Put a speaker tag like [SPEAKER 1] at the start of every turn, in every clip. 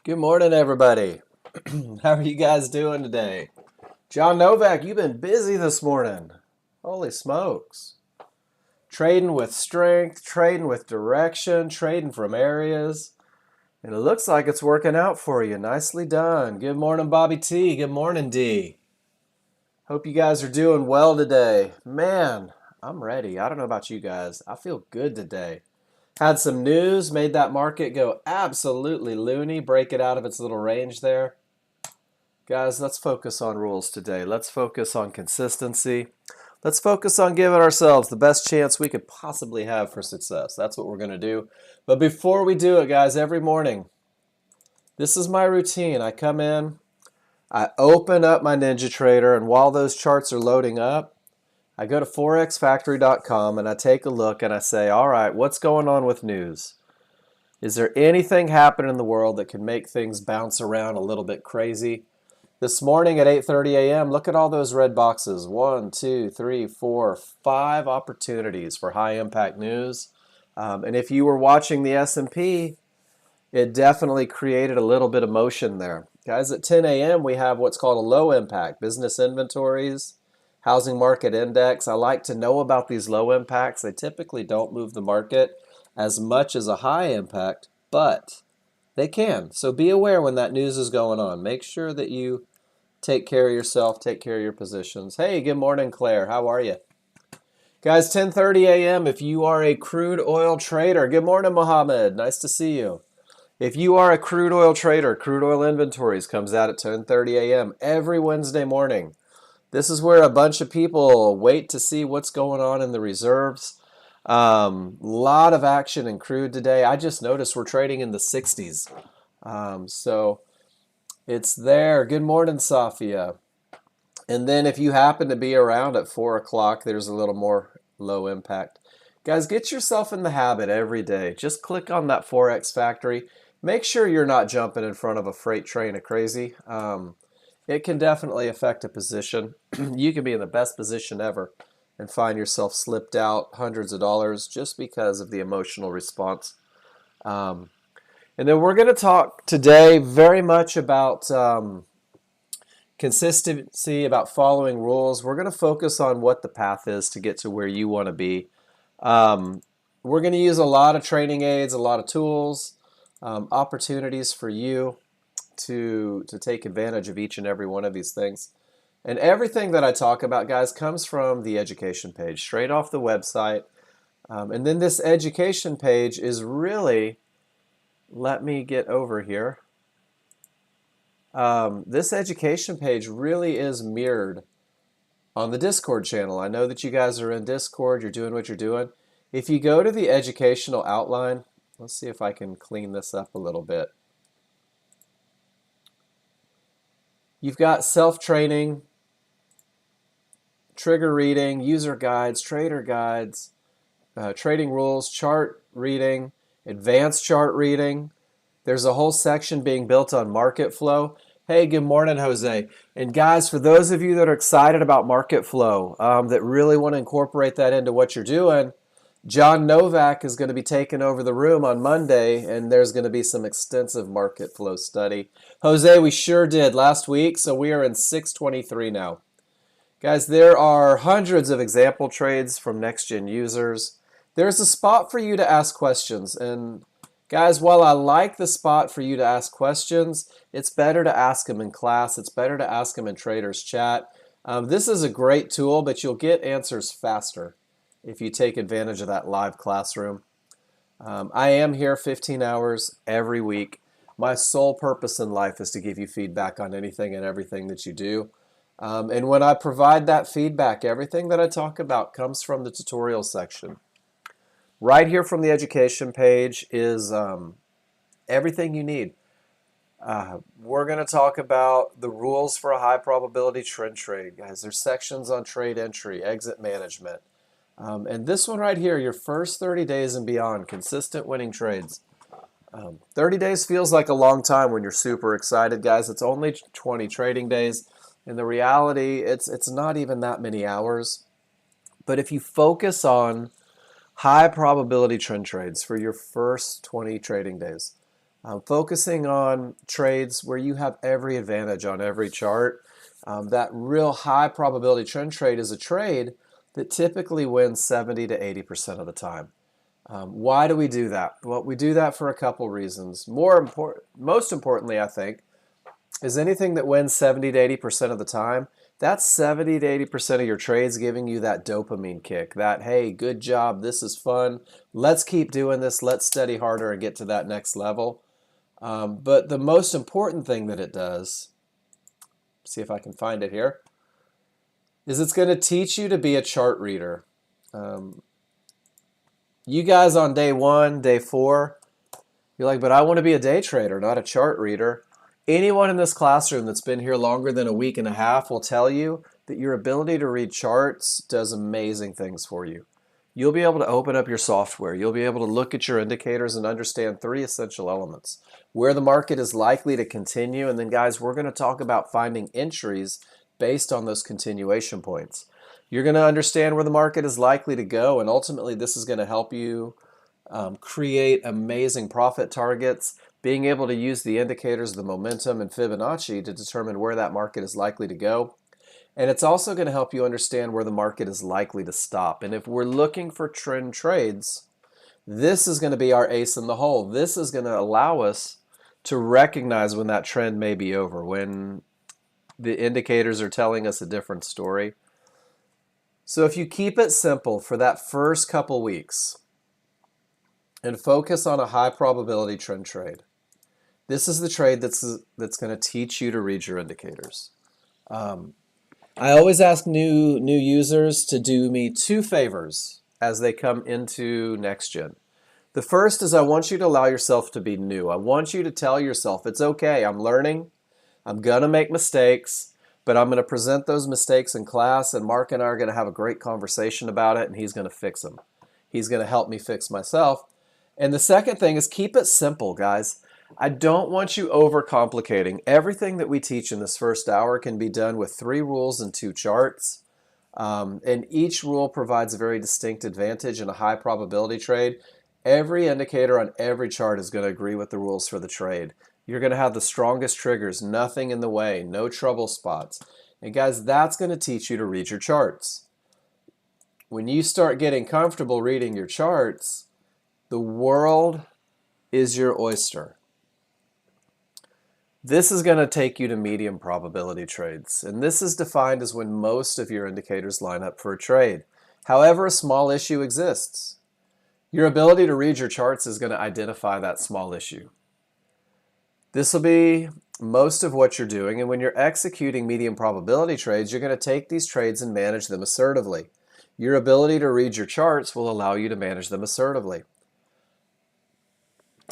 [SPEAKER 1] Good morning, everybody. How are you guys doing today? John Novak, you've been busy this morning. Holy smokes. Trading with strength, trading with direction, trading from areas. And it looks like it's working out for you. Nicely done. Good morning, Bobby T. Good morning, D. Hope you guys are doing well today. Man, I'm ready. I don't know about you guys. I feel good today. Had some news, made that market go absolutely loony, break it out of its little range there. Guys, let's focus on rules today. Let's focus on consistency. Let's focus on giving ourselves the best chance we could possibly have for success. That's what we're going to do. But before we do it, guys, every morning, this is my routine. I come in, I open up my NinjaTrader, and while those charts are loading up, I go to forexfactory.com and I take a look and I say, all right, what's going on with news? Is there anything happening in the world that can make things bounce around a little bit crazy? This morning at 8:30 a.m., look at all those red boxes. 1, 2, 3, 4, 5 opportunities for high impact news. And if you were watching the S&P, it definitely created a little bit of motion there. Guys, at 10 a.m., we have what's called a low impact, business inventories, housing market index. I like to know about these low impacts. They typically don't move the market as much as a high impact, but they can. So be aware when that news is going on. Make sure that you take care of yourself, take care of your positions. Hey, good morning, Claire. How are you? Guys, 10:30 a.m. if you are a crude oil trader. Good morning, Mohammed. Nice to see you. If you are a crude oil trader, crude oil inventories comes out at 10:30 a.m. every Wednesday morning. This is where a bunch of people wait to see what's going on in the reserves. Lot of action in crude today. I just noticed we're trading in the 60s. So it's there. Good morning, Safia. And then if you happen to be around at 4 o'clock, there's a little more low impact. Guys, get yourself in the habit every day. Just click on that Forex Factory. Make sure you're not jumping in front of a freight train of crazy. It can definitely affect a position. You can be in the best position ever and find yourself slipped out hundreds of dollars just because of the emotional response. And then we're going to talk today very much about consistency, about following rules. We're going to focus on what the path is to get to where you want to be. We're going to use a lot of training aids, a lot of tools, opportunities for you to take advantage of each and every one of these things. And everything that I talk about, guys, comes from the education page, straight off the website. And then this education page is really, let me get over here. This education page really is mirrored on the Discord channel. I know that you guys are in Discord, you're doing what you're doing. If you go to the educational outline, let's see if I can clean this up a little bit. You've got self-training, trigger reading, user guides, trader guides, trading rules, chart reading, advanced chart reading. There's a whole section being built on market flow. Hey, good morning, Jose. And guys, for those of you that are excited about market flow, that really want to incorporate that into what you're doing, John Novak is going to be taking over the room on Monday, and there's going to be some extensive market flow study. Jose, we sure did last week, so we are in 623 now. Guys, there are hundreds of example trades from Nexgen users. There's a spot for you to ask questions, and guys, while I like the spot for you to ask questions, it's better to ask them in class. It's better to ask them in Traders Chat. This is a great tool, but you'll get answers faster if you take advantage of that live classroom. I am here 15 hours every week. My sole purpose in life is to give you feedback on anything and everything that you do. And when I provide that feedback, everything that I talk about comes from the tutorial section. Right here from the education page is everything you need. We're going to talk about the rules for a high probability trend trade. Guys, there's sections on trade entry, exit management. And this one right here, your first 30 days and beyond, consistent winning trades. 30 days feels like a long time when you're super excited, guys. It's only 20 trading days. In the reality, it's not even that many hours. But if you focus on high probability trend trades for your first 20 trading days, Focusing on trades where you have every advantage on every chart. That real high probability trend trade is a trade that typically wins 70 to 80% of the time. Why do we do that? Well, we do that for a couple reasons. Most importantly, I think, is anything that wins 70 to 80% of the time, that's 70 to 80% of your trades giving you that dopamine kick, that, hey, good job, this is fun, let's keep doing this, let's study harder and get to that next level. But the most important thing that it does, see if I can find it here, is it's going to teach you to be a chart reader. You guys on day 1, day 4, you're like, but I want to be a day trader, not a chart reader. Anyone in this classroom that's been here longer than a week and a half will tell you that your ability to read charts does amazing things for you. You'll be able to open up your software. You'll be able to look at your indicators and understand 3 essential elements. Where the market is likely to continue, and then guys, we're going to talk about finding entries based on those continuation points. You're going to understand where the market is likely to go, and ultimately this is going to help you create amazing profit targets, being able to use the indicators, the momentum, and Fibonacci to determine where that market is likely to go. And it's also going to help you understand where the market is likely to stop. And if we're looking for trend trades, this is going to be our ace in the hole. This is going to allow us to recognize when that trend may be over, when the indicators are telling us a different story. So if you keep it simple for that first couple weeks and focus on a high probability trend trade, this is the trade that's going to teach you to read your indicators. I always ask new users to do me 2 favors as they come into Nexgen. The first is I want you to allow yourself to be new. I want you to tell yourself, it's okay, I'm learning, I'm going to make mistakes, but I'm going to present those mistakes in class, and Mark and I are going to have a great conversation about it, and he's going to fix them. He's going to help me fix myself. And the second thing is keep it simple, guys. I don't want you overcomplicating. Everything that we teach in this first hour can be done with 3 rules and 2 charts. And each rule provides a very distinct advantage in a high probability trade. Every indicator on every chart is going to agree with the rules for the trade. You're going to have the strongest triggers, nothing in the way, no trouble spots. And guys, that's going to teach you to read your charts. When you start getting comfortable reading your charts, the world is your oyster. This is going to take you to medium probability trades, and this is defined as when most of your indicators line up for a trade. However, a small issue exists. Your ability to read your charts is going to identify that small issue. This will be most of what you're doing, and when you're executing medium probability trades, you're going to take these trades and manage them assertively. Your ability to read your charts will allow you to manage them assertively.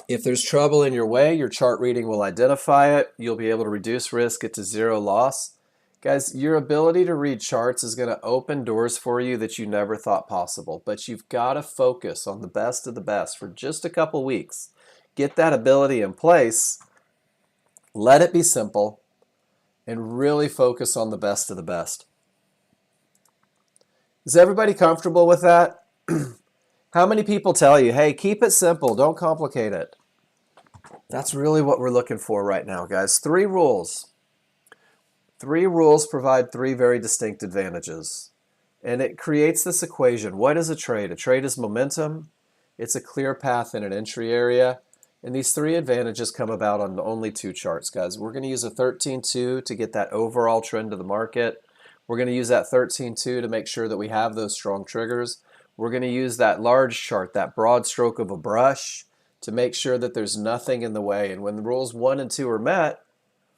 [SPEAKER 1] If there's trouble in your way, your chart reading will identify it. You'll be able to reduce risk, get to 0 loss. Guys, your ability to read charts is going to open doors for you that you never thought possible, but you've got to focus on the best of the best for just a couple weeks. Get that ability in place, let it be simple, and really focus on the best of the best. Is everybody comfortable with that? How many people tell you, hey, keep it simple, don't complicate it? That's really what we're looking for right now, guys. 3 rules. 3 rules provide 3 very distinct advantages. And it creates this equation. What is a trade? A trade is momentum. It's a clear path in an entry area. And these 3 advantages come about on only 2 charts, guys. We're going to use a 13.2 to get that overall trend of the market. We're going to use that 13.2 to make sure that we have those strong triggers. We're going to use that large chart, that broad stroke of a brush, to make sure that there's nothing in the way. And when the rules 1 and 2 are met,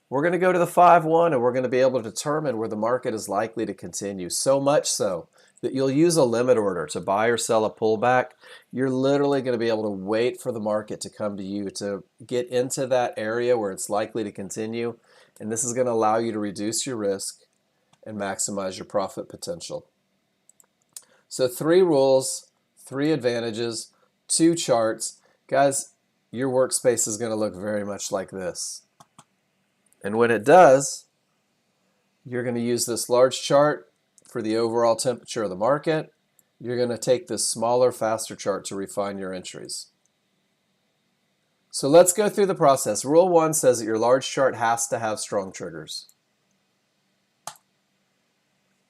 [SPEAKER 1] we're going to go to the 5-1 and we're going to be able to determine where the market is likely to continue. So much so that you'll use a limit order to buy or sell a pullback. You're literally going to be able to wait for the market to come to you to get into that area where it's likely to continue. And this is going to allow you to reduce your risk and maximize your profit potential. So 3 rules, 3 advantages, 2 charts. Guys, your workspace is going to look very much like this. And when it does, you're going to use this large chart for the overall temperature of the market. You're going to take this smaller, faster chart to refine your entries. So let's go through the process. Rule 1 says that your large chart has to have strong triggers.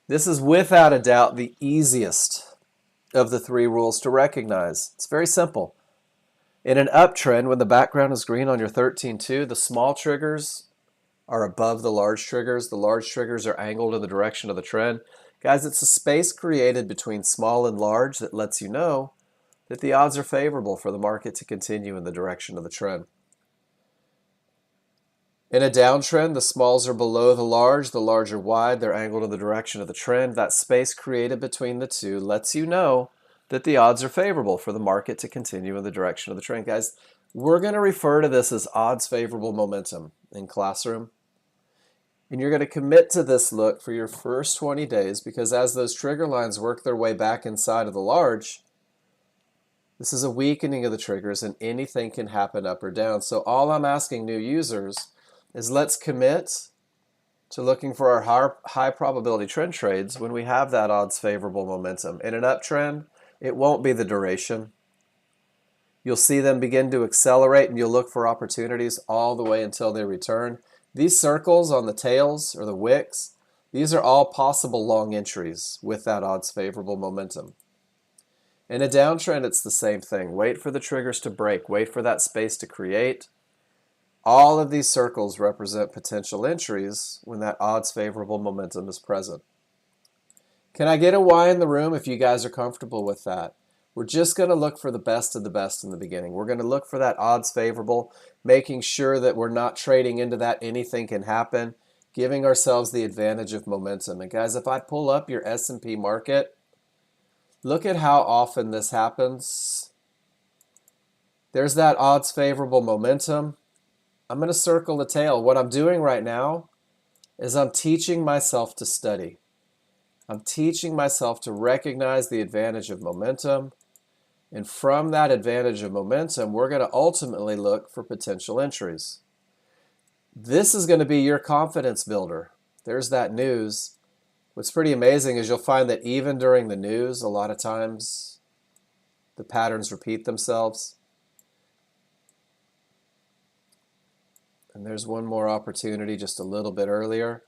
[SPEAKER 1] This is without a doubt the easiest of the 3 rules to recognize. It's very simple. In an uptrend, when the background is green on your 13.2, the small triggers are above the large triggers. The large triggers are angled in the direction of the trend. Guys, it's a space created between small and large that lets you know that the odds are favorable for the market to continue in the direction of the trend. In a downtrend, the smalls are below the large are wide, they're angled in the direction of the trend. That space created between the two lets you know that the odds are favorable for the market to continue in the direction of the trend. Guys, we're going to refer to this as odds favorable momentum in Classroom. And you're going to commit to this look for your first 20 days because as those trigger lines work their way back inside of the large, this is a weakening of the triggers and anything can happen up or down. So all I'm asking new users is let's commit to looking for our high probability trend trades when we have that odds favorable momentum. In an uptrend, it won't be the duration. You'll see them begin to accelerate and you'll look for opportunities all the way until they return. These circles on the tails or the wicks, these are all possible long entries with that odds favorable momentum. In a downtrend, it's the same thing. Wait for the triggers to break. Wait for that space to create. All of these circles represent potential entries when that odds favorable momentum is present. Can I get a Y in the room if you guys are comfortable with that? We're just going to look for the best of the best in the beginning. We're going to look for that odds favorable, making sure that we're not trading into that anything can happen, giving ourselves the advantage of momentum. And guys, if I pull up your S&P market, look at how often this happens. There's that odds favorable momentum. I'm going to circle the tail. What I'm doing right now is I'm teaching myself to study. I'm teaching myself to recognize the advantage of momentum. And from that advantage of momentum, we're going to ultimately look for potential entries. This is going to be your confidence builder. There's that news. What's pretty amazing is you'll find that even during the news, a lot of times the patterns repeat themselves. And there's one more opportunity just a little bit earlier.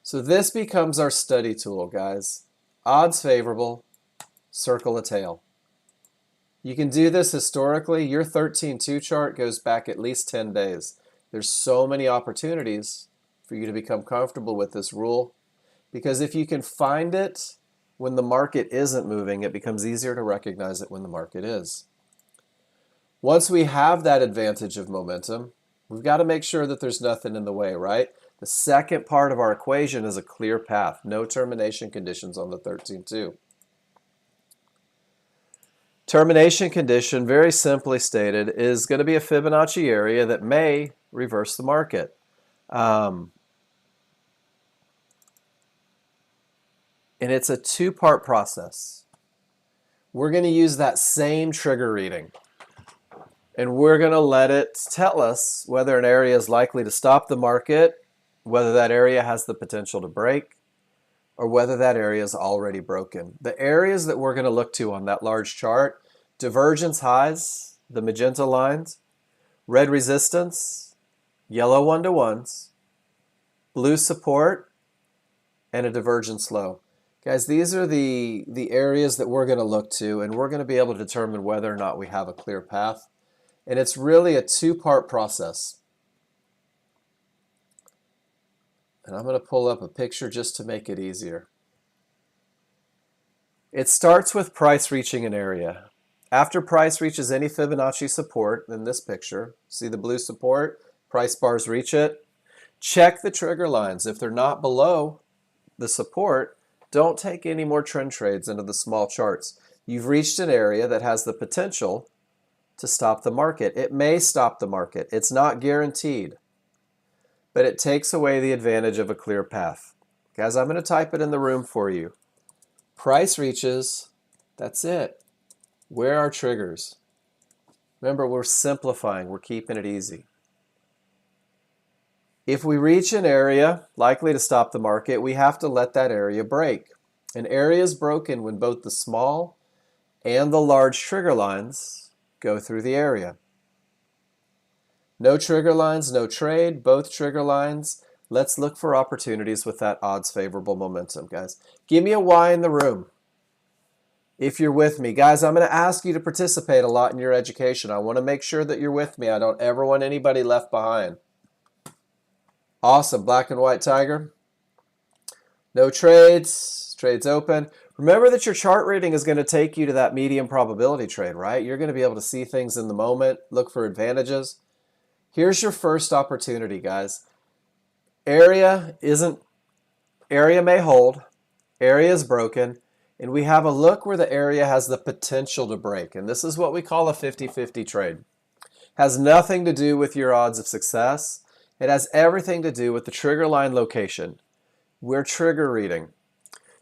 [SPEAKER 1] So this becomes our study tool, guys. Odds favorable, circle a tail. You can do this historically. Your 13.2 chart goes back at least 10 days. There's so many opportunities for you to become comfortable with this rule because if you can find it when the market isn't moving, it becomes easier to recognize it when the market is. Once we have that advantage of momentum, we've got to make sure that there's nothing in the way, right? The second part of our equation is a clear path, no termination conditions on the 13.2. Termination condition, very simply stated, is going to be a Fibonacci area that may reverse the market. And it's a two-part process. We're going to use that same trigger reading. And we're going to let it tell us whether an area is likely to stop the market, whether that area has the potential to break, or whether that area is already broken. The areas that we're going to look to on that large chart, divergence highs, the magenta lines, red resistance, yellow one-to-ones, blue support, and a divergence low. Guys, these are the areas that we're going to look to, and we're going to be able to determine whether or not we have a clear path. And it's really a two-part process. And I'm going to pull up a picture just to make it easier. It starts with price reaching an area. After price reaches any Fibonacci support in this picture, see the blue support, price bars reach it, check the trigger lines. If they're not below the support, don't take any more trend trades into the small charts. You've reached an area that has the potential to stop the market. It may stop the market. It's not guaranteed, but it takes away the advantage of a clear path. Guys, I'm going to type it in the room for you. Price reaches, that's it. Where are triggers? Remember, we're simplifying. We're keeping it easy. If we reach an area likely to stop the market, we have to let that area break. An area is broken when both the small and the large trigger lines go through the area. No trigger lines, no trade, both trigger lines. Let's look for opportunities with that odds favorable momentum, guys. Give me a Y in the room if you're with me. Guys, I'm going to ask you to participate a lot in your education. I want to make sure that you're with me. I don't ever want anybody left behind. Awesome. Black and white tiger. No trades. Trades open. Remember that your chart reading is going to take you to that medium probability trade, right? You're going to be able to see things in the moment, look for advantages. Here's your first opportunity, guys. Area may hold, area is broken, and we have a look where the area has the potential to break. And this is what we call a 50-50 trade. Has nothing to do with your odds of success. It has everything to do with the trigger line location. We're trigger reading.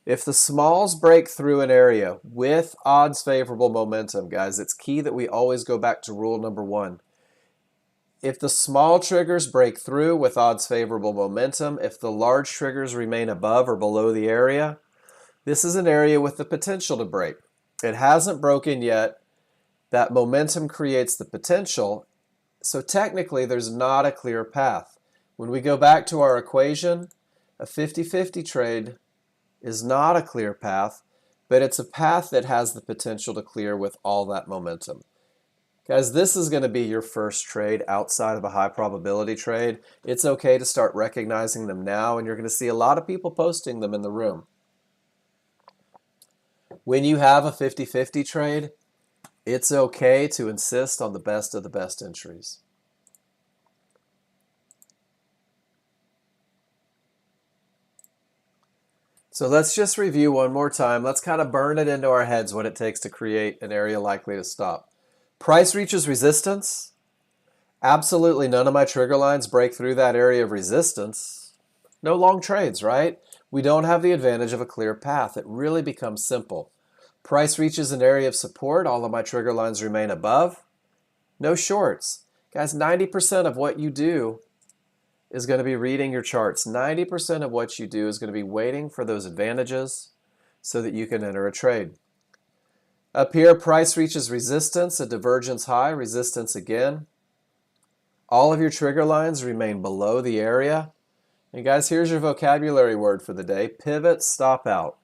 [SPEAKER 1] If the smalls break through an area with odds favorable momentum, guys, it's key that we always go back to rule number 1. If the small triggers break through with odds favorable momentum, if the large triggers remain above or below the area, this is an area with the potential to break. It hasn't broken yet. That momentum creates the potential. So technically, there's not a clear path. When we go back to our equation, a 50-50 trade is not a clear path, but it's a path that has the potential to clear with all that momentum. Guys, this is going to be your first trade outside of a high probability trade. It's okay to start recognizing them now, and you're going to see a lot of people posting them in the room. When you have a 50-50 trade, it's okay to insist on the best of the best entries. So let's just review one more time. Let's kind of burn it into our heads what it takes to create an area likely to stop. Price reaches resistance. Absolutely none of my trigger lines break through that area of resistance. No long trades, right? We don't have the advantage of a clear path. It really becomes simple. Price reaches an area of support. All of my trigger lines remain above. No shorts. Guys, 90% of what you do is going to be reading your charts. 90% of what you do is going to be waiting for those advantages so that you can enter a trade. Up here, price reaches resistance, a divergence high, resistance again. All of your trigger lines remain below the area. And guys, here's your vocabulary word for the day: pivot, stop out.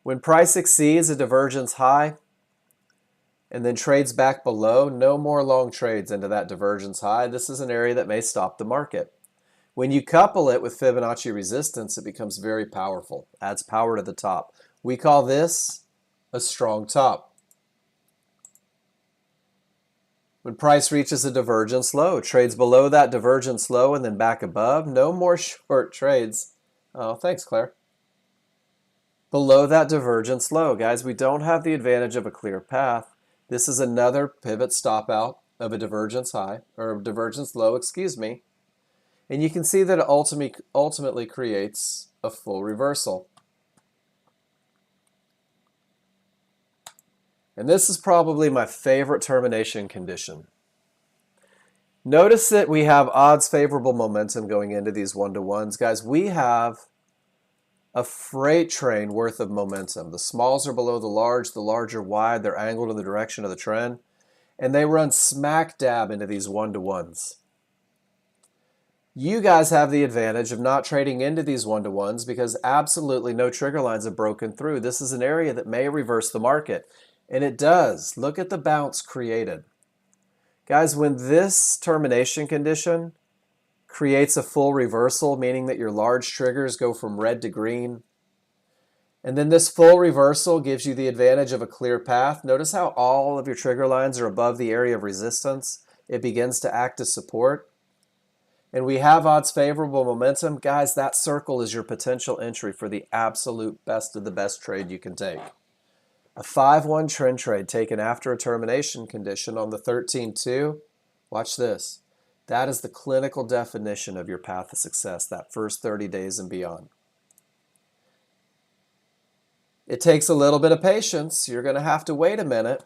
[SPEAKER 1] When price exceeds a divergence high and then trades back below, no more long trades into that divergence high. This is an area that may stop the market. When you couple it with Fibonacci resistance, it becomes very powerful, adds power to the top. We call this a strong top. When price reaches a divergence low, trades below that divergence low and then back above, no more short trades. Oh, thanks, Claire. Below that divergence low, guys, we don't have the advantage of a clear path. This is another pivot stop out of a divergence high, or a divergence low, excuse me. And you can see that it ultimately creates a full reversal. And this is probably my favorite termination condition. Notice that we have odds favorable momentum going into these one-to-ones. Guys, we have a freight train worth of momentum. The smalls are below the large are wide, they're angled in the direction of the trend, and they run smack dab into these one-to-ones. You guys have the advantage of not trading into these one-to-ones because absolutely no trigger lines have broken through. This is an area that may reverse the market. And it does. Look at the bounce created. Guys, when this termination condition creates a full reversal, meaning that your large triggers go from red to green, and then this full reversal gives you the advantage of a clear path. Notice how all of your trigger lines are above the area of resistance. It begins to act as support. And we have odds favorable momentum. Guys, that circle is your potential entry for the absolute best of the best trade you can take. A 5-1 trend trade taken after a termination condition on the 13-2. Watch this. That is the clinical definition of your path of success, that first 30 days and beyond. It takes a little bit of patience. You're going to have to wait a minute.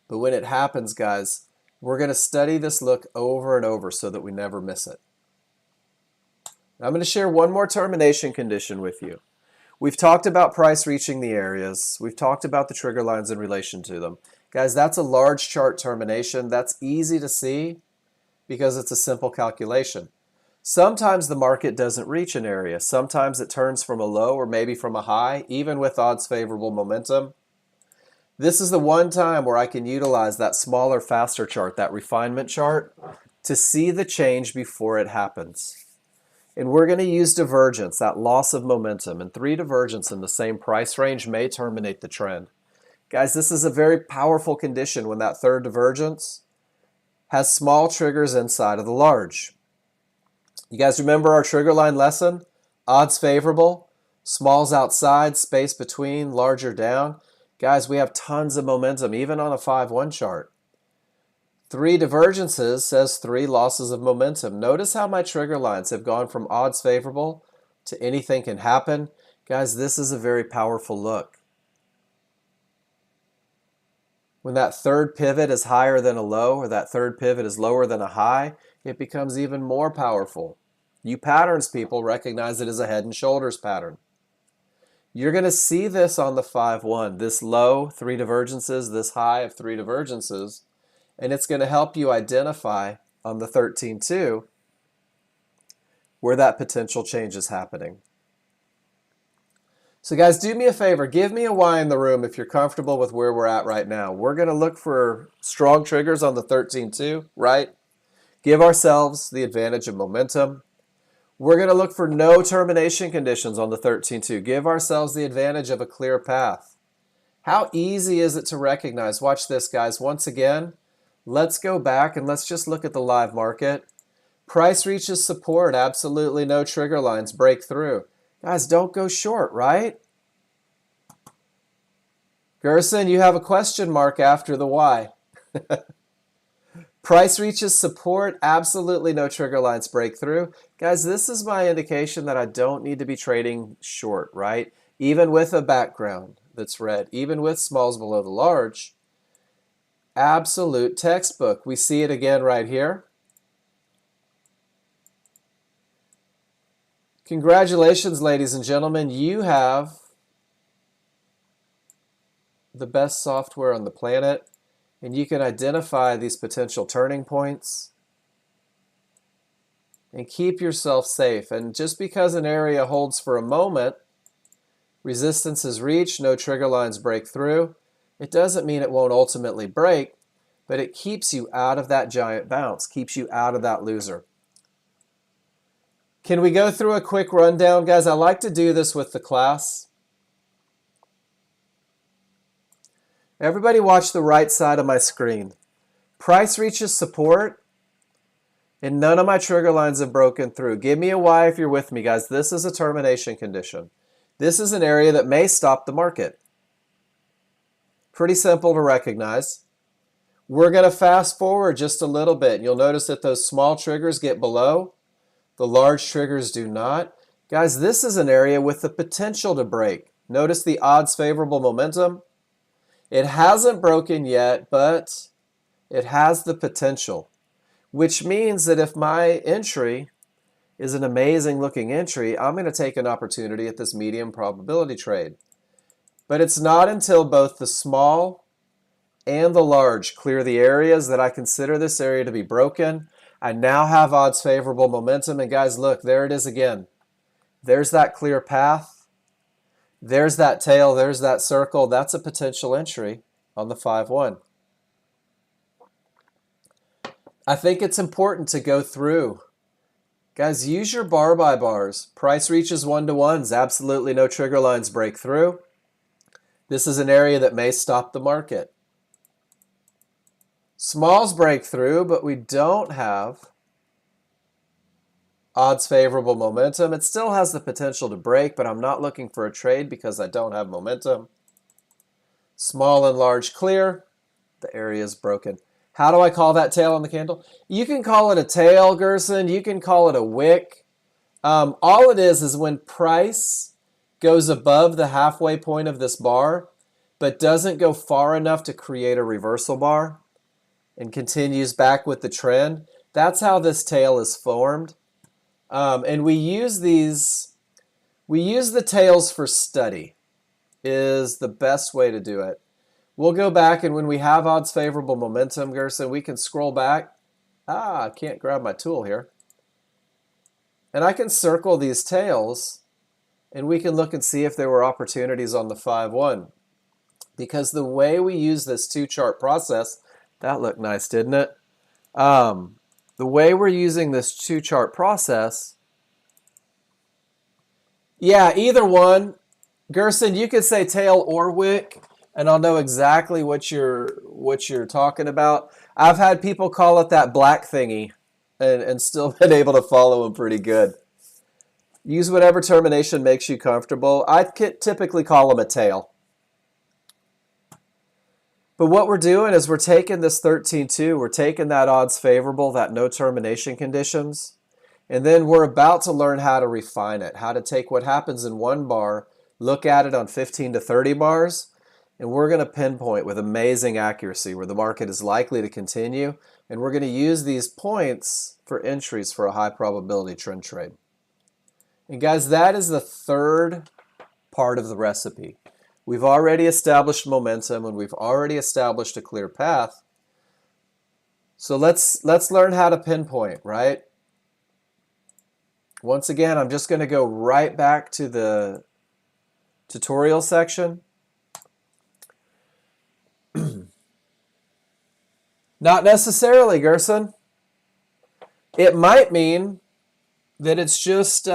[SPEAKER 1] But when it happens, guys, we're going to study this look over and over so that we never miss it. I'm going to share one more termination condition with you. We've talked about price reaching the areas. We've talked about the trigger lines in relation to them. Guys, that's a large chart termination. That's easy to see because it's a simple calculation. Sometimes the market doesn't reach an area. Sometimes it turns from a low or maybe from a high, even with odds favorable momentum. This is the one time where I can utilize that smaller, faster chart, that refinement chart, to see the change before it happens. And we're going to use divergence, that loss of momentum, and 3 divergence in the same price range may terminate the trend. Guys, this is a very powerful condition when that third divergence has small triggers inside of the large. You guys remember our trigger line lesson? Odds favorable, smalls outside, space between, larger down. Guys, we have tons of momentum, even on a 5-1 chart. 3 divergences says 3 losses of momentum. Notice how my trigger lines have gone from odds favorable to anything can happen. Guys, this is a very powerful look. When that third pivot is higher than a low, or that third pivot is lower than a high, it becomes even more powerful. You patterns people recognize it as a head and shoulders pattern. You're going to see this on the 5-1, this low, 3 divergences, this high of 3 divergences, and it's going to help you identify on the 13-2 where that potential change is happening. So guys, do me a favor, give me a Y in the room if you're comfortable with where we're at right now. We're going to look for strong triggers on the 13-2, right? Give ourselves the advantage of momentum. We're going to look for no termination conditions on the 13-2. Give ourselves the advantage of a clear path. How easy is it to recognize? Watch this, guys. Once again, let's go back and let's just look at the live market. Price reaches support, absolutely no trigger lines break through. Guys, don't go short, right? Gerson, you have a question mark after the Y. Price reaches support, absolutely no trigger lines break through. Guys, this is my indication that I don't need to be trading short, right? Even with a background that's red, even with smalls below the large. Absolute textbook. We see it again right here. Congratulations, ladies and gentlemen. You have the best software on the planet, and you can identify these potential turning points and keep yourself safe. And just because an area holds for a moment, resistance is reached, no trigger lines break through, it doesn't mean it won't ultimately break, but it keeps you out of that giant bounce, keeps you out of that loser. Can we go through a quick rundown, guys? I like to do this with the class. Everybody watch the right side of my screen. Price reaches support, and none of my trigger lines have broken through. Give me a Y if you're with me, guys. This is a termination condition. This is an area that may stop the market. Pretty simple to recognize. We're going to fast forward just a little bit. You'll notice that those small triggers get below. The large triggers do not. Guys, this is an area with the potential to break. Notice the odds favorable momentum. It hasn't broken yet, but it has the potential, which means that if my entry is an amazing looking entry, I'm going to take an opportunity at this medium probability trade. But it's not until both the small and the large clear the areas that I consider this area to be broken. I now have odds favorable momentum, and guys, look, there it is again. There's that clear path. There's that tail. There's that circle. That's a potential entry on the 5-1. I think it's important to go through. Guys, use your bar by bars. Price reaches 1-to-1s. Absolutely no trigger lines break through. This is an area that may stop the market. Smalls break through, but we don't have odds favorable momentum. It still has the potential to break, but I'm not looking for a trade because I don't have momentum. Small and large clear. The area is broken. How do I call that tail on the candle? You can call it a tail, Gerson. You can call it a wick. All it is when price goes above the halfway point of this bar, but doesn't go far enough to create a reversal bar and continues back with the trend. That's how this tail is formed. And we use the tails for study is the best way to do it. We'll go back, and when we have odds favorable momentum, Gerson, we can scroll back. I can't grab my tool here. And I can circle these tails, and we can look and see if there were opportunities on the 5-1. Because the way we use this two-chart process, that looked nice, didn't it? The way we're using this two-chart process, yeah, either one. Gerson, you could say tail or wick, and I'll know exactly what you're talking about. I've had people call it that black thingy, and still been able to follow them pretty good. Use whatever termination makes you comfortable. I typically call them a tail. But what we're doing is we're taking this 13.2, we're taking that odds favorable, that no termination conditions, and then we're about to learn how to refine it, how to take what happens in one bar, look at it on 15 to 30 bars, and we're going to pinpoint with amazing accuracy where the market is likely to continue, and we're going to use these points for entries for a high probability trend trade. And guys, that is the third part of the recipe. We've already established momentum and we've already established a clear path. So let's learn how to pinpoint, right? Once again, I'm just going to go right back to the tutorial section. Not necessarily, Gerson. It might mean that it's just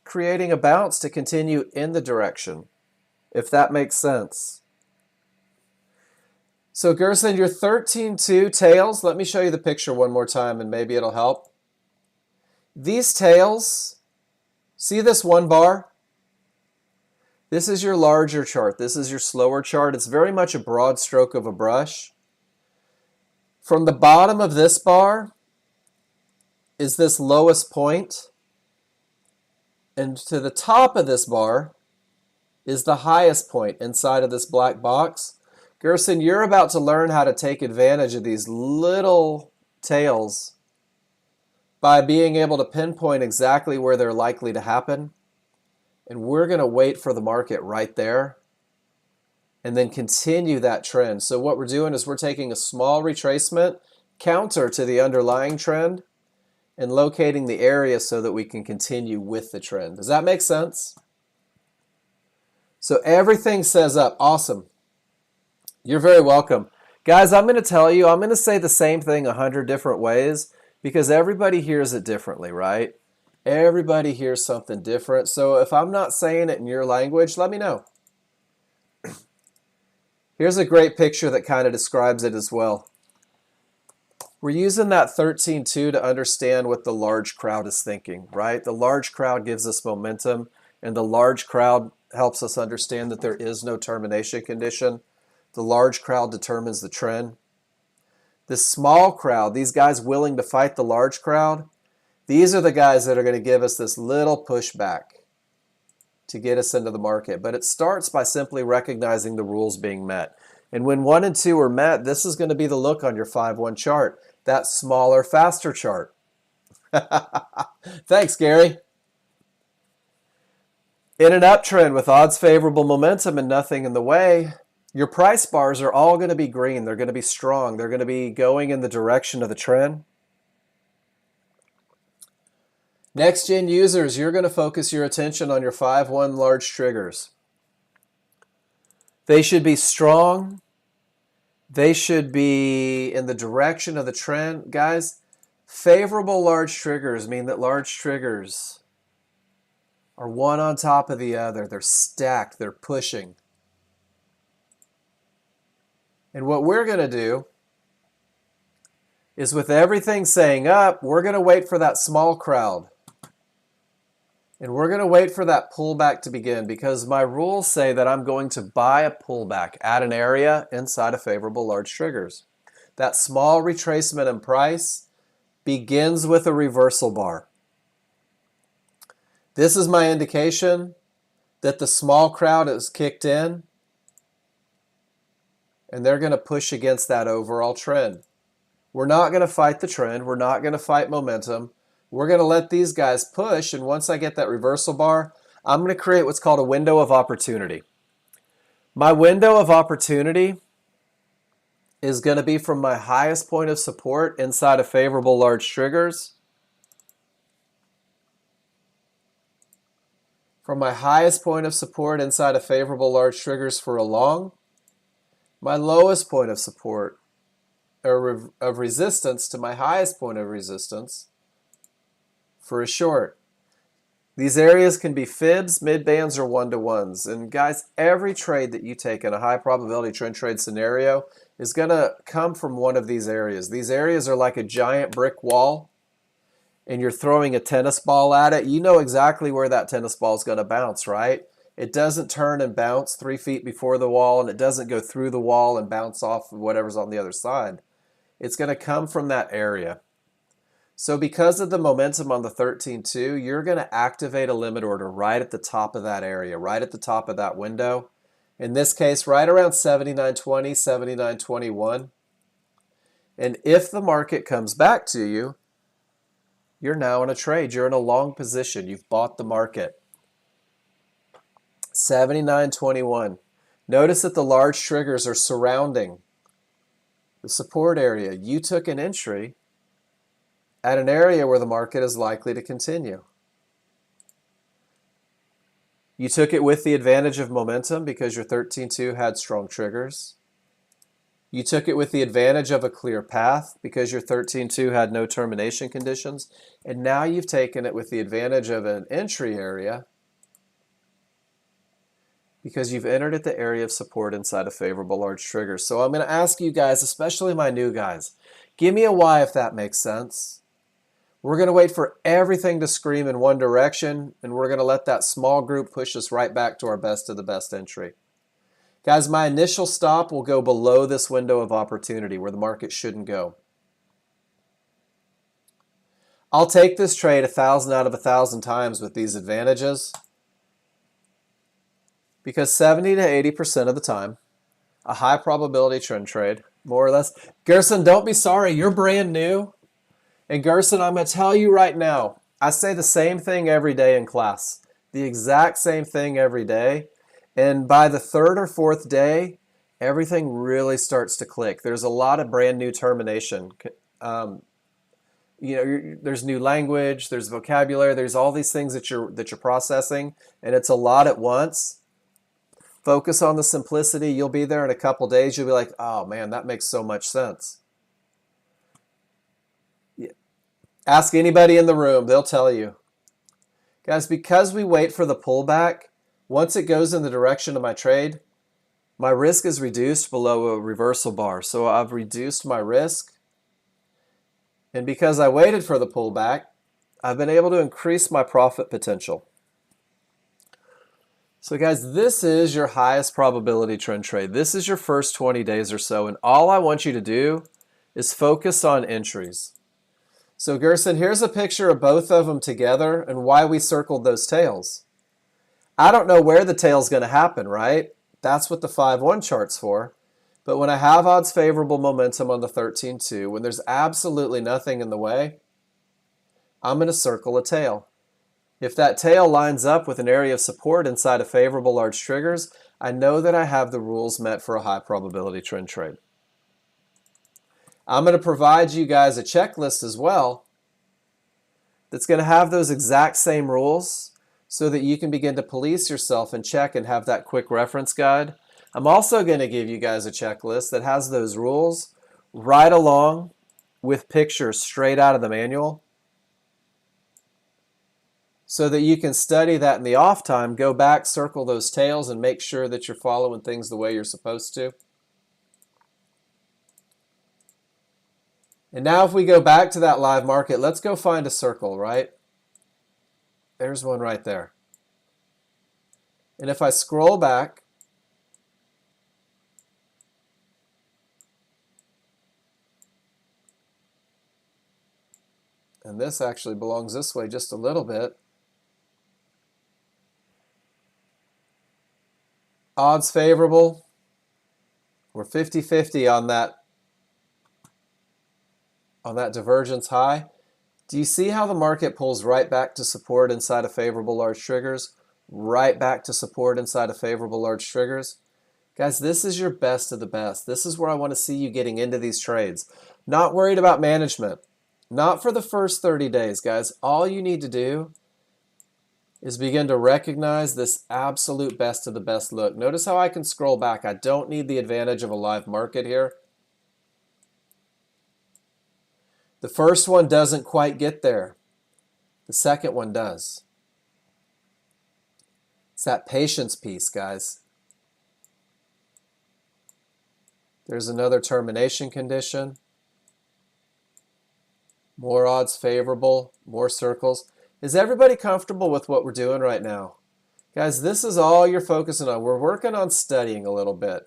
[SPEAKER 1] creating a bounce to continue in the direction, if that makes sense. So Gerson, your 13.2 tails, let me show you the picture one more time and maybe it'll help. These tails, see this one bar? This is your larger chart. This is your slower chart. It's very much a broad stroke of a brush. From the bottom of this bar is this lowest point, and to the top of this bar is the highest point inside of this black box. Gerson, you're about to learn how to take advantage of these little tails by being able to pinpoint exactly where they're likely to happen. And we're going to wait for the market right there and then continue that trend. So what we're doing is we're taking a small retracement counter to the underlying trend and locating the area so that we can continue with the trend. Does that make sense? So everything says up. Awesome. You're very welcome. Guys, I'm going to tell you, I'm going to say the same thing 100 different ways because everybody hears it differently, right? Everybody hears something different. So if I'm not saying it in your language, let me know. Here's a great picture that kind of describes it as well. We're using that 13.2 to understand what the large crowd is thinking, right? The large crowd gives us momentum, and the large crowd helps us understand that there is no termination condition. The large crowd determines the trend. The small crowd, these guys willing to fight the large crowd, these are the guys that are going to give us this little pushback to get us into the market. But it starts by simply recognizing the rules being met. And when 1 and 2 are met, this is going to be the look on your 5-1 chart, that smaller, faster chart. Thanks, Gary. In an uptrend with odds favorable momentum and nothing in the way, your price bars are all going to be green. They're going to be strong. They're going to be going in the direction of the trend. Next-gen users, you're going to focus your attention on your 5-1 large triggers. They should be strong. They should be in the direction of the trend. Guys, favorable large triggers mean that large triggers are one on top of the other. They're stacked. They're pushing. And what we're going to do is with everything saying up, we're going to wait for that small crowd. And we're going to wait for that pullback to begin because my rules say that I'm going to buy a pullback at an area inside of favorable large triggers. That small retracement in price begins with a reversal bar. This is my indication that the small crowd is kicked in and they're going to push against that overall trend. We're not going to fight the trend. We're not going to fight momentum. We're going to let these guys push, and once I get that reversal bar, I'm going to create what's called a window of opportunity. My window of opportunity is going to be from my highest point of support inside of favorable large triggers. From my highest point of support inside of favorable large triggers for a long, my lowest point of support or of resistance to my highest point of resistance for a short. These areas can be fibs, mid-bands, or one-to-ones. And guys, every trade that you take in a high probability trend trade scenario is going to come from one of these areas. These areas are like a giant brick wall, and you're throwing a tennis ball at it. You know exactly where that tennis ball is going to bounce, right? It doesn't turn and bounce 3 feet before the wall, and it doesn't go through the wall and bounce off of whatever's on the other side. It's going to come from that area. So because of the momentum on the 13.2, you're going to activate a limit order right at the top of that area, right at the top of that window. In this case, right around 79.20, 79.21. And if the market comes back to you, you're now in a trade. You're in a long position. You've bought the market. 79.21. Notice that the large triggers are surrounding the support area. You took an entry at an area where the market is likely to continue. You took it with the advantage of momentum because your 13.2 had strong triggers. You took it with the advantage of a clear path because your 13.2 had no termination conditions. And now you've taken it with the advantage of an entry area because you've entered at the area of support inside of favorable large triggers. So I'm going to ask you guys, especially my new guys, give me a why if that makes sense. We're going to wait for everything to scream in one direction, and we're going to let that small group push us right back to our best of the best entry. Guys, my initial stop will go below this window of opportunity where the market shouldn't go. I'll take this trade 1,000 out of 1,000 times with these advantages because 70 to 80% of the time, a high probability trend trade, more or less. Gerson, don't be sorry. You're brand new. And Gerson, I'm going to tell you right now, I say the same thing every day in class, the exact same thing every day. And by the third or fourth day, everything really starts to click. There's a lot of brand new termination. There's new language, there's vocabulary, there's all these things that you're processing, and it's a lot at once. Focus on the simplicity. You'll be there in a couple days. You'll be like, oh man, that makes so much sense. Ask anybody in the room, they'll tell you. Guys, because we wait for the pullback, once it goes in the direction of my trade, my risk is reduced below a reversal bar. So I've reduced my risk. And because I waited for the pullback, I've been able to increase my profit potential. So guys, this is your highest probability trend trade. This is your first 20 days or so. And all I want you to do is focus on entries. So Gerson, here's a picture of both of them together and why we circled those tails. I don't know where the tail's going to happen, right? That's what the 5-1 chart's for. But when I have odds favorable momentum on the 13.2, when there's absolutely nothing in the way, I'm going to circle a tail. If that tail lines up with an area of support inside of favorable large triggers, I know that I have the rules met for a high probability trend trade. I'm going to provide you guys a checklist as well that's going to have those exact same rules so that you can begin to police yourself and check and have that quick reference guide. I'm also going to give you guys a checklist that has those rules right along with pictures straight out of the manual so that you can study that in the off time, go back, circle those tails, and make sure that you're following things the way you're supposed to. And now if we go back to that live market, let's go find a circle, right? There's one right there. And if I scroll back, and this actually belongs this way just a little bit, odds favorable, we're 50-50 on that divergence high. Do you see how the market pulls right back to support inside of favorable large triggers? Right back to support inside of favorable large triggers? Guys, this is your best of the best. This is where I want to see you getting into these trades. Not worried about management. Not for the first 30 days, guys. All you need to do is begin to recognize this absolute best of the best look. Notice how I can scroll back. I don't need the advantage of a live market here. The first one doesn't quite get there. The second one does. It's that patience piece, guys. There's another termination condition. More odds favorable, more circles. Is everybody comfortable with what we're doing right now? Guys, this is all you're focusing on. We're working on studying a little bit.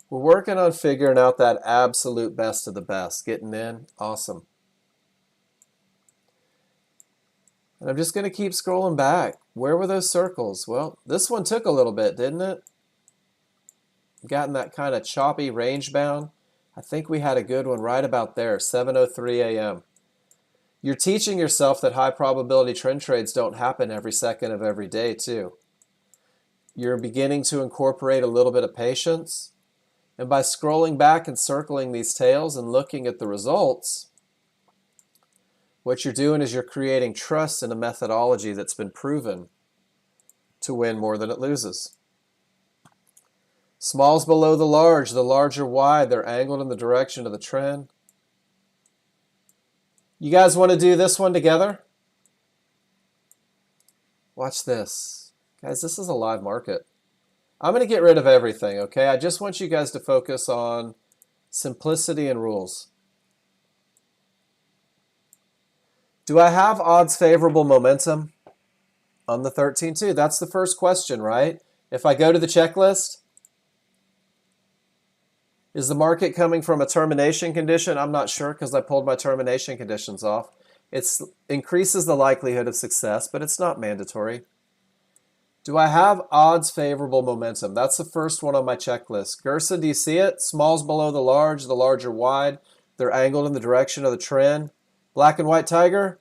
[SPEAKER 1] We're working on figuring out that absolute best of the best. Getting in, awesome. And I'm just going to keep scrolling back. Where were those circles? Well, this one took a little bit, didn't it? Gotten that kind of choppy range bound. I think we had a good one right about there, 7:03 a.m. You're teaching yourself that high probability trend trades don't happen every second of every day too. You're beginning to incorporate a little bit of patience. And by scrolling back and circling these tails and looking at the results, what you're doing is you're creating trust in a methodology that's been proven to win more than it loses. Smalls below the large are wide, they're angled in the direction of the trend. You guys want to do this one together? Watch this. Guys, this is a live market. I'm going to get rid of everything, okay? I just want you guys to focus on simplicity and rules. Do I have odds favorable momentum on the 13-2? That's the first question, right? If I go to the checklist, is the market coming from a termination condition? I'm not sure because I pulled my termination conditions off. It increases the likelihood of success, but it's not mandatory. Do I have odds favorable momentum? That's the first one on my checklist. Gerson, do you see it? Smalls below the large are wide. They're angled in the direction of the trend. Black and white tiger?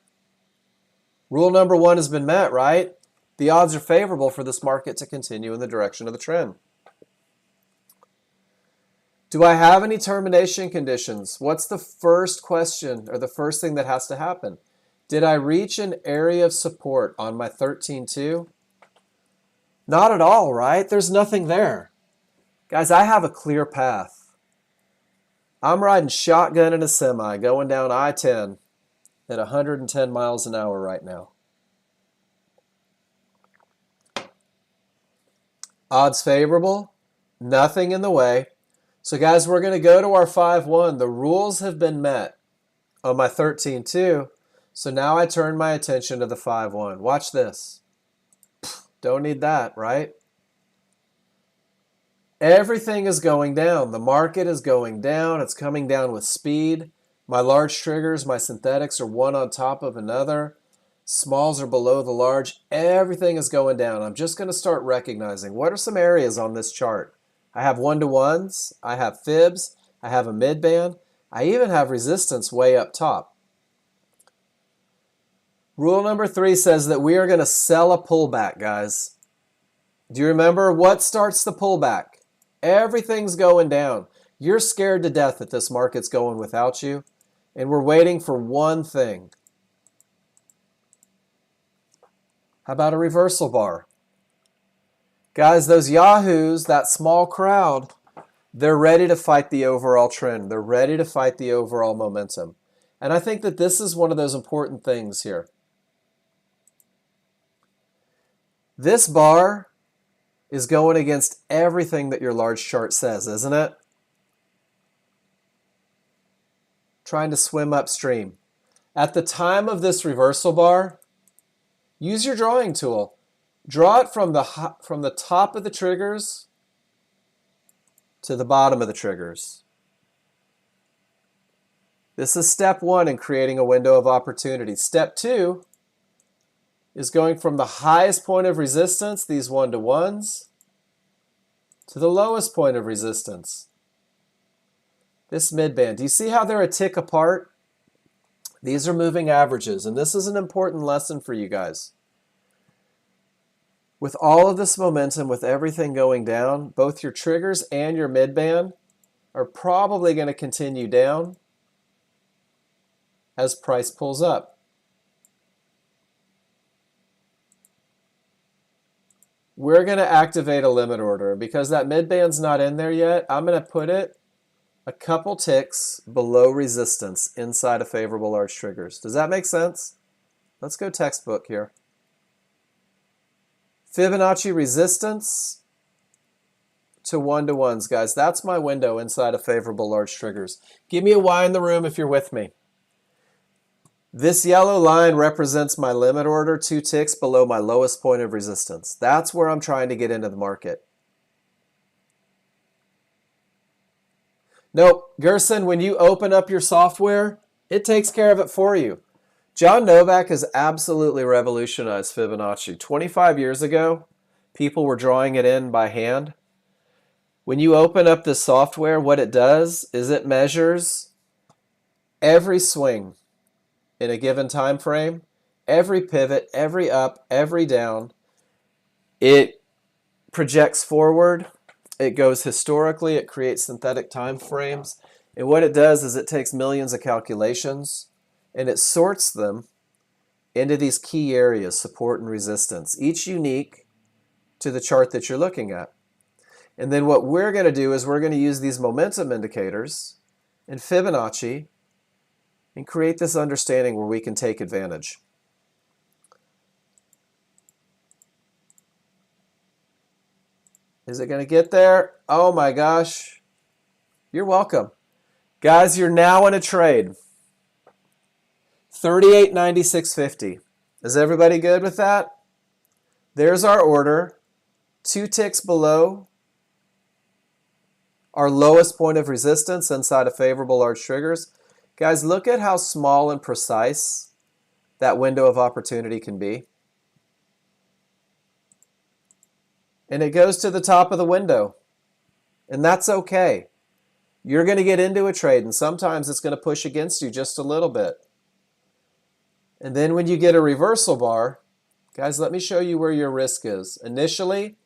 [SPEAKER 1] Rule number one has been met, right? The odds are favorable for this market to continue in the direction of the trend. Do I have any termination conditions? What's the first question or the first thing that has to happen? Did I reach an area of support on my 13-2? Not at all, right? There's nothing there. Guys, I have a clear path. I'm riding shotgun in a semi going down I-10 at 110 miles an hour right now. Odds favorable, nothing in the way. So guys, we're going to go to our 5-1. The rules have been met on my 13-2. So now I turn my attention to the 5-1. Watch this. Don't need that, right? Everything is going down. The market is going down. It's coming down with speed. My large triggers, my synthetics are one on top of another. Smalls are below the large. Everything is going down. I'm just going to start recognizing what are some areas on this chart. I have 1-to-1s. I have fibs. I have a mid-band. I even have resistance way up top. Rule number 3 says that we are going to sell a pullback, guys. Do you remember what starts the pullback? Everything's going down. You're scared to death that this market's going without you, and we're waiting for one thing. How about a reversal bar? Guys, those yahoos, that small crowd, they're ready to fight the overall trend. They're ready to fight the overall momentum. And I think that this is one of those important things here. This bar is going against everything that your large chart says, isn't it? Trying to swim upstream. At the time of this reversal bar, use your drawing tool. Draw it from the top of the triggers to the bottom of the triggers. This is step 1 in creating a window of opportunity. Step 2 is going from the highest point of resistance, these 1-to-1s, to the lowest point of resistance, this mid-band. Do you see how they're a tick apart? These are moving averages, and this is an important lesson for you guys. With all of this momentum, with everything going down, both your triggers and your mid-band are probably going to continue down as price pulls up. We're going to activate a limit order. Because that mid-band's not in there yet, I'm going to put it a couple ticks below resistance inside of favorable large triggers. Does that make sense? Let's go textbook here. Fibonacci resistance to 1-to-1s, guys. That's my window inside of favorable large triggers. Give me a Y in the room if you're with me. This yellow line represents my limit order 2 ticks below my lowest point of resistance. That's where I'm trying to get into the market. Nope, Gerson, when you open up your software, it takes care of it for you. John Novak has absolutely revolutionized Fibonacci. 25 years ago, people were drawing it in by hand. When you open up this software, what it does is it measures every swing in a given time frame, every pivot, every up, every down. It projects forward. It goes historically. It creates synthetic time frames. And what it does is it takes millions of calculations and it sorts them into these key areas, support and resistance, each unique to the chart that you're looking at. And then what we're going to do is we're going to use these momentum indicators in Fibonacci and create this understanding where we can take advantage. Is it going to get there? Oh my gosh. You're welcome. Guys, you're now in a trade. 38.9650. Is everybody good with that? There's our order. 2 ticks below our lowest point of resistance inside of favorable large triggers. Guys, look at how small and precise that window of opportunity can be. And it goes to the top of the window. And that's okay. You're going to get into a trade, and sometimes it's going to push against you just a little bit. And then when you get a reversal bar, guys, let me show you where your risk is. Initially,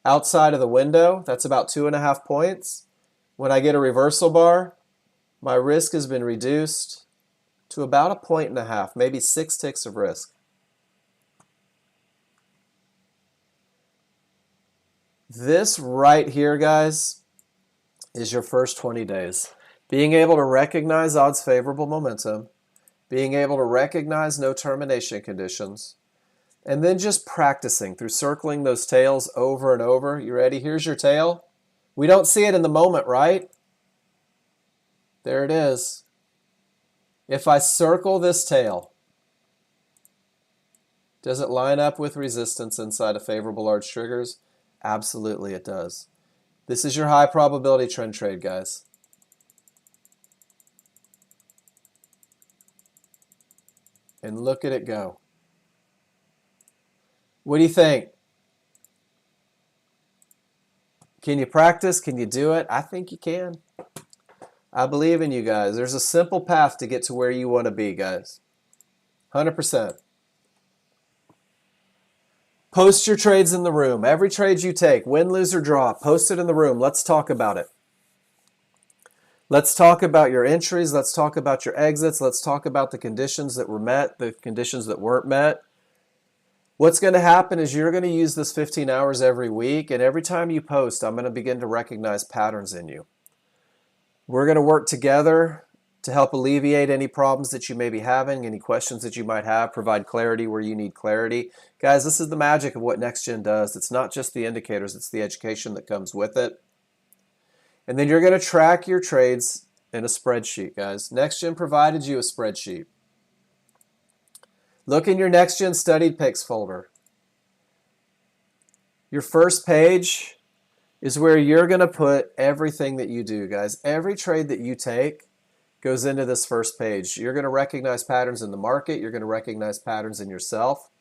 [SPEAKER 1] outside of the window, that's about 2.5 points. When I get a reversal bar, my risk has been reduced to about 1.5 points, maybe 6 ticks of risk. This right here, guys, is your first 20 days. Being able to recognize odds favorable momentum, being able to recognize no termination conditions, and then just practicing through circling those tails over and over. You ready? Here's your tail. We don't see it in the moment, right? There it is. If I circle this tail, does it line up with resistance inside of favorable large triggers? Absolutely it does. This is your high probability trend trade, guys. And look at it go. What do you think? Can you practice? Can you do it? I think you can. I believe in you guys. There's a simple path to get to where you want to be, guys. 100%. Post your trades in the room. Every trade you take, win, lose, or draw, post it in the room. Let's talk about it. Let's talk about your entries. Let's talk about your exits. Let's talk about the conditions that were met, the conditions that weren't met. What's going to happen is you're going to use this 15 hours every week, and every time you post, I'm going to begin to recognize patterns in you. We're going to work together to help alleviate any problems that you may be having, any questions that you might have, provide clarity where you need clarity. Guys, this is the magic of what Nexgen does. It's not just the indicators, it's the education that comes with it. And then you're going to track your trades in a spreadsheet, guys. Nexgen provided you a spreadsheet. Look in your Nexgen studied picks folder. Your first page is where you're going to put everything that you do, guys. Every trade that you take goes into this first page. You're going to recognize patterns in the market. You're going to recognize patterns in yourself.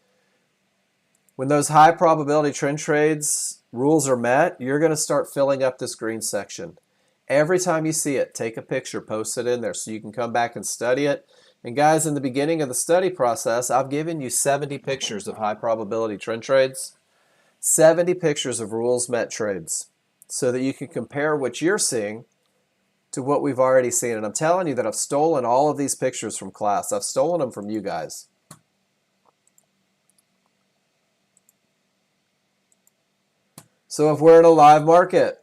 [SPEAKER 1] When those high probability trend trades rules are met, you're going to start filling up this green section. Every time you see it, take a picture, post it in there so you can come back and study it. And guys, in the beginning of the study process, I've given you 70 pictures of high probability trend trades. 70 pictures of rules met trades so that you can compare what you're seeing to what we've already seen. And I'm telling you that I've stolen all of these pictures from class. I've stolen them from you guys. So if we're in a live market,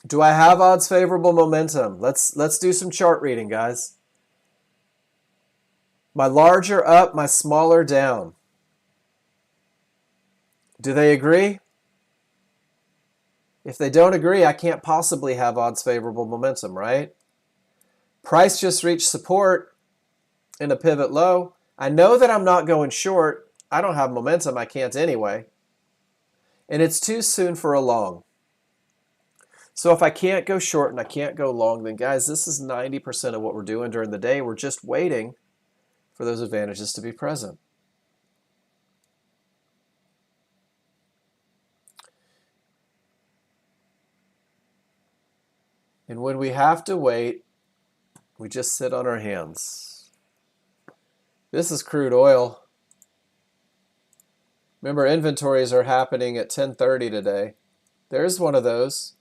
[SPEAKER 1] do I have odds favorable momentum? Let's do some chart reading, guys. My larger up, my smaller down. Do they agree? If they don't agree, I can't possibly have odds favorable momentum, right? Price just reached support in a pivot low. I know that I'm not going short. I don't have momentum. I can't anyway. And it's too soon for a long. So if I can't go short and I can't go long, then guys, this is 90% of what we're doing during the day. We're just waiting for those advantages to be present. And when we have to wait, we just sit on our hands. This is crude oil. Remember, inventories are happening at 10:30 today. There's one of those.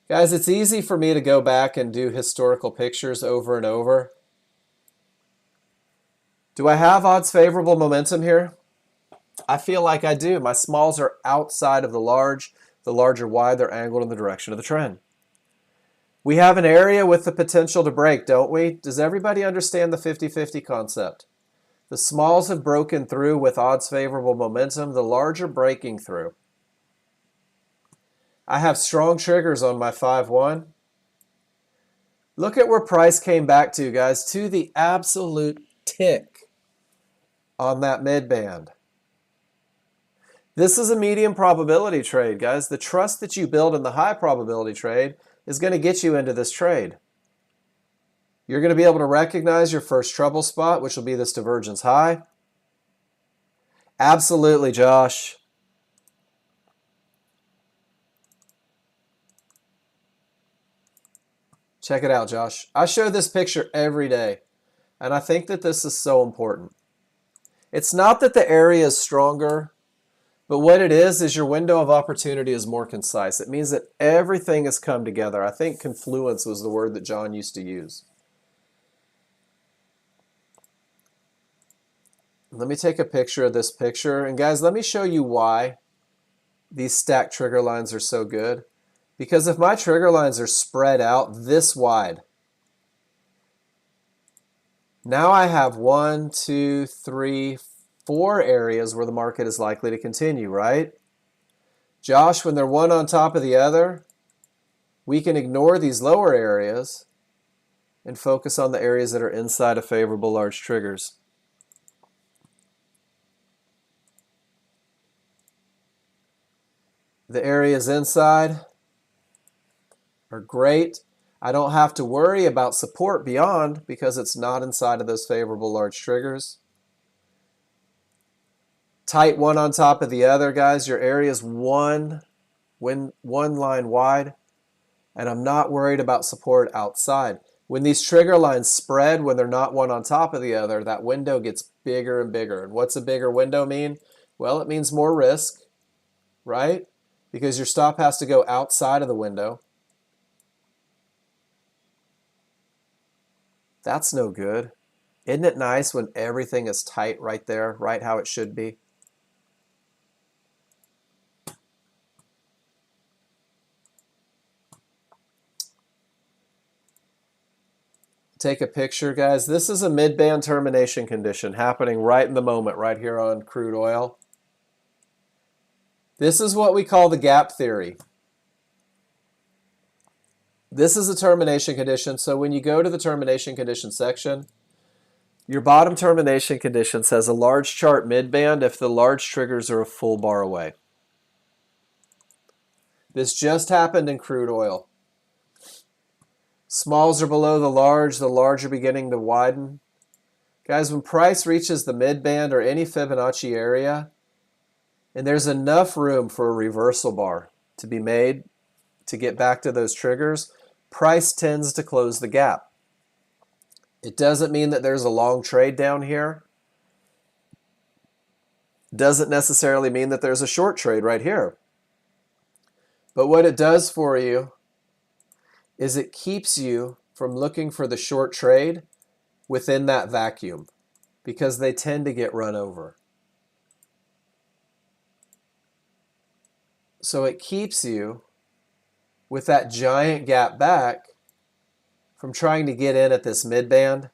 [SPEAKER 1] Guys, it's easy for me to go back and do historical pictures over and over. Do I have odds favorable momentum here? I feel like I do. My smalls are outside of the large. The large are wide. They're angled in the direction of the trend. We have an area with the potential to break, don't we? Does everybody understand the 50-50 concept? The smalls have broken through with odds favorable momentum. The large are breaking through. I have strong triggers on my 5-1. Look at where price came back to, guys, to the absolute tick on that mid band. This is a medium probability trade, guys. The trust that you build in the high probability trade is going to get you into this trade. You're going to be able to recognize your first trouble spot, which will be this divergence high. Absolutely, Josh. Check it out, Josh. I show this picture every day, and I think that this is so important. It's not that the area is stronger, but what it is your window of opportunity is more concise. It means that everything has come together. I think confluence was the word that John used to use. Let me take a picture of this picture. And guys, let me show you why these stacked trigger lines are so good. Because if my trigger lines are spread out this wide, now I have 1, 2, 3, 4 areas where the market is likely to continue, right? Josh, when they're one on top of the other, we can ignore these lower areas and focus on the areas that are inside of favorable large triggers. The areas inside are great. I don't have to worry about support beyond because it's not inside of those favorable large triggers. Tight one on top of the other, guys. Your area is one line wide, and I'm not worried about support outside. When these trigger lines spread, when they're not one on top of the other, that window gets bigger and bigger. And what's a bigger window mean? Well, it means more risk, right? Because your stop has to go outside of the window. That's no good. Isn't it nice when everything is tight right there, right how it should be? Take a picture, guys. This is a mid-band termination condition happening right in the moment, right here on crude oil. This is what we call the gap theory. This is a termination condition. So when you go to the termination condition section, your bottom termination condition says a large chart mid-band if the large triggers are a full bar away. This just happened in crude oil. Smalls are below the large are beginning to widen. Guys, when price reaches the mid-band or any Fibonacci area, and there's enough room for a reversal bar to be made to get back to those triggers, price tends to close the gap. It doesn't mean that there's a long trade down here, Doesn't necessarily mean that there's a short trade right here. But what it does for you is it keeps you from looking for the short trade within that vacuum, because they tend to get run over. So it keeps you with that giant gap back from trying to get in at this mid-band.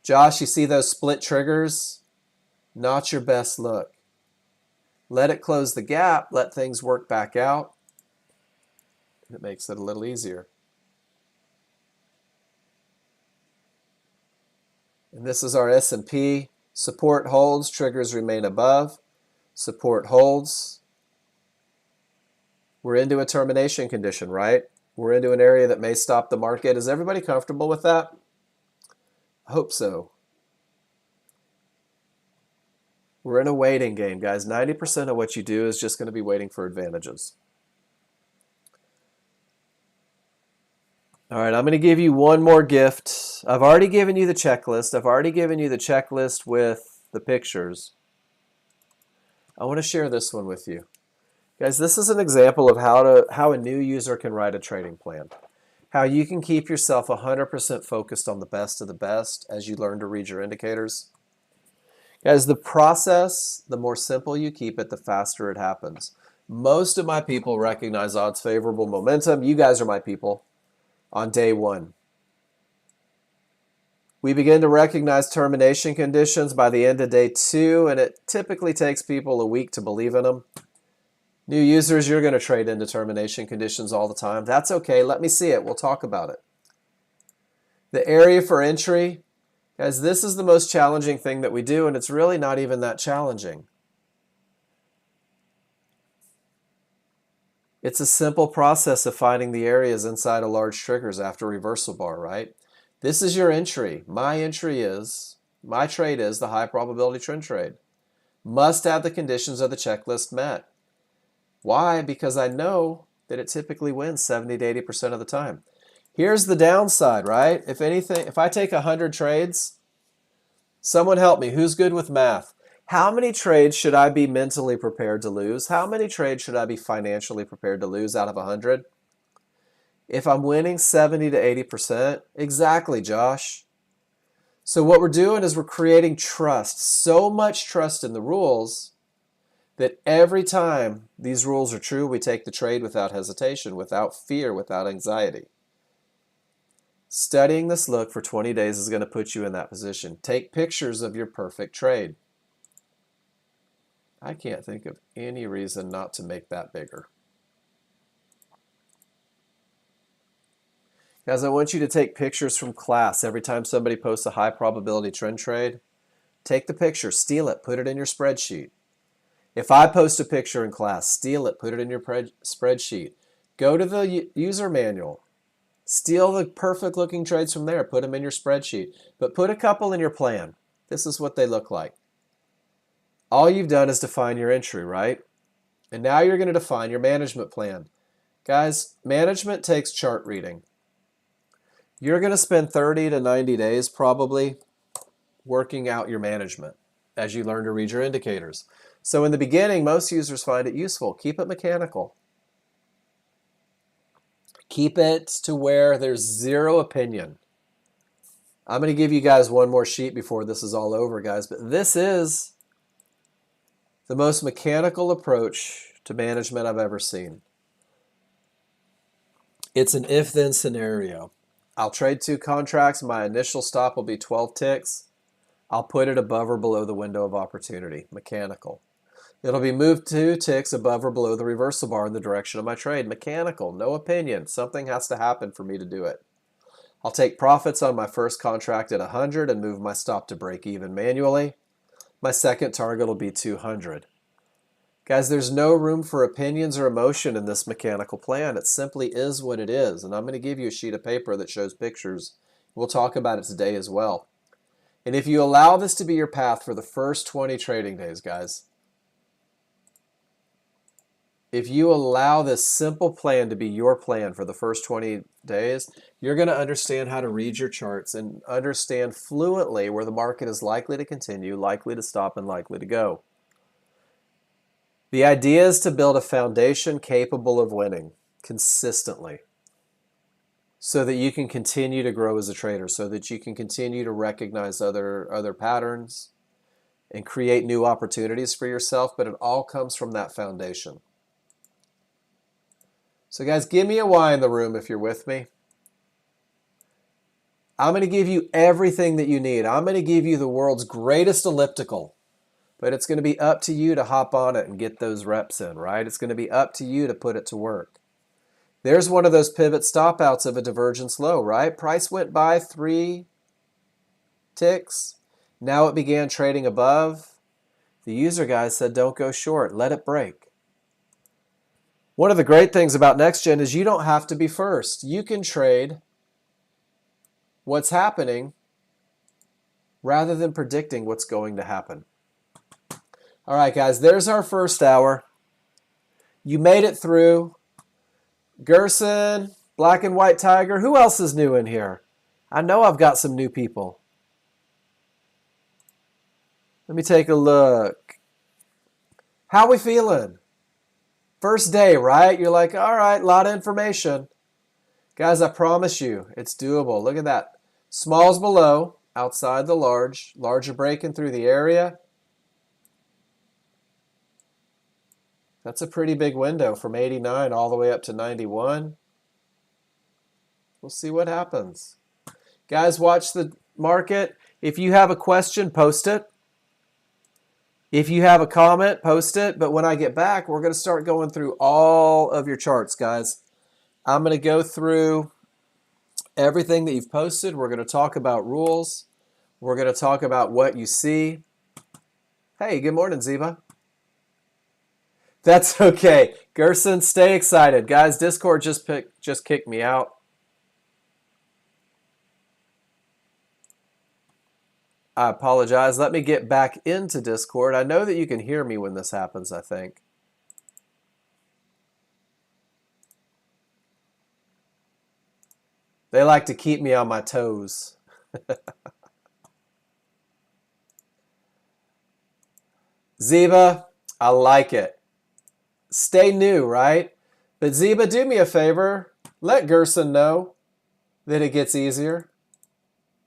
[SPEAKER 1] Josh, you see those split triggers? Not your best look. Let it close the gap, let things work back out. It makes it a little easier. And this is our S&P. Support holds, triggers remain above. Support holds. We're into a termination condition, right? We're into an area that may stop the market. Is everybody comfortable with that? I hope so. We're in a waiting game, guys. 90% of what you do is just going to be waiting for advantages. All right, I'm going to give you one more gift. I've already given you the checklist. I've already given you the checklist with the pictures. I want to share this one with you. Guys, this is an example of how a new user can write a trading plan. How you can keep yourself 100% focused on the best of the best as you learn to read your indicators. Guys, the process, the more simple you keep it, the faster it happens. Most of my people recognize odds favorable momentum. You guys are my people on day one. We begin to recognize termination conditions by the end of day 2, and it typically takes people a week to believe in them. New users, you're going to trade into termination conditions all the time. That's okay. Let me see it. We'll talk about it. The area for entry, guys, this is the most challenging thing that we do, and it's really not even that challenging. It's a simple process of finding the areas inside of large triggers after reversal bar, right? This is your entry. My trade is the high probability trend trade. Must have the conditions of the checklist met. Why? Because I know that it typically wins 70 to 80% of the time. Here's the downside, right? If I take 100 trades, someone help me. Who's good with math? How many trades should I be mentally prepared to lose? How many trades should I be financially prepared to lose out of 100? If I'm winning 70 to 80%, exactly, Josh. So what we're doing is we're creating trust, so much trust in the rules that every time these rules are true, we take the trade without hesitation, without fear, without anxiety. Studying this look for 20 days is going to put you in that position. Take pictures of your perfect trade. I can't think of any reason not to make that bigger. Guys, I want you to take pictures from class. Every time somebody posts a high probability trend trade, take the picture, steal it, put it in your spreadsheet. If I post a picture in class, steal it, put it in your spreadsheet. Go to the user manual. Steal the perfect looking trades from there, put them in your spreadsheet. But put a couple in your plan. This is what they look like. All you've done is define your entry, right? And now you're going to define your management plan. Guys, management takes chart reading. You're going to spend 30 to 90 days probably working out your management as you learn to read your indicators. So in the beginning, most users find it useful. Keep it mechanical. Keep it to where there's zero opinion. I'm going to give you guys one more sheet before this is all over, guys. But this is the most mechanical approach to management I've ever seen. It's an if-then scenario. I'll trade 2 contracts. My initial stop will be 12 ticks. I'll put it above or below the window of opportunity. Mechanical. It'll be moved 2 ticks above or below the reversal bar in the direction of my trade. Mechanical, no opinion. Something has to happen for me to do it. I'll take profits on my first contract at 100 and move my stop to break even manually. My second target will be 200. Guys, there's no room for opinions or emotion in this mechanical plan. It simply is what it is. And I'm going to give you a sheet of paper that shows pictures. We'll talk about it today as well. And if you allow this to be your path for the first 20 trading days, guys, if you allow this simple plan to be your plan for the first 20 days, you're going to understand how to read your charts and understand fluently where the market is likely to continue, likely to stop, and likely to go. The idea is to build a foundation capable of winning consistently so that you can continue to grow as a trader, so that you can continue to recognize other patterns and create new opportunities for yourself, but it all comes from that foundation. So guys, give me a Y in the room if you're with me. I'm going to give you everything that you need. I'm going to give you the world's greatest elliptical. But it's going to be up to you to hop on it and get those reps in, right? It's going to be up to you to put it to work. There's one of those pivot stop outs of a divergence low, right? Price went by 3 ticks. Now it began trading above. The user guys said, don't go short. Let it break. One of the great things about Nexgen is you don't have to be first. You can trade what's happening rather than predicting what's going to happen. All right, guys, there's our first hour. You made it through. Gerson, Black and White Tiger. Who else is new in here? I know I've got some new people. Let me take a look. How we feeling? First day, right? You're like, all right, a lot of information. Guys, I promise you, it's doable. Look at that. Smalls below, outside the large. Larger breaking through the area. That's a pretty big window from 89 all the way up to 91. We'll see what happens. Guys, watch the market. If you have a question, post it. If you have a comment, post it. But when I get back, we're going to start going through all of your charts, guys. I'm going to go through everything that you've posted. We're going to talk about rules. We're going to talk about what you see. Hey, good morning, Ziva. That's okay. Gerson, stay excited. Guys, Discord just kicked me out. I apologize. Let me get back into Discord. I know that you can hear me when this happens, I think. They like to keep me on my toes. Ziba, I like it. Stay new, right? But Ziba, do me a favor. Let Gerson know that it gets easier,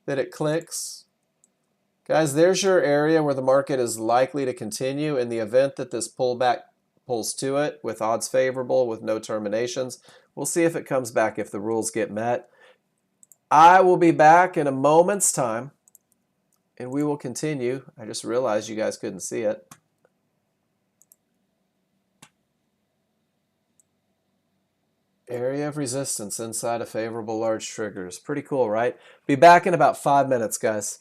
[SPEAKER 1] that it clicks. Guys, there's your area where the market is likely to continue in the event that this pullback pulls to it with odds favorable, with no terminations. We'll see if it comes back if the rules get met. I will be back in a moment's time, and we will continue. I just realized you guys couldn't see it. Area of resistance inside a favorable large triggers. Pretty cool, right? Be back in about 5 minutes, guys.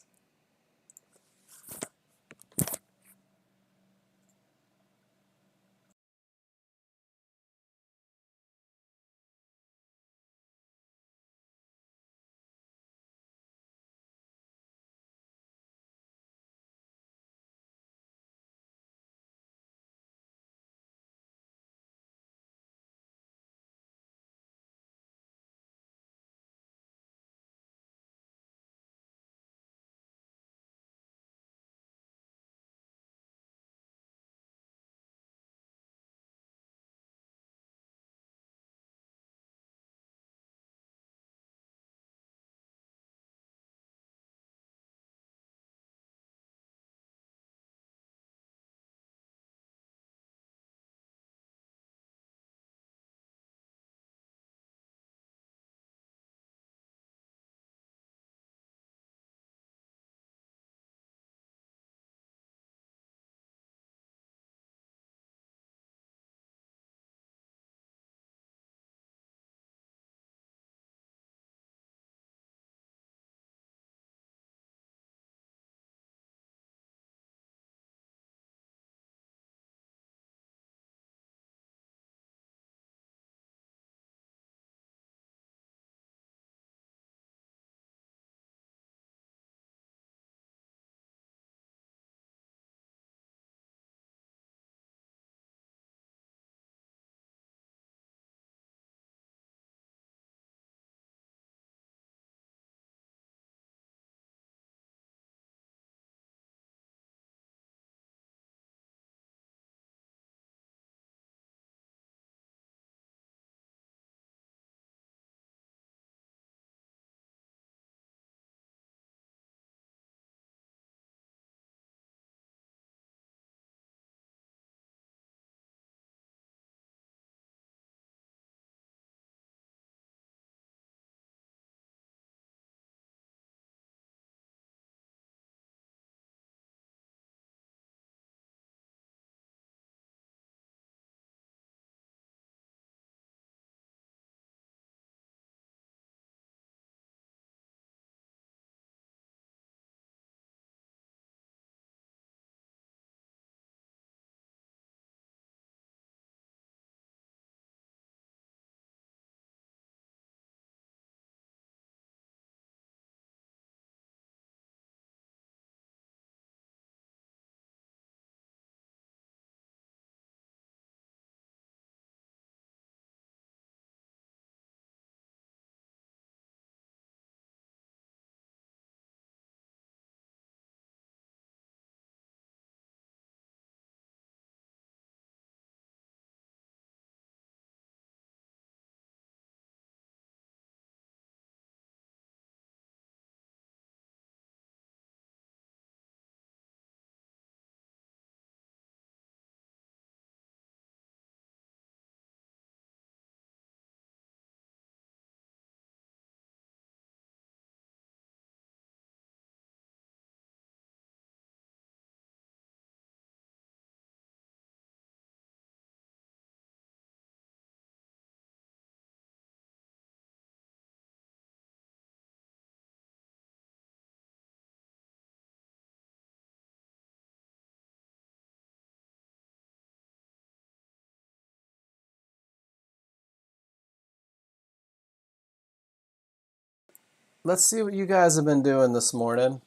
[SPEAKER 1] let's see what you guys have been doing this morning.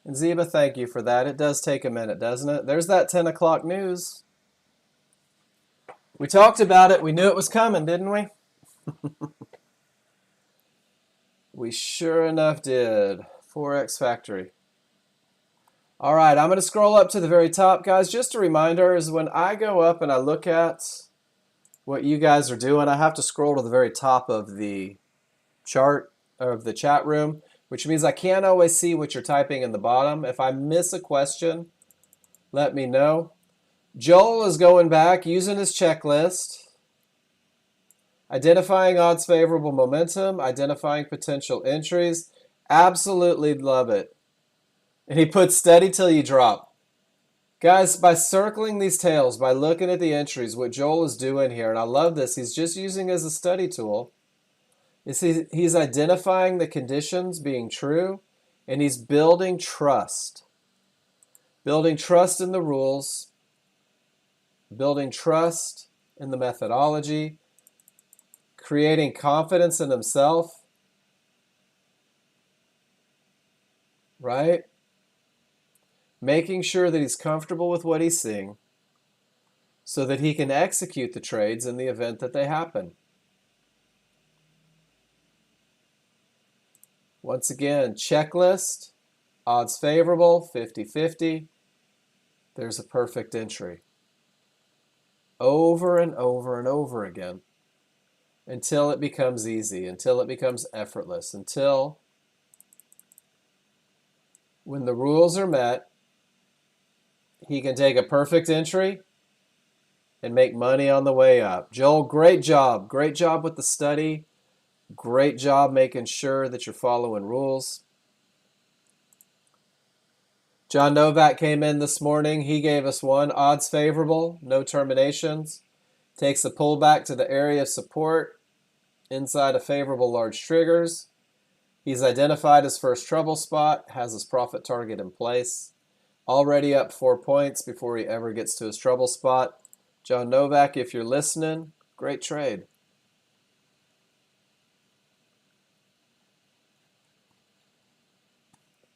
[SPEAKER 1] And Zeba, thank you for that. It does take a minute, doesn't it? There's that 10 o'clock news. We talked about it. We knew it was coming, didn't we? We sure enough did. Forex Factory. All right, I'm going to scroll up to the very top, guys. Just a reminder is when I go up and I look at what you guys are doing, I have to scroll to the very top of the chart of the chat room, which means I can't always see what you're typing in the bottom. If I miss a question, let me know. Joel is going back using his checklist, identifying odds favorable momentum, identifying potential entries. Absolutely love it. And he puts steady till you drop. Guys, by circling these tails, by looking at the entries, what Joel is doing here, and I love this, he's just using it as a study tool, is he's identifying the conditions being true, and he's building trust. Building trust in the rules, building trust in the methodology, creating confidence in himself, right? Making sure that he's comfortable with what he's seeing so that he can execute the trades in the event that they happen. Once again, checklist, odds favorable, 50-50. There's a perfect entry. Over and over and over again until it becomes easy, until it becomes effortless, until when the rules are met, he can take a perfect entry and make money on the way up. Joel, great job. Great job with the study. Great job making sure that you're following rules. John Novak came in this morning. He gave us one. Odds favorable, no terminations. Takes a pullback to the area of support inside of favorable large triggers. He's identified his first trouble spot, has his profit target in place. Already up 4 points before he ever gets to his trouble spot. John Novak, if you're listening, great trade.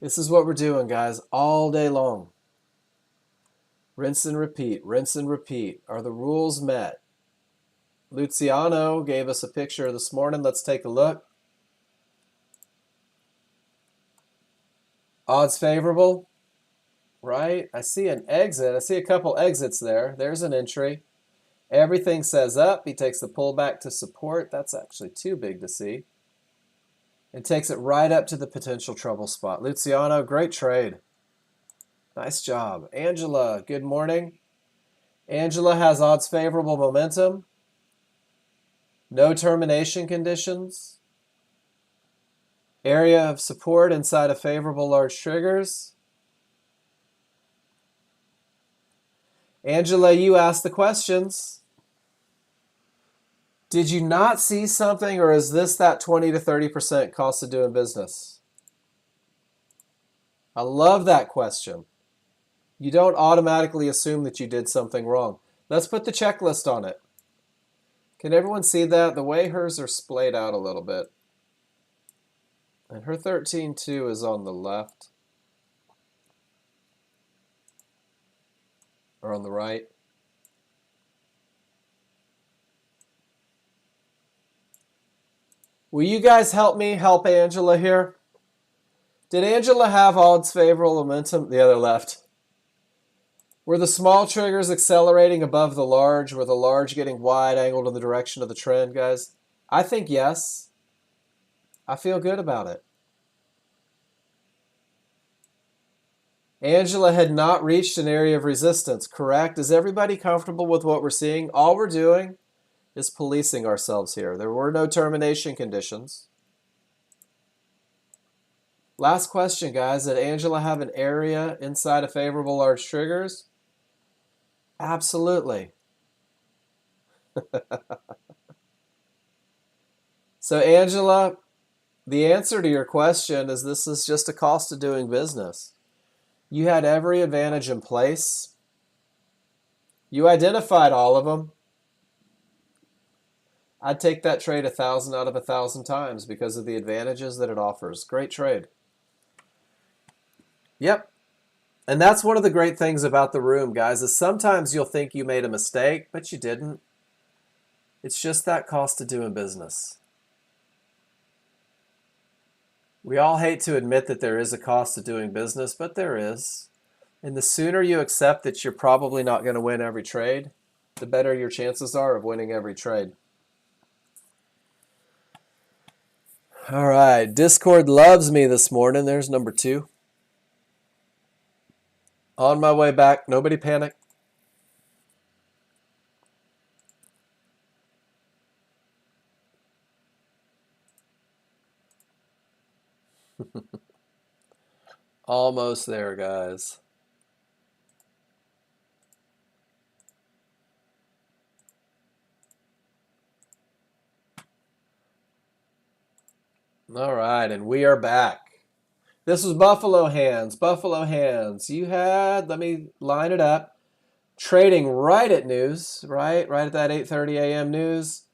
[SPEAKER 1] This is what we're doing, guys, all day long. Rinse and repeat, rinse and repeat. Are the rules met? Luciano gave us a picture this morning. Let's take a look. Odds favorable, right? I see an exit. I see a couple exits there. There's an entry. Everything says up. He takes the pullback to support. That's actually too big to see. And takes it right up to the potential trouble spot. Luciano, great trade. Nice job. Angela, good morning. Angela has odds favorable momentum. No termination conditions. Area of support inside of favorable large triggers. Angela, you asked the questions. Did you not see something, or is this that 20 to 30% cost of doing business? I love that question. You don't automatically assume that you did something wrong. Let's put the checklist on it. Can everyone see that? The way hers are splayed out a little bit. And her 13.2 is on the left. Or on the right. Will you guys help me help Angela here? Did Angela have odds favorable momentum? The other left. Were the small triggers accelerating above the large? Were the large getting wide angled in the direction of the trend, guys? I think yes. I feel good about it. Angela had not reached an area of resistance, correct? Is everybody comfortable with what we're seeing? All we're doing is policing ourselves here. There were no termination conditions. Last question, guys. Did Angela have an area inside of favorable large triggers? Absolutely. So, Angela, the answer to your question is this is just a cost of doing business. You had every advantage in place. You identified all of them. I'd take that trade 1,000 out of 1,000 times because of the advantages that it offers. Great trade. Yep. And that's one of the great things about the room, guys, is sometimes you'll think you made a mistake, but you didn't. It's just that cost of doing business. We all hate to admit that there is a cost of doing business, but there is. And the sooner you accept that you're probably not going to win every trade, the better your chances are of winning every trade. All right, Discord loves me this morning. There's number 2. On my way back, nobody panic. Almost there, guys. All right, and we are back. This was Buffalo Hands. Buffalo Hands. You had, let me line it up, trading right at news, right at that 8:30 a.m. news.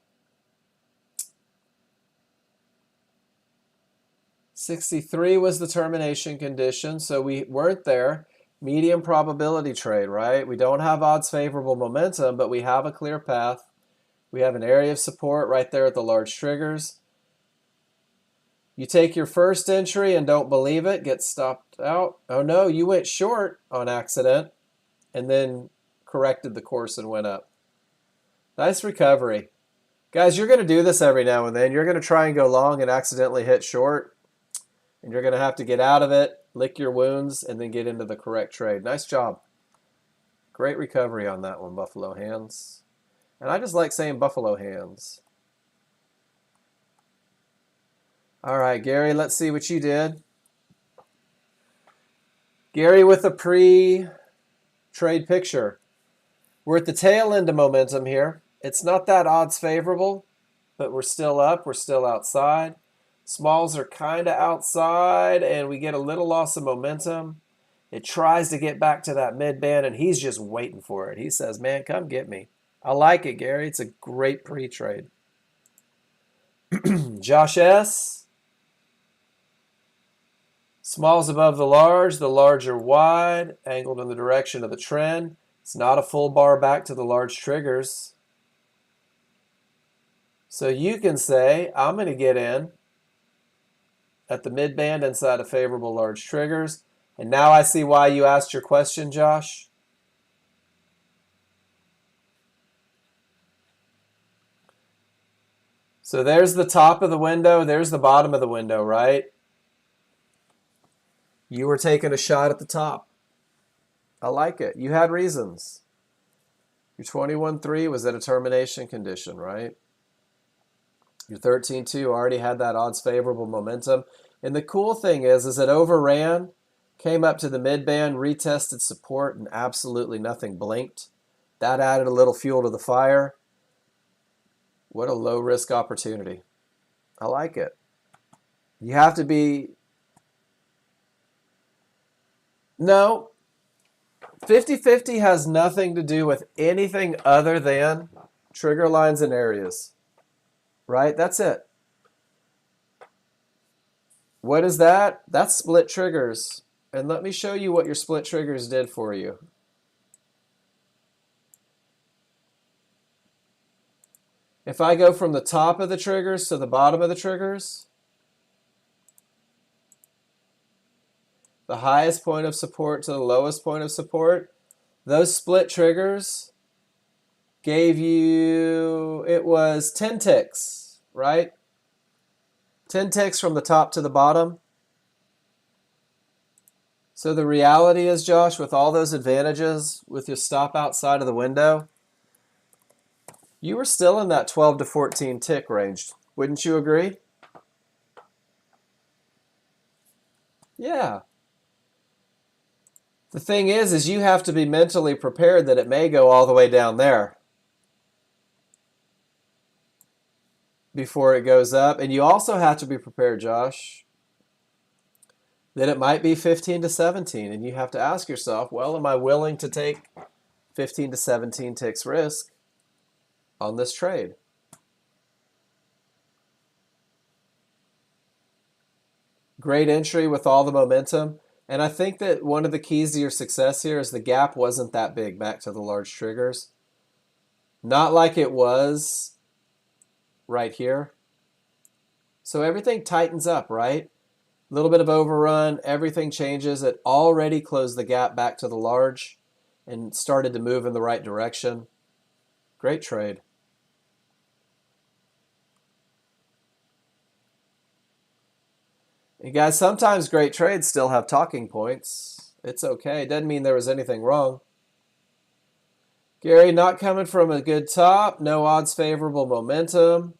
[SPEAKER 1] 63 was the termination condition, so we weren't there. Medium probability trade, right? We don't have odds favorable momentum, but we have a clear path. We have an area of support right there at the large triggers. You take your first entry and don't believe it, get stopped out. Oh no, you went short on accident and then corrected the course and went up. Nice recovery. Guys, you're going to do this every now and then. You're going to try and go long and accidentally hit short, and you're going to have to get out of it, lick your wounds, and then get into the correct trade. Nice job. Great recovery on that one, Buffalo Hands. And I just like saying Buffalo Hands. All right, Gary, let's see what you did. Gary with a pre-trade picture. We're at the tail end of momentum here. It's not that odds favorable, but we're still up. We're still outside. Smalls are kind of outside, and we get a little loss of momentum. It tries to get back to that mid-band, and he's just waiting for it. He says, man, come get me. I like it, Gary. It's a great pre-trade. Josh S. Smalls above the large are wide, angled in the direction of the trend. It's not a full bar back to the large triggers. So you can say, I'm going to get in at the mid-band inside of favorable large triggers. And now I see why you asked your question, Josh. So there's the top of the window. There's the bottom of the window, right? You were taking a shot at the top. I like it. You had reasons. Your 21-3 was at a termination condition, right? Your 13-2 already had that odds favorable momentum. And the cool thing is it overran, came up to the mid-band, retested support, and absolutely nothing blinked. That added a little fuel to the fire. What a low-risk opportunity. I like it. You have to be... No, 50-50 has nothing to do with anything other than trigger lines and areas, right? That's it. What is that? That's split triggers. And let me show you what your split triggers did for you. If I go from the top of the triggers to the bottom of the triggers, the highest point of support to the lowest point of support, those split triggers gave you, it was 10 ticks, right? 10 ticks from the top to the bottom. So the reality is, Josh, with all those advantages, with your stop outside of the window, you were still in that 12 to 14 tick range. Wouldn't you agree? Yeah. The thing is you have to be mentally prepared that it may go all the way down there before it goes up. And you also have to be prepared, Josh, that it might be 15 to 17. And you have to ask yourself, well, am I willing to take 15 to 17 ticks risk on this trade? Great entry with all the momentum. And I think that one of the keys to your success here is the gap wasn't that big back to the large triggers. Not like it was right here. So everything tightens up, right? A little bit of overrun, everything changes. It already closed the gap back to the large and started to move in the right direction. Great trade. And guys, sometimes great trades still have talking points. It's okay. It doesn't mean there was anything wrong. Gary, not coming from a good top. No odds favorable momentum.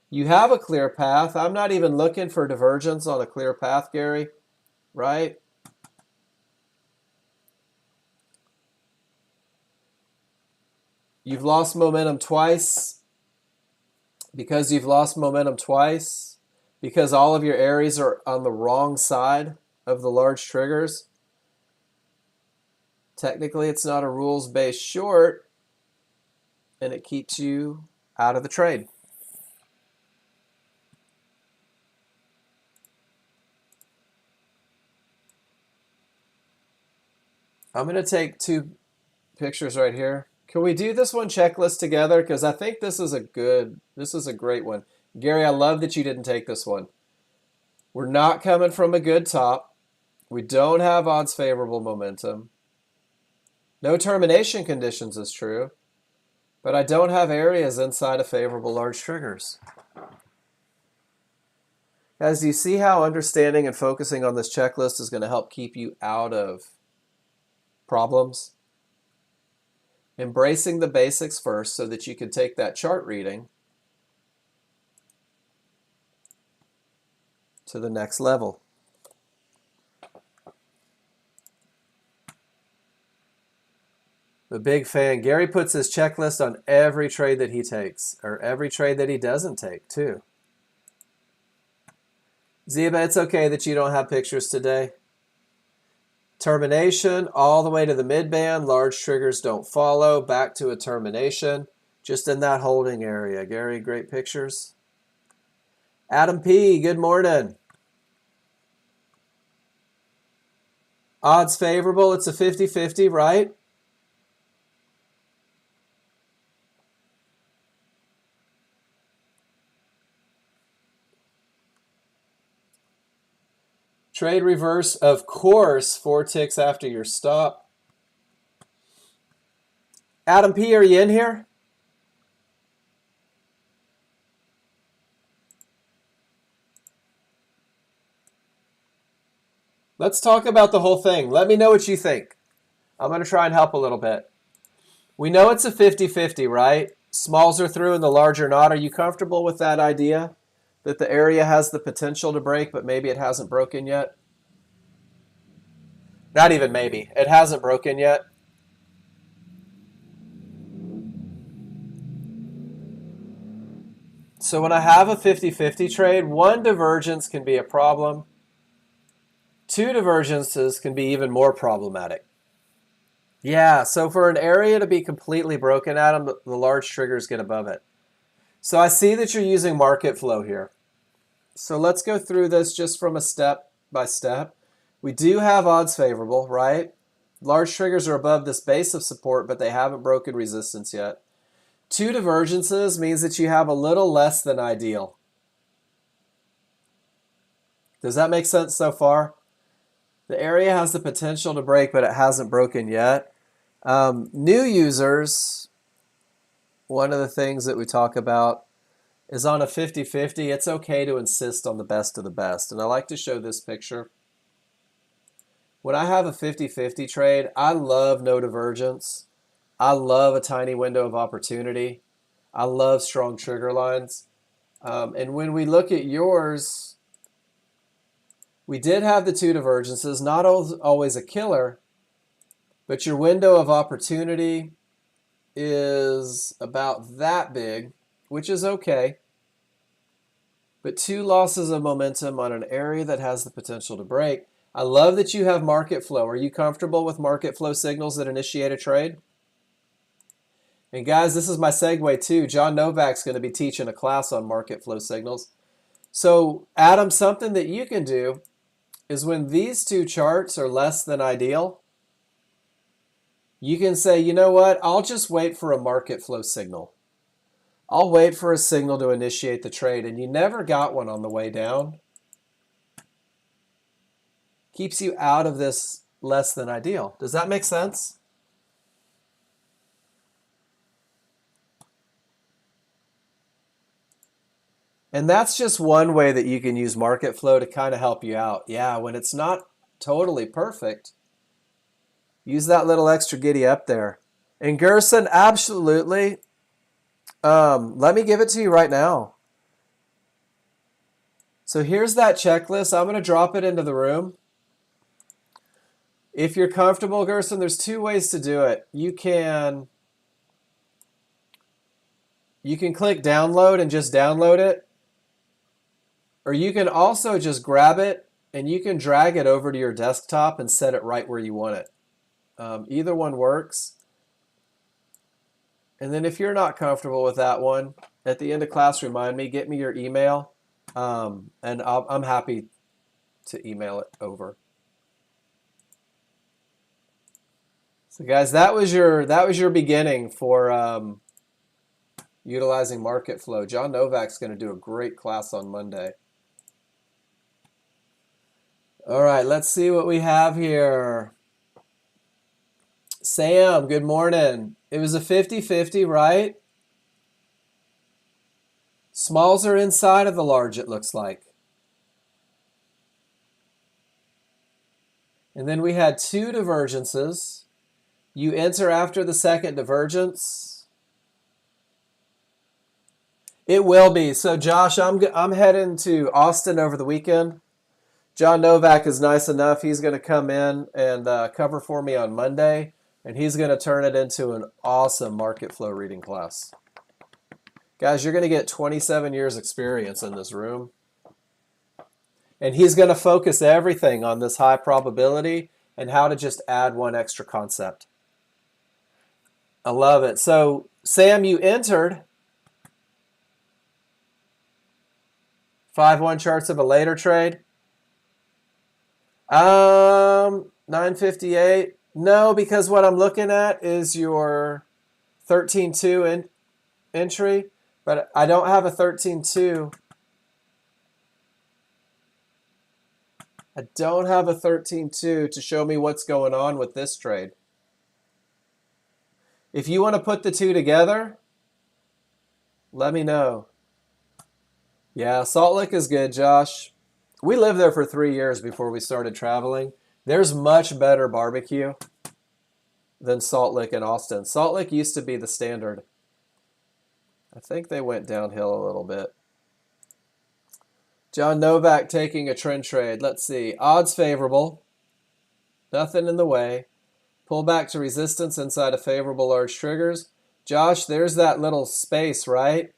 [SPEAKER 1] You have a clear path. I'm not even looking for divergence on a clear path, Gary, right? You've lost momentum twice. Because you've lost momentum twice, because all of your areas are on the wrong side of the large triggers. Technically, it's not a rules-based short, and it keeps you out of the trade. I'm going to take two pictures right here. Can we do this one checklist together? Because I think this is a great one. Gary, I love that you didn't take this one. We're not coming from a good top. We don't have odds favorable momentum. No termination conditions is true. But I don't have areas inside of favorable large triggers. Guys, do you see how understanding and focusing on this checklist is going to help keep you out of problems? Embracing the basics first so that you can take that chart reading to the next level. The big fan. Gary puts his checklist on every trade that he takes, or every trade that he doesn't take, too. Ziba, it's okay that you don't have pictures today. Termination all the way to the mid-band. Large triggers don't follow. Back to a termination. Just in that holding area. Gary, great pictures. Adam P., good morning. Odds favorable. It's a 50-50, right? Trade reverse, of course, 4 ticks after your stop. Adam P., are you in here? Let's talk about the whole thing. Let me know what you think. I'm going to try and help a little bit. We know it's a 50-50, right? Smalls are through and the large are not. Are you comfortable with that idea? That the area has the potential to break, but maybe it hasn't broken yet? Not even maybe. It hasn't broken yet. So when I have a 50-50 trade, one divergence can be a problem. Two divergences can be even more problematic. Yeah, so for an area to be completely broken, Adam, the large triggers get above it. So I see that you're using market flow here. So let's go through this just from a step by step. We do have odds favorable, right? Large triggers are above this base of support, but they haven't broken resistance yet. Two divergences means that you have a little less than ideal. Does that make sense so far? The area has the potential to break, but it hasn't broken yet. New users, one of the things that we talk about is on a 50-50, it's okay to insist on the best of the best. And I like to show this picture. When I have a 50-50 trade, I love no divergence. I love a tiny window of opportunity. I love strong trigger lines. And when we look at yours, we did have the two divergences, not always a killer, but your window of opportunity is about that big, which is okay. But two losses of momentum on an area that has the potential to break. I love that you have market flow. Are you comfortable with market flow signals that initiate a trade? And guys, this is my segue too. John Novak's going to be teaching a class on market flow signals. So Adam, something that you can do is when these two charts are less than ideal, you can say, you know what, I'll just wait for a market flow signal. I'll wait for a signal to initiate the trade, and you never got one on the way down. Keeps you out of this less than ideal. Does that make sense? And that's just one way that you can use market flow to kind of help you out. Yeah, when it's not totally perfect, use that little extra giddy up there. And Gerson, absolutely. Let me give it to you right now. So here's that checklist. I'm going to drop it into the room. If you're comfortable, Gerson, there's two ways to do it. You can click download and just download it. Or you can also just grab it and you can drag it over to your desktop and set it right where you want it. Either one works. And then if you're not comfortable with that one, at the end of class, remind me, get me your email, and I'm happy to email it over. So guys, that was your beginning for utilizing market flow. John Novak's going to do a great class on Monday. All right, let's see what we have here. Sam, good morning. It was a 50-50, right? Smalls are inside of the large, it looks like. And then we had two divergences. You enter after the second divergence. It will be. So Josh, I'm heading to Austin over the weekend. John Novak is nice enough. He's going to come in and cover for me on Monday. And he's going to turn it into an awesome market flow reading class. Guys, you're going to get 27 years experience in this room. And he's going to focus everything on this high probability and how to just add one extra concept. I love it. So, Sam, you entered 5-1 charts of a later trade. 958. No, because what I'm looking at is your 13.2 entry, but I don't have a 13.2. I don't have a 13.2 to show me what's going on with this trade. If you want to put the two together, let me know. Yeah, Salt Lick is good, Josh. We lived there for 3 years before we started traveling. There's much better barbecue than Salt Lick in Austin. Salt Lick used to be the standard. I think they went downhill a little bit. John Novak taking a trend trade. Let's see. Odds favorable. Nothing in the way. Pull back to resistance inside of favorable large triggers. Josh, there's that little space, right?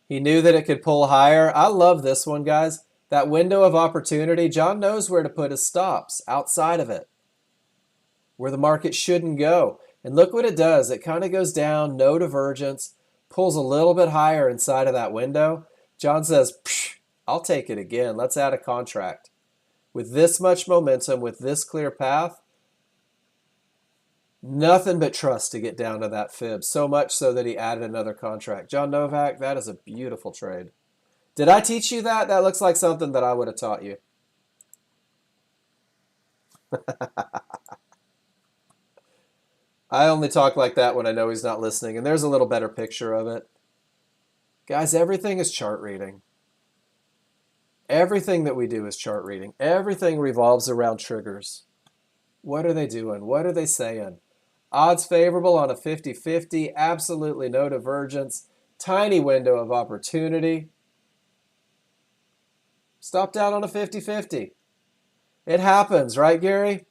[SPEAKER 1] He knew that it could pull higher. I love this one, guys. That window of opportunity, John knows where to put his stops outside of it, where the market shouldn't go. And look what it does. It kind of goes down, no divergence, pulls a little bit higher inside of that window. John says, I'll take it again. Let's add a contract. With this much momentum, with this clear path, nothing but trust to get down to that fib. So much so that he added another contract. John Novak, that is a beautiful trade. Did I teach you that? That looks like something that I would have taught you. I only talk like that when I know he's not listening, and there's a little better picture of it. Guys, everything is chart reading. Everything that we do is chart reading. Everything revolves around triggers. What are they doing? What are they saying? Odds favorable on a 50-50, absolutely no divergence, tiny window of opportunity. Stopped out on a 50-50. It happens, right, Gary?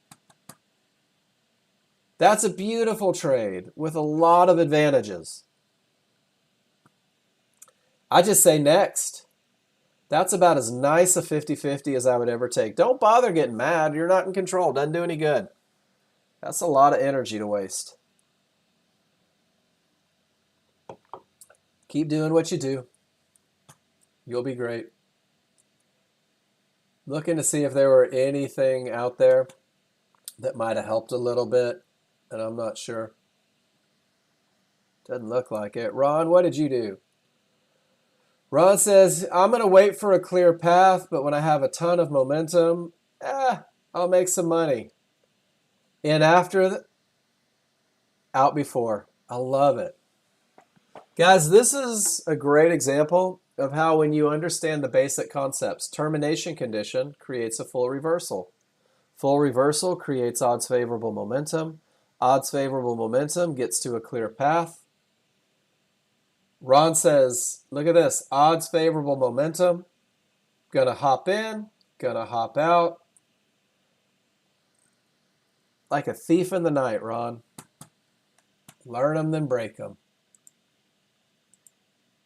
[SPEAKER 1] That's a beautiful trade with a lot of advantages. I just say next. That's about as nice a 50-50 as I would ever take. Don't bother getting mad. You're not in control. Doesn't do any good. That's a lot of energy to waste. Keep doing what you do. You'll be great. Looking to see if there were anything out there that might have helped a little bit, and I'm not sure. Doesn't look like it. Ron, what did you do? Ron says, I'm going to wait for a clear path, but when I have a ton of momentum, I'll make some money. In after, out before. I love it. Guys, this is a great example of how when you understand the basic concepts, termination condition creates a full reversal. Full reversal creates odds favorable momentum. Odds favorable momentum gets to a clear path. Ron says, look at this, odds favorable momentum. Gonna hop in, gonna hop out. Like a thief in the night, Ron. Learn them, then break them.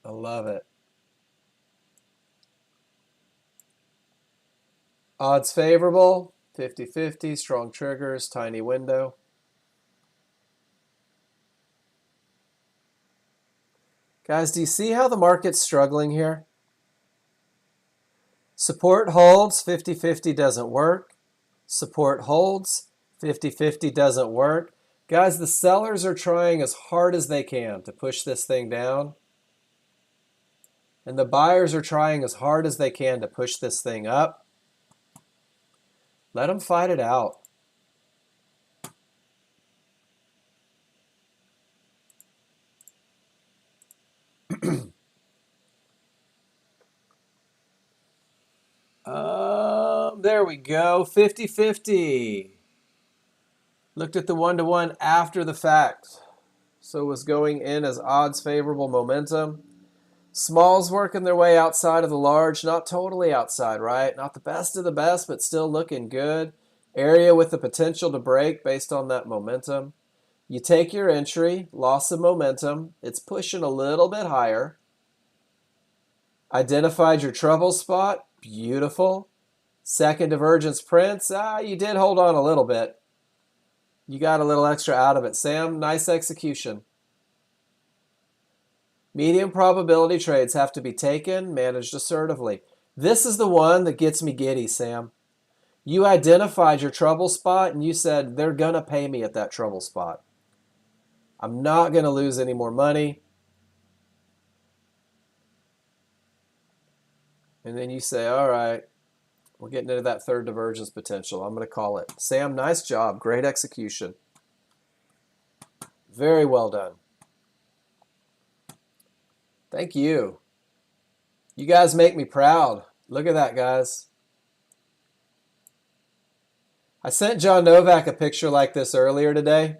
[SPEAKER 1] I love it. Odds favorable, 50-50, strong triggers, tiny window. Guys, do you see how the market's struggling here? Support holds, 50-50 doesn't work. Support holds, 50-50 doesn't work. Guys, the sellers are trying as hard as they can to push this thing down. And the buyers are trying as hard as they can to push this thing up. Let them fight it out. There we go, 50-50. Looked at the one-to-one after the fact. So it was going in as odds favorable momentum. Smalls working their way outside of the large, not totally outside, right? Not the best of the best, but still looking good. Area with the potential to break based on that momentum. You take your entry, loss of momentum. It's pushing a little bit higher. Identified your trouble spot. Beautiful. Second divergence prints. You did hold on a little bit. You got a little extra out of it. Sam, nice execution. Medium probability trades have to be taken, managed assertively. This is the one that gets me giddy, Sam. You identified your trouble spot and you said, they're going to pay me at that trouble spot. I'm not going to lose any more money. And then you say, all right, we're getting into that third divergence potential. I'm going to call it. Sam, nice job. Great execution. Very well done. Thank you. You guys make me proud. Look at that, guys. I sent John Novak a picture like this earlier today.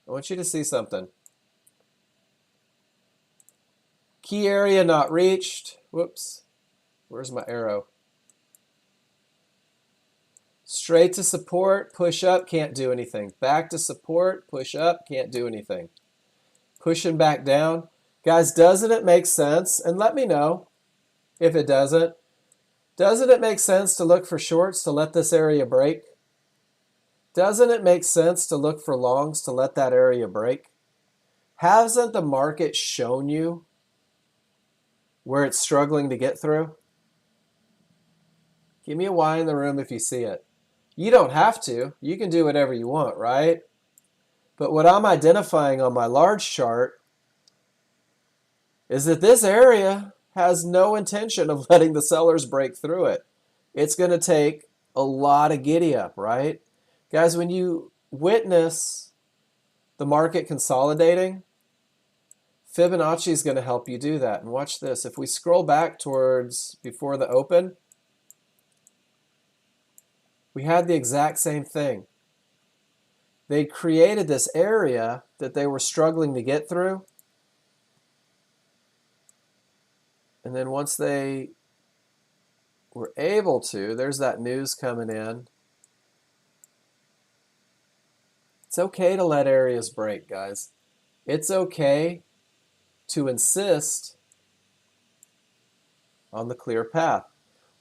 [SPEAKER 1] I want you to see something. Key area not reached. Whoops. Where's my arrow? Straight to support, push up, can't do anything. Back to support, push up, can't do anything. Pushing back down. Guys, doesn't it make sense? And let me know if it doesn't. Doesn't it make sense to look for shorts to let this area break? Doesn't it make sense to look for longs to let that area break? Hasn't the market shown you where it's struggling to get through? Give me a Y in the room if you see it. You don't have to. You can do whatever you want, right? But what I'm identifying on my large chart is that this area has no intention of letting the sellers break through it. It's going to take a lot of giddy up, right? Guys, when you witness the market consolidating, Fibonacci is going to help you do that. And watch this. If we scroll back towards before the open, we had the exact same thing. They created this area that they were struggling to get through. And then once they were able to, there's that news coming in. It's okay to let areas break, guys. It's okay to insist on the clear path.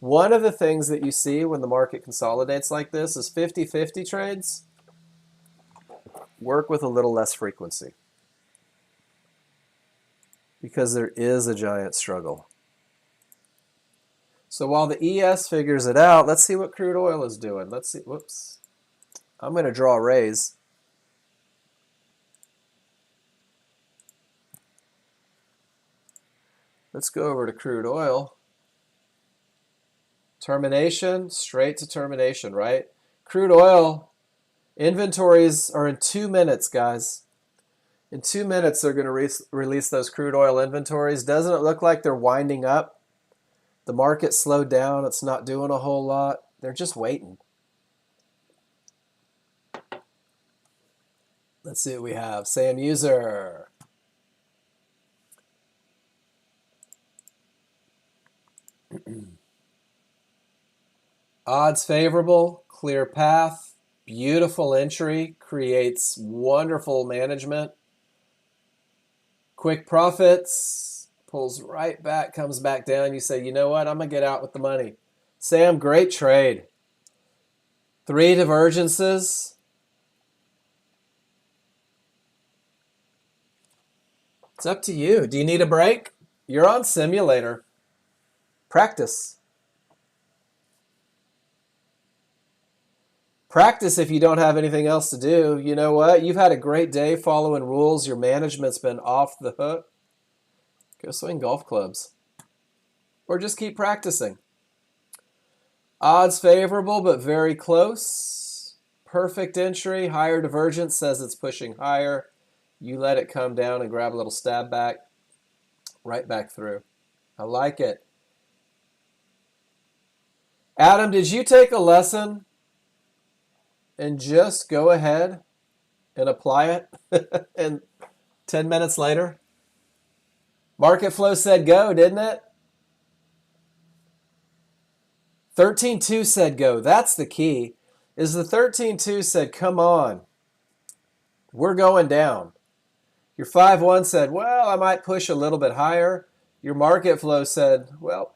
[SPEAKER 1] One of the things that you see when the market consolidates like this is 50-50 trades work with a little less frequency because there is a giant struggle. So while the ES figures it out, let's see what crude oil is doing. Let's see. Whoops. I'm going to draw a raise. Let's go over to crude oil. Termination, straight to termination, right? Crude oil inventories are in 2 minutes, guys. In 2 minutes, they're going to release those crude oil inventories. Doesn't it look like they're winding up? The market slowed down. It's not doing a whole lot. They're just waiting. Let's see what we have. Sam User. Odds favorable, clear path, beautiful entry, creates wonderful management. Quick profits, pulls right back, comes back down. You say, you know what, I'm going to get out with the money. Sam, great trade. 3 divergences. It's up to you. Do you need a break? You're on simulator. Practice. Practice if you don't have anything else to do. You know what? You've had a great day following rules. Your management's been off the hook. Go swing golf clubs. Or just keep practicing. Odds favorable, but very close. Perfect entry. Higher divergence says it's pushing higher. You let it come down and grab a little stab back. Right back through. I like it. Adam, did you take a lesson and just go ahead and apply it and 10 minutes later? Market flow said go, didn't it? 13.2 said go. That's the key. Is the 13.2 said, come on, we're going down. Your 5.1 said, well, I might push a little bit higher. Your market flow said, well,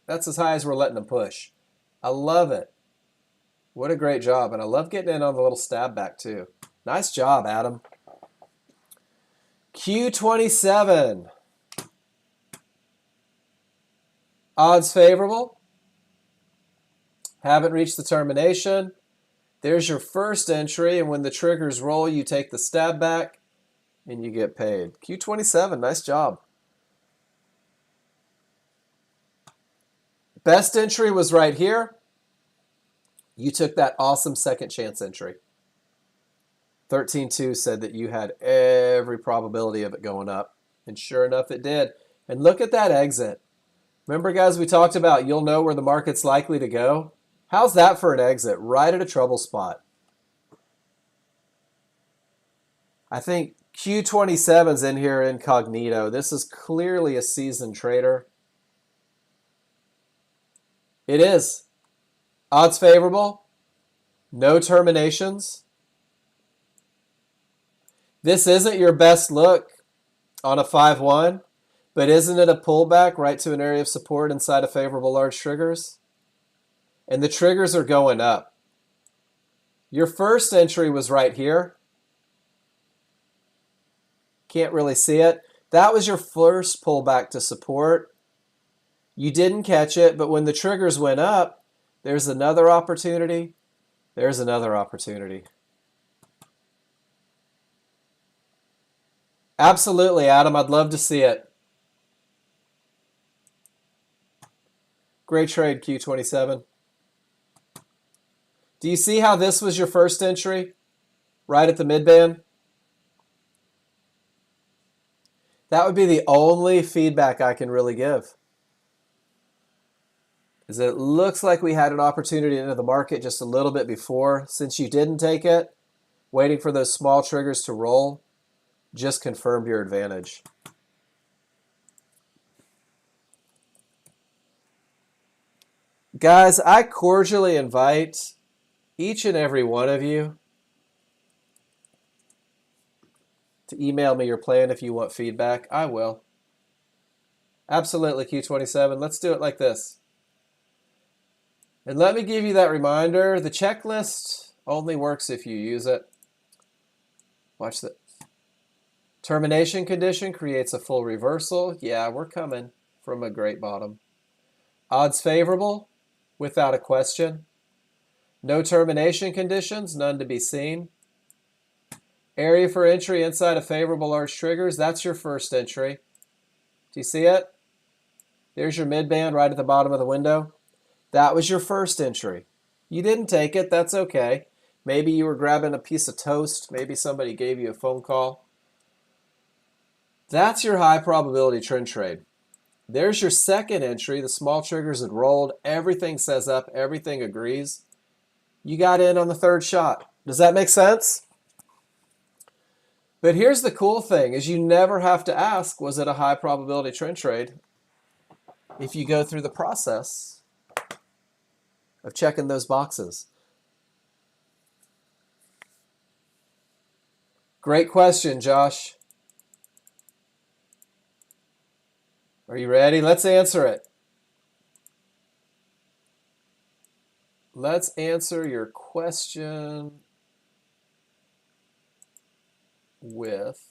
[SPEAKER 1] that's as high as we're letting them push. I love it. What a great job. And I love getting in on the little stab back too. Nice job, Adam. Q27. Odds favorable. Haven't reached the termination. There's your first entry. And when the triggers roll, you take the stab back and you get paid. Q27, nice job. Best entry was right here. You took that awesome second chance entry. 13.2 said that you had every probability of it going up. And sure enough, it did. And look at that exit. Remember, guys, we talked about you'll know where the market's likely to go. How's that for an exit? Right at a trouble spot. I think Q27's in here incognito. This is clearly a seasoned trader. It is. Odds favorable. No terminations. This isn't your best look on a 5-1, but isn't it a pullback right to an area of support inside of favorable large triggers? And the triggers are going up. Your first entry was right here. Can't really see it. That was your first pullback to support. You didn't catch it, but when the triggers went up, there's another opportunity. There's another opportunity. Absolutely, Adam. I'd love to see it. Great trade, Q27. Do you see how this was your first entry? Right at the midband? That would be the only feedback I can really give. Is it looks like we had an opportunity into the market just a little bit before. Since you didn't take it, waiting for those small triggers to roll, just confirmed your advantage. Guys, I cordially invite each and every one of you to email me your plan if you want feedback. I will. Absolutely, Q27. Let's do it like this. And let me give you that reminder. The checklist only works if you use it. Watch this. Termination condition creates a full reversal. Yeah, we're coming from a great bottom. Odds favorable, without a question. No termination conditions, none to be seen. Area for entry inside of favorable large triggers, that's your first entry. Do you see it? There's your midband right at the bottom of the window. That was your first entry. You didn't take it, that's okay. Maybe you were grabbing a piece of toast. Maybe somebody gave you a phone call. That's your high probability trend trade. There's your second entry. The small triggers had rolled. Everything says up. Everything agrees. You got in on the third shot. Does that make sense? But here's the cool thing is you never have to ask, was it a high probability trend trade? If you go through the process of checking those boxes. Great question, Josh. Are you ready? Let's answer it. Let's answer your question with,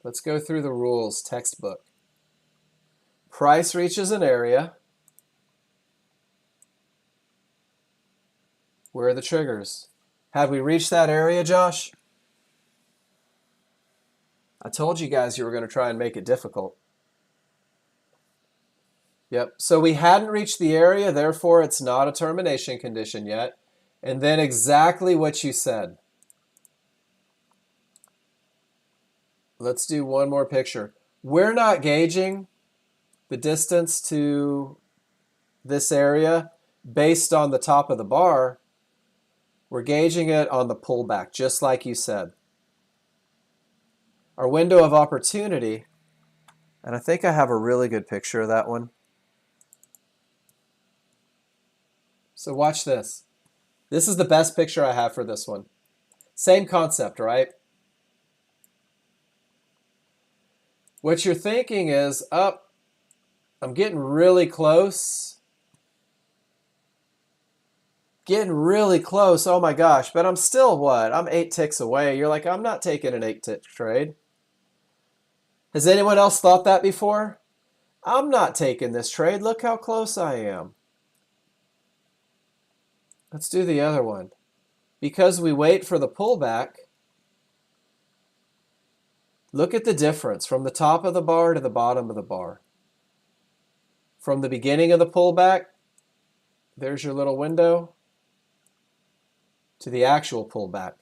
[SPEAKER 1] let's go through the rules textbook. Price reaches an area. Where are the triggers? Had we reached that area, Josh? I told you guys you were going to try and make it difficult. Yep, so we hadn't reached the area, therefore it's not a termination condition yet. And then exactly what you said. Let's do one more picture. We're not gauging the distance to this area based on the top of the bar. We're gauging it on the pullback, just like you said. Our window of opportunity, and I think I have a really good picture of that one. So watch this. This is the best picture I have for this one. Same concept, right? What you're thinking is, I'm getting really close. Getting really close, oh my gosh, but I'm still what? I'm 8 ticks away. You're like, I'm not taking an 8-tick trade. Has anyone else thought that before? I'm not taking this trade. Look how close I am. Let's do the other one. Because we wait for the pullback, look at the difference from the top of the bar to the bottom of the bar. From the beginning of the pullback, there's your little window, to the actual pullback.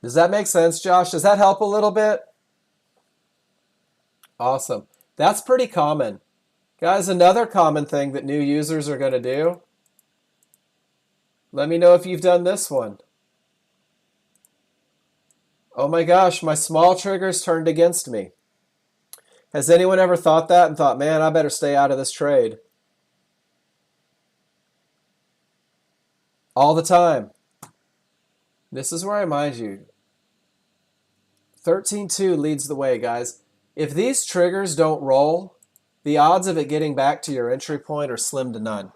[SPEAKER 1] Does that make sense, Josh? Does that help a little bit? Awesome. That's pretty common. Guys, another common thing that new users are going to do, let me know if you've done this one. Oh my gosh, my small triggers turned against me. Has anyone ever thought that and thought, man, I better stay out of this trade? All the time. This is where I remind you. 13.2 leads the way, guys. If these triggers don't roll, the odds of it getting back to your entry point are slim to none.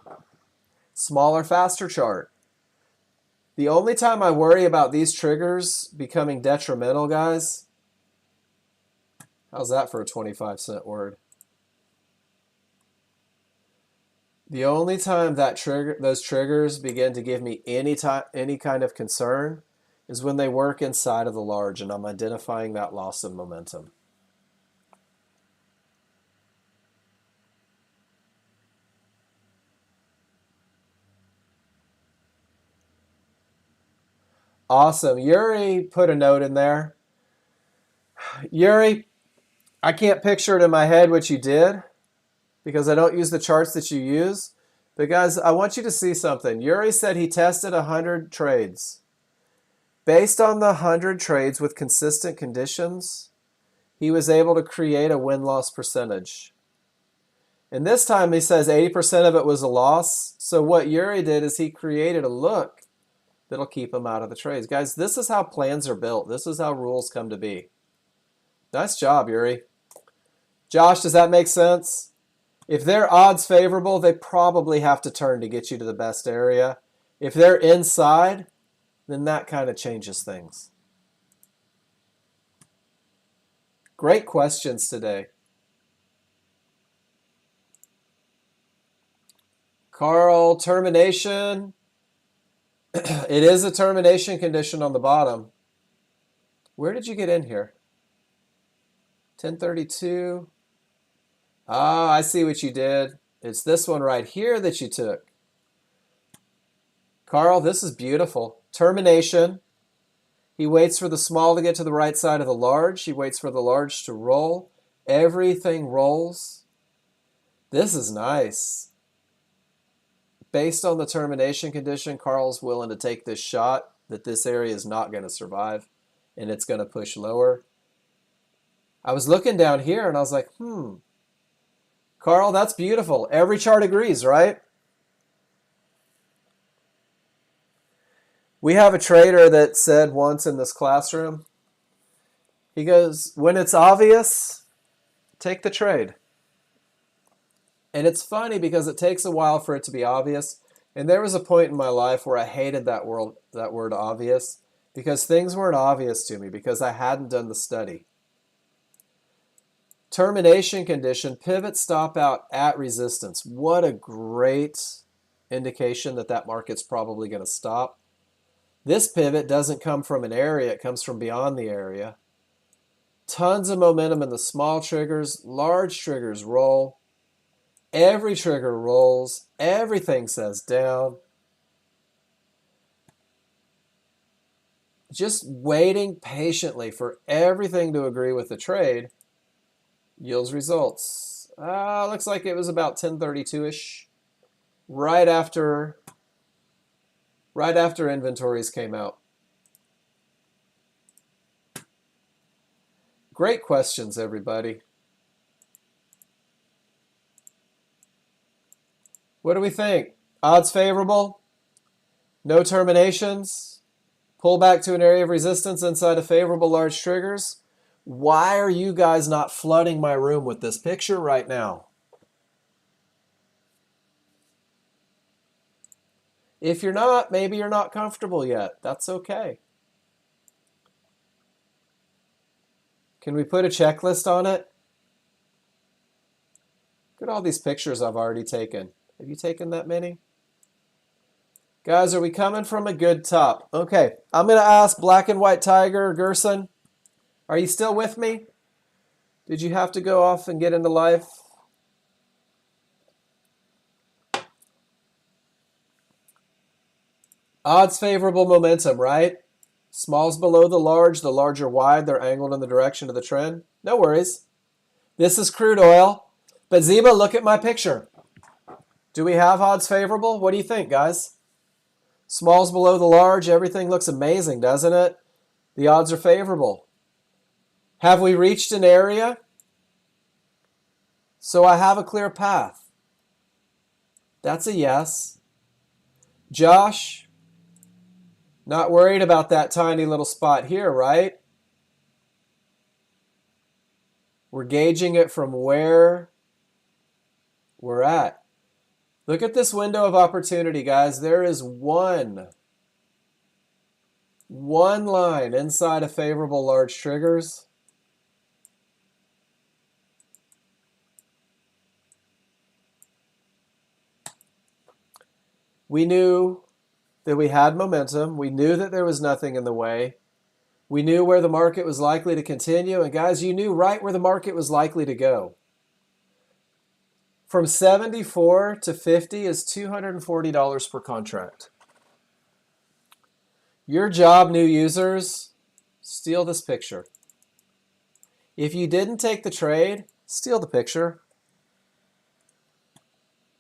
[SPEAKER 1] Smaller, faster chart. The only time I worry about these triggers becoming detrimental, guys, how's that for a 25-cent word? The only time that those triggers begin to give me any kind of concern is when they work inside of the large and I'm identifying that loss of momentum. Awesome. Yuri put a note in there. Yuri, I can't picture it in my head what you did because I don't use the charts that you use. But guys, I want you to see something. Yuri said he tested 100 trades. Based on the 100 trades with consistent conditions, he was able to create a win-loss percentage. And this time he says 80% of it was a loss. So what Yuri did is he created a look that'll keep him out of the trades. Guys, this is how plans are built. This is how rules come to be. Nice job, Yuri. Josh, does that make sense? If they're odds favorable, they probably have to turn to get you to the best area. If they're inside, then that kind of changes things. Great questions today. Carl, termination. It is a termination condition on the bottom. Where did you get in here? 1032. Ah, I see what you did. It's this one right here that you took. Carl, this is beautiful. Termination. He waits for the small to get to the right side of the large. He waits for the large to roll. Everything rolls. This is nice. Based on the termination condition, Carl's willing to take this shot that this area is not going to survive and it's going to push lower. I was looking down here and I was like, Carl, that's beautiful. Every chart agrees, right? We have a trader that said once in this classroom, he goes, when it's obvious, take the trade. And it's funny because it takes a while for it to be obvious. And there was a point in my life where I hated that word obvious, because things weren't obvious to me because I hadn't done the study. Termination condition, pivot stop out at resistance. What a great indication that that market's probably going to stop. This pivot doesn't come from an area, it comes from beyond the area. Tons of momentum in the small triggers, large triggers roll. Every trigger rolls, everything says down. Just waiting patiently for everything to agree with the trade yields results. Looks like it was about 1032-ish, right after inventories came out. Great questions, everybody. What do we think? Odds favorable? No terminations? Pull back to an area of resistance inside of favorable large triggers? Why are you guys not flooding my room with this picture right now? If you're not, maybe you're not comfortable yet. That's okay. Can we put a checklist on it? Look at all these pictures I've already taken. Have you taken that many? Guys, are we coming from a good top? Okay, I'm going to ask Black and White Tiger, Gerson, are you still with me? Did you have to go off and get into life? Odds favorable momentum, right? Small's below the large are wide, they're angled in the direction of the trend. No worries. This is crude oil. But Zeba, look at my picture. Do we have odds favorable? What do you think, guys? Small's below the large, everything looks amazing, doesn't it? The odds are favorable. Have we reached an area? So I have a clear path. That's a yes. Josh, not worried about that tiny little spot here, right? We're gauging it from where we're at. Look at this window of opportunity, guys. There is one line inside of favorable large triggers. We knew that we had momentum. We knew that there was nothing in the way. We knew where the market was likely to continue. And guys, you knew right where the market was likely to go. From 74 to 50 is $240 per contract. Your job, new users, steal this picture. If you didn't take the trade, steal the picture.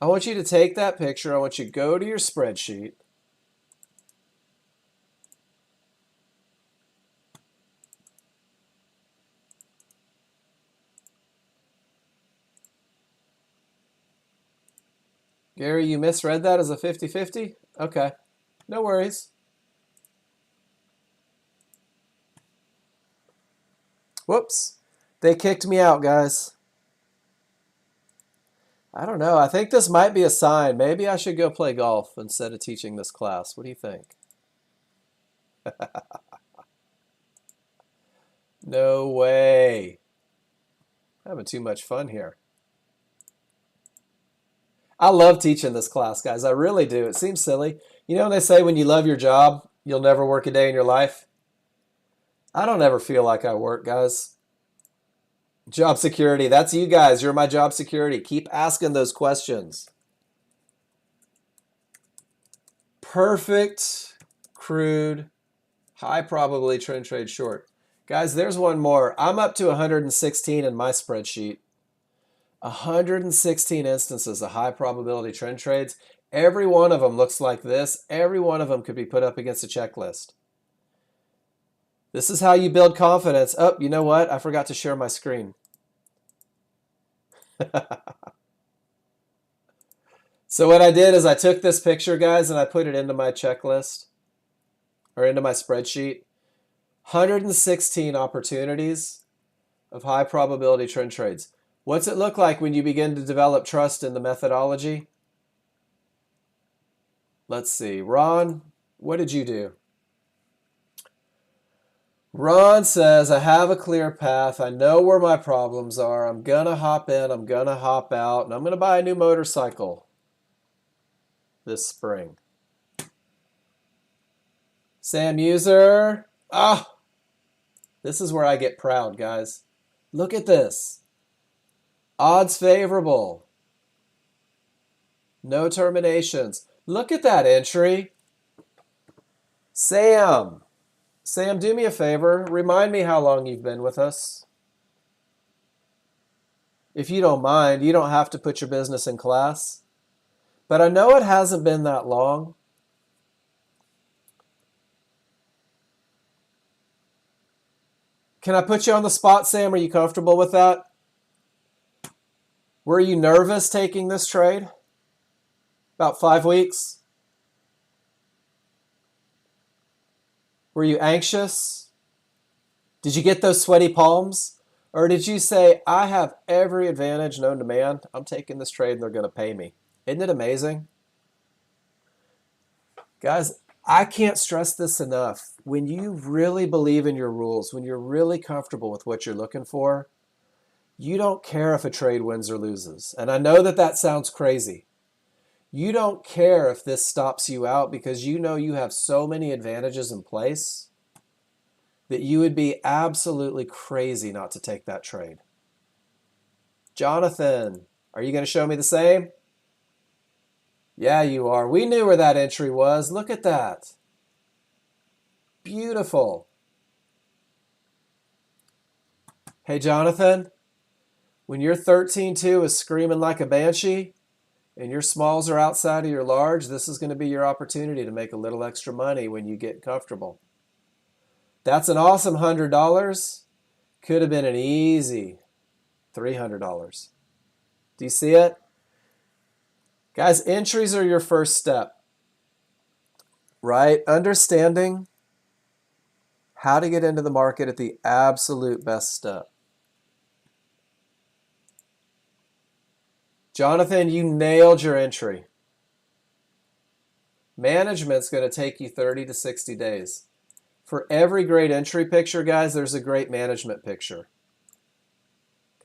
[SPEAKER 1] I want you to take that picture. I want you to go to your spreadsheet. Gary, you misread that as a 50-50? Okay, no worries. Whoops, they kicked me out, guys. I don't know. I think this might be a sign. Maybe I should go play golf instead of teaching this class. What do you think? No way. I'm having too much fun here. I love teaching this class, guys. I really do. It seems silly. You know, they say when you love your job, you'll never work a day in your life. I don't ever feel like I work, guys. Job security. That's you guys. You're my job security. Keep asking those questions. Perfect, crude, high probability trend trade short. Guys, there's one more. I'm up to 116 in my spreadsheet. 116 instances of high probability trend trades. Every one of them looks like this. Every one of them could be put up against a checklist. This is how you build confidence. Oh, you know what? I forgot to share my screen. So what I did is I took this picture, guys, and I put it into my checklist or into my spreadsheet. 116 opportunities of high probability trend trades. What's it look like when you begin to develop trust in the methodology? Let's see. Ron, what did you do? Ron says, I have a clear path. I know where my problems are. I'm going to hop in. I'm going to hop out. And I'm going to buy a new motorcycle this spring. Sam User. Ah, this is where I get proud, guys. Look at this. Odds favorable. No terminations. Look at that entry. Sam, do me a favor. Remind me how long you've been with us. If you don't mind, you don't have to put your business in class. But I know it hasn't been that long. Can I put you on the spot, Sam? Are you comfortable with that? Were you nervous taking this trade? About 5 weeks? Were you anxious? Did you get those sweaty palms? Or did you say, I have every advantage known to man. I'm taking this trade and they're going to pay me. Isn't it amazing? Guys, I can't stress this enough. When you really believe in your rules, when you're really comfortable with what you're looking for, you don't care if a trade wins or loses. And I know that that sounds crazy. You don't care if this stops you out because you know you have so many advantages in place that you would be absolutely crazy not to take that trade. Jonathan, are you going to show me the same? Yeah, you are. We knew where that entry was. Look at that. Beautiful. Hey, Jonathan, when your 13-2 is screaming like a banshee and your smalls are outside of your large, this is going to be your opportunity to make a little extra money when you get comfortable. That's an awesome $100. Could have been an easy $300. Do you see it? Guys, entries are your first step, right? Understanding how to get into the market at the absolute best step. Jonathan, you nailed your entry. Management's going to take you 30 to 60 days. For every great entry picture, guys, there's a great management picture.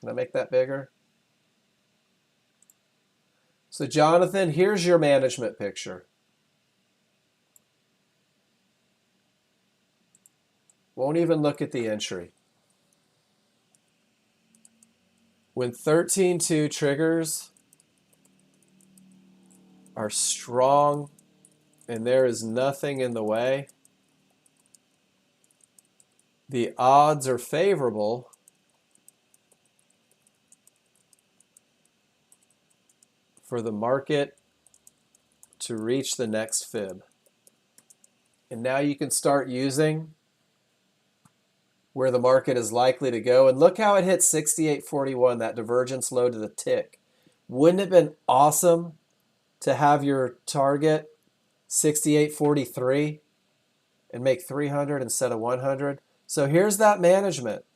[SPEAKER 1] Can I make that bigger? So Jonathan, here's your management picture. Won't even look at the entry. When 13-2 triggers are strong and there is nothing in the way, the odds are favorable for the market to reach the next fib. And now you can start using where the market is likely to go. And look how it hit 68.41, that divergence low to the tick. Wouldn't it have been awesome to have your target 68.43 and make 300 instead of 100? So here's that management.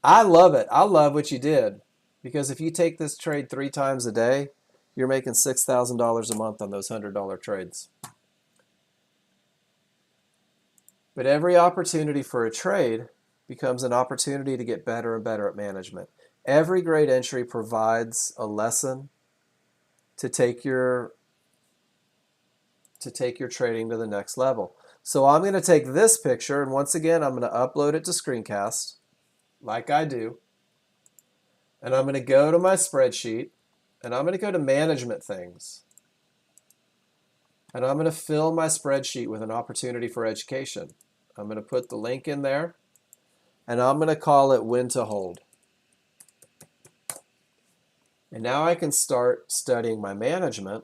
[SPEAKER 1] I love it. I love what you did. Because if you take this trade 3 times a day, you're making $6,000 a month on those $100 trades. But every opportunity for a trade becomes an opportunity to get better and better at management. Every great entry provides a lesson to take your trading to the next level. So I'm going to take this picture, and once again, I'm going to upload it to Screencast, like I do. And I'm going to go to my spreadsheet, and I'm going to go to Management Things. And I'm going to fill my spreadsheet with an opportunity for education. I'm going to put the link in there, and I'm going to call it When to Hold. And now I can start studying my management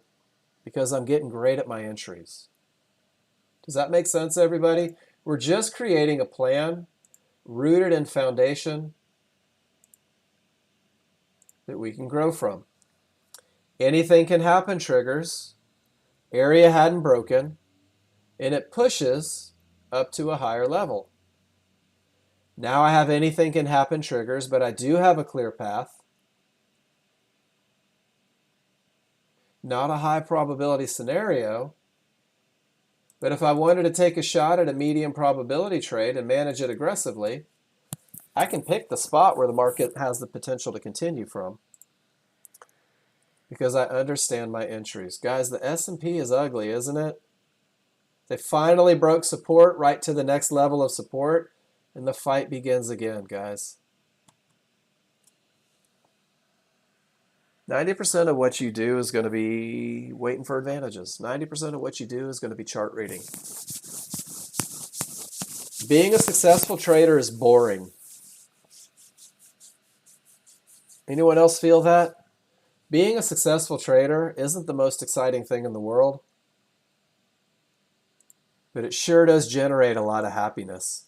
[SPEAKER 1] because I'm getting great at my entries. Does that make sense, everybody? We're just creating a plan rooted in foundation that we can grow from. Anything can happen triggers. Area hadn't broken, and it pushes up to a higher level. Now I have anything can happen triggers, but I do have a clear path. Not a high probability scenario, but if I wanted to take a shot at a medium probability trade and manage it aggressively, I can pick the spot where the market has the potential to continue from because I understand my entries. Guys, the S&P is ugly, isn't it? They finally broke support right to the next level of support, and the fight begins again, guys. 90% of what you do is going to be waiting for advantages. 90% of what you do is going to be chart reading. Being a successful trader is boring. Anyone else feel that? Being a successful trader isn't the most exciting thing in the world, but it sure does generate a lot of happiness.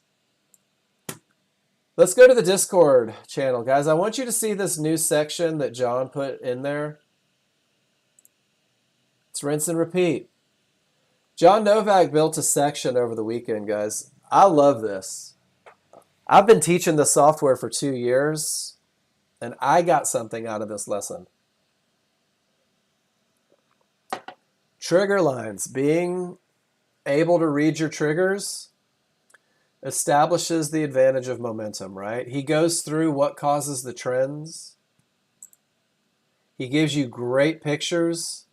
[SPEAKER 1] Let's go to the Discord channel, guys. I want you to see this new section that John put in there. It's rinse and repeat. John Novak built a section over the weekend, guys. I love this. I've been teaching this software for 2 years, and I got something out of this lesson. Trigger lines. Being able to read your triggers establishes the advantage of momentum, right? He goes through what causes the trends. He gives you great pictures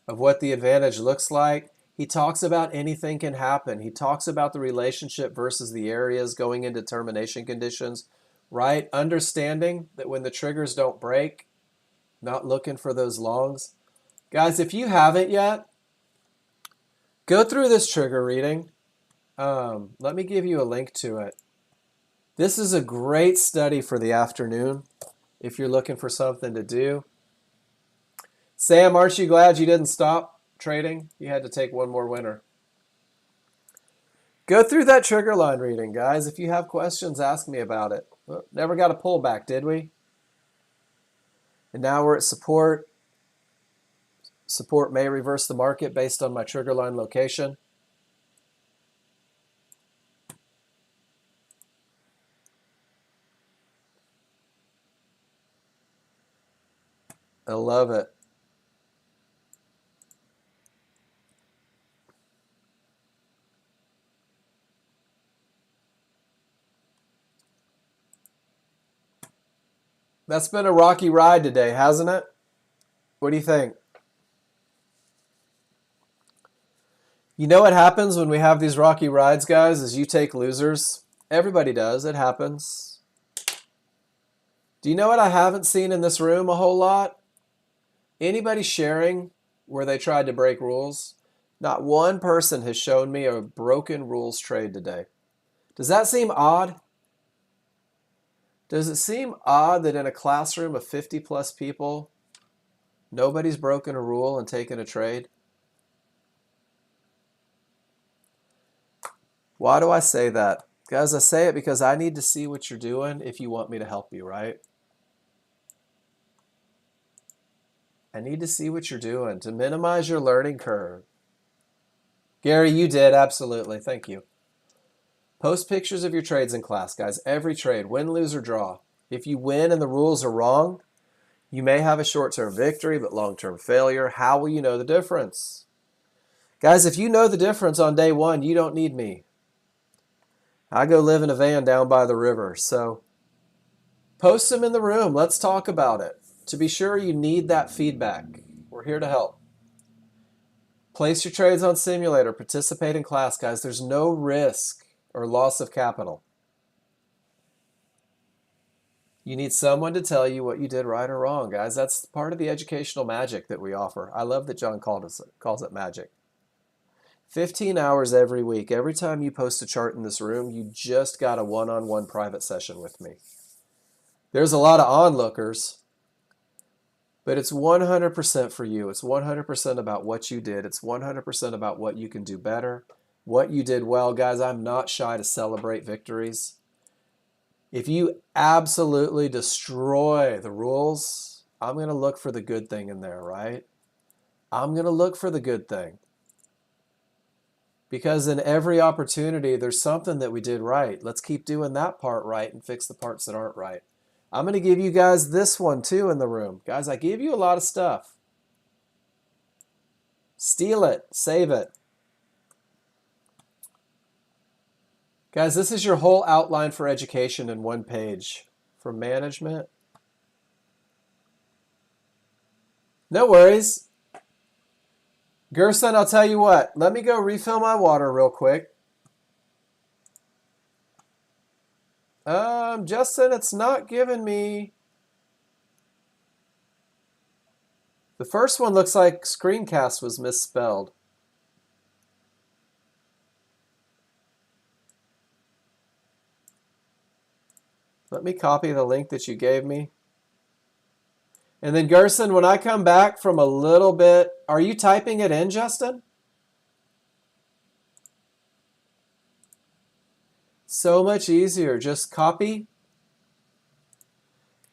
[SPEAKER 1] of what the advantage looks like. He talks about anything can happen. He talks about the relationship versus the areas going into termination conditions, right? Understanding that when the triggers don't break, not looking for those longs. Guys, if you haven't yet, go through this trigger reading. Let me give you a link to it. This is a great study for the afternoon if you're looking for something to do. Sam, aren't you glad you didn't stop trading? You had to take one more winner. Go through that trigger line reading, guys. If you have questions, ask me about it. Well, never got a pullback, did we? And now we're at support. Support may reverse the market based on my trigger line location. I love it. That's been a rocky ride today, hasn't it? What do you think? You know what happens when we have these rocky rides, guys, is you take losers. Everybody does. It happens. Do you know what I haven't seen in this room a whole lot? Anybody sharing where they tried to break rules? Not one person has shown me a broken rules trade today. Does that seem odd? Does it seem odd that in a classroom of 50 plus people, nobody's broken a rule and taken a trade? Why do I say that? Guys, I say it because I need to see what you're doing if you want me to help you, right? I need to see what you're doing to minimize your learning curve. Gary, you did, absolutely. Thank you. Post pictures of your trades in class, guys. Every trade, win, lose, or draw. If you win and the rules are wrong, you may have a short-term victory, but long-term failure. How will you know the difference? Guys, if you know the difference on day one, you don't need me. I go live in a van down by the river. So post them in the room. Let's talk about it. To be sure, you need that feedback. We're here to help. Place your trades on simulator. Participate in class, guys. There's no risk or loss of capital. You need someone to tell you what you did right or wrong, guys. That's part of the educational magic that we offer. I love that John calls it magic. 15 hours every week. Every time you post a chart in this room, you just got a one-on-one private session with me. There's a lot of onlookers, but it's 100% for you. It's 100% about what you did. It's 100% about what you can do better, what you did well. Guys, I'm not shy to celebrate victories. If you absolutely destroy the rules, I'm going to look for the good thing in there, right? I'm going to look for the good thing. Because in every opportunity, there's something that we did right. Let's keep doing that part right and fix the parts that aren't right. I'm going to give you guys this one too in the room. Guys, I gave you a lot of stuff. Steal it. Save it. Guys, this is your whole outline for education in one page. For management. No worries. Gerson, I'll tell you what. Let me go refill my water real quick. Justin, it's not giving me... The first one looks like screencast was misspelled. Let me copy the link that you gave me. And then Gerson, when I come back from a little bit, are you typing it in, Justin? So much easier. Just copy.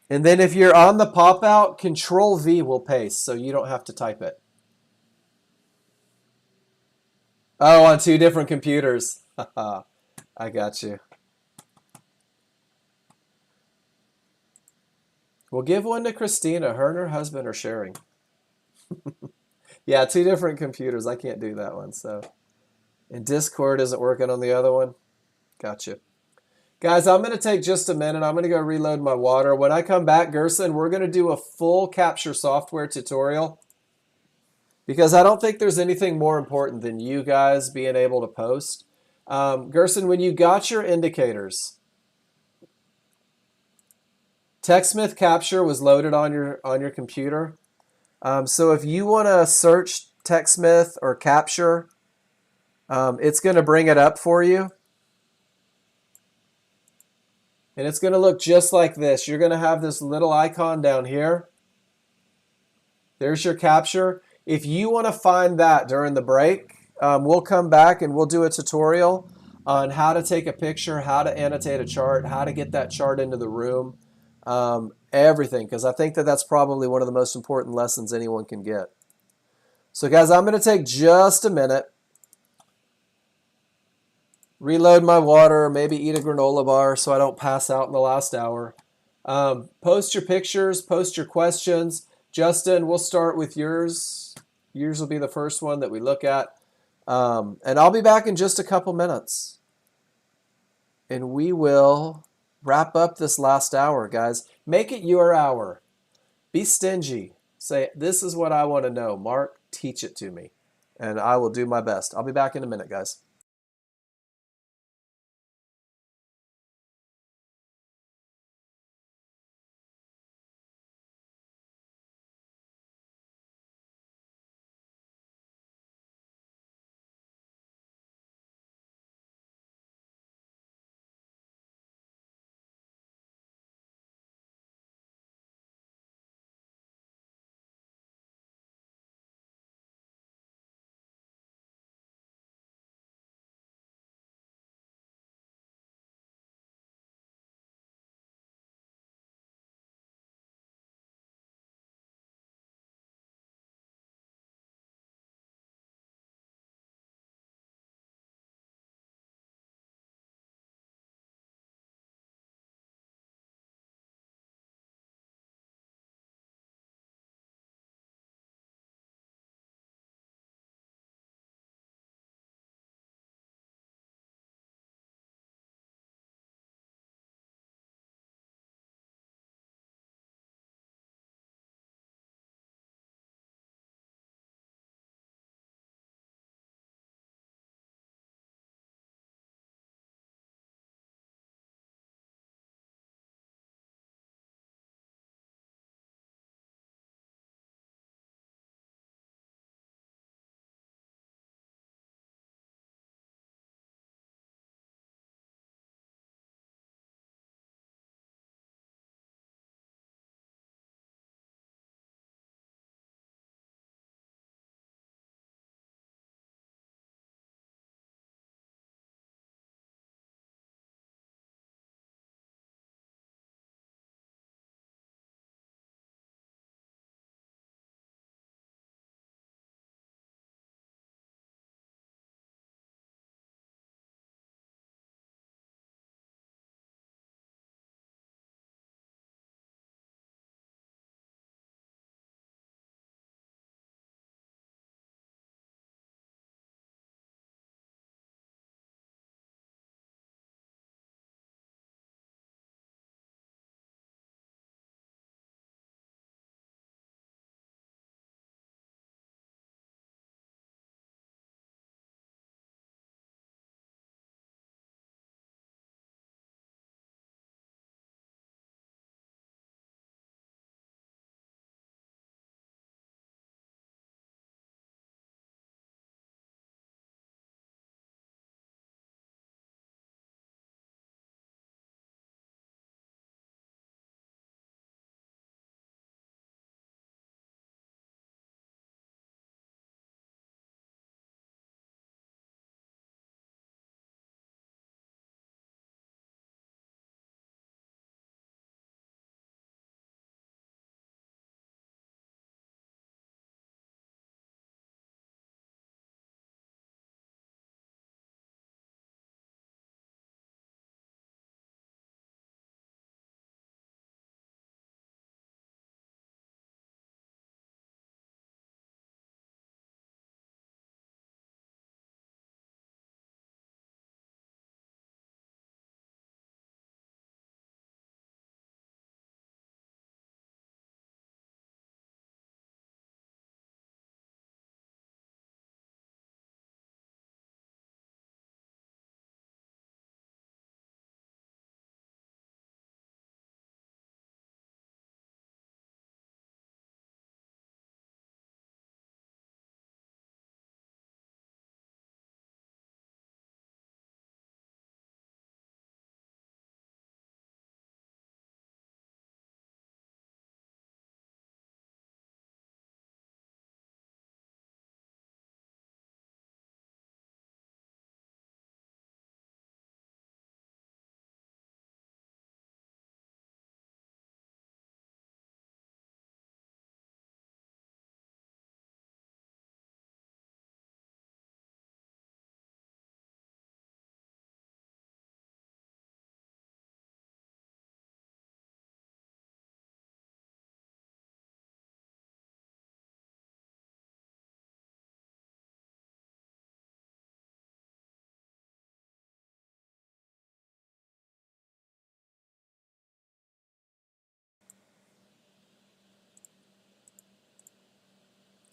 [SPEAKER 1] And then if you're on the pop-out, Control V will paste, so you don't have to type it. Oh, on two different computers. I got you. We'll give one to Christina. Her and her husband are sharing. Yeah, two different computers. I can't do that one. So, and Discord isn't working on the other one. Gotcha. Guys, I'm going to take just a minute. I'm going to go reload my water. When I come back, Gerson, we're going to do a full capture software tutorial because I don't think there's anything more important than you guys being able to post. Gerson, when you got your indicators, TechSmith Capture was loaded on your computer. So if you want to search TechSmith or Capture, it's going to bring it up for you. And it's going to look just like this. You're going to have this little icon down here. There's your capture. If you want to find that during the break, we'll come back and we'll do a tutorial on how to take a picture, how to annotate a chart, how to get that chart into the room, everything. Because I think that that's probably one of the most important lessons anyone can get. So guys, I'm going to take just a minute. Reload my water, maybe eat a granola bar so I don't pass out in the last hour. Post your pictures, post your questions. Justin, we'll start with yours. Yours will be the first one that we look at. And I'll be back in just a couple minutes. And we will wrap up this last hour, guys. Make it your hour. Be stingy. Say, this is what I want to know. Mark, teach it to me. And I will do my best. I'll be back in a minute, guys.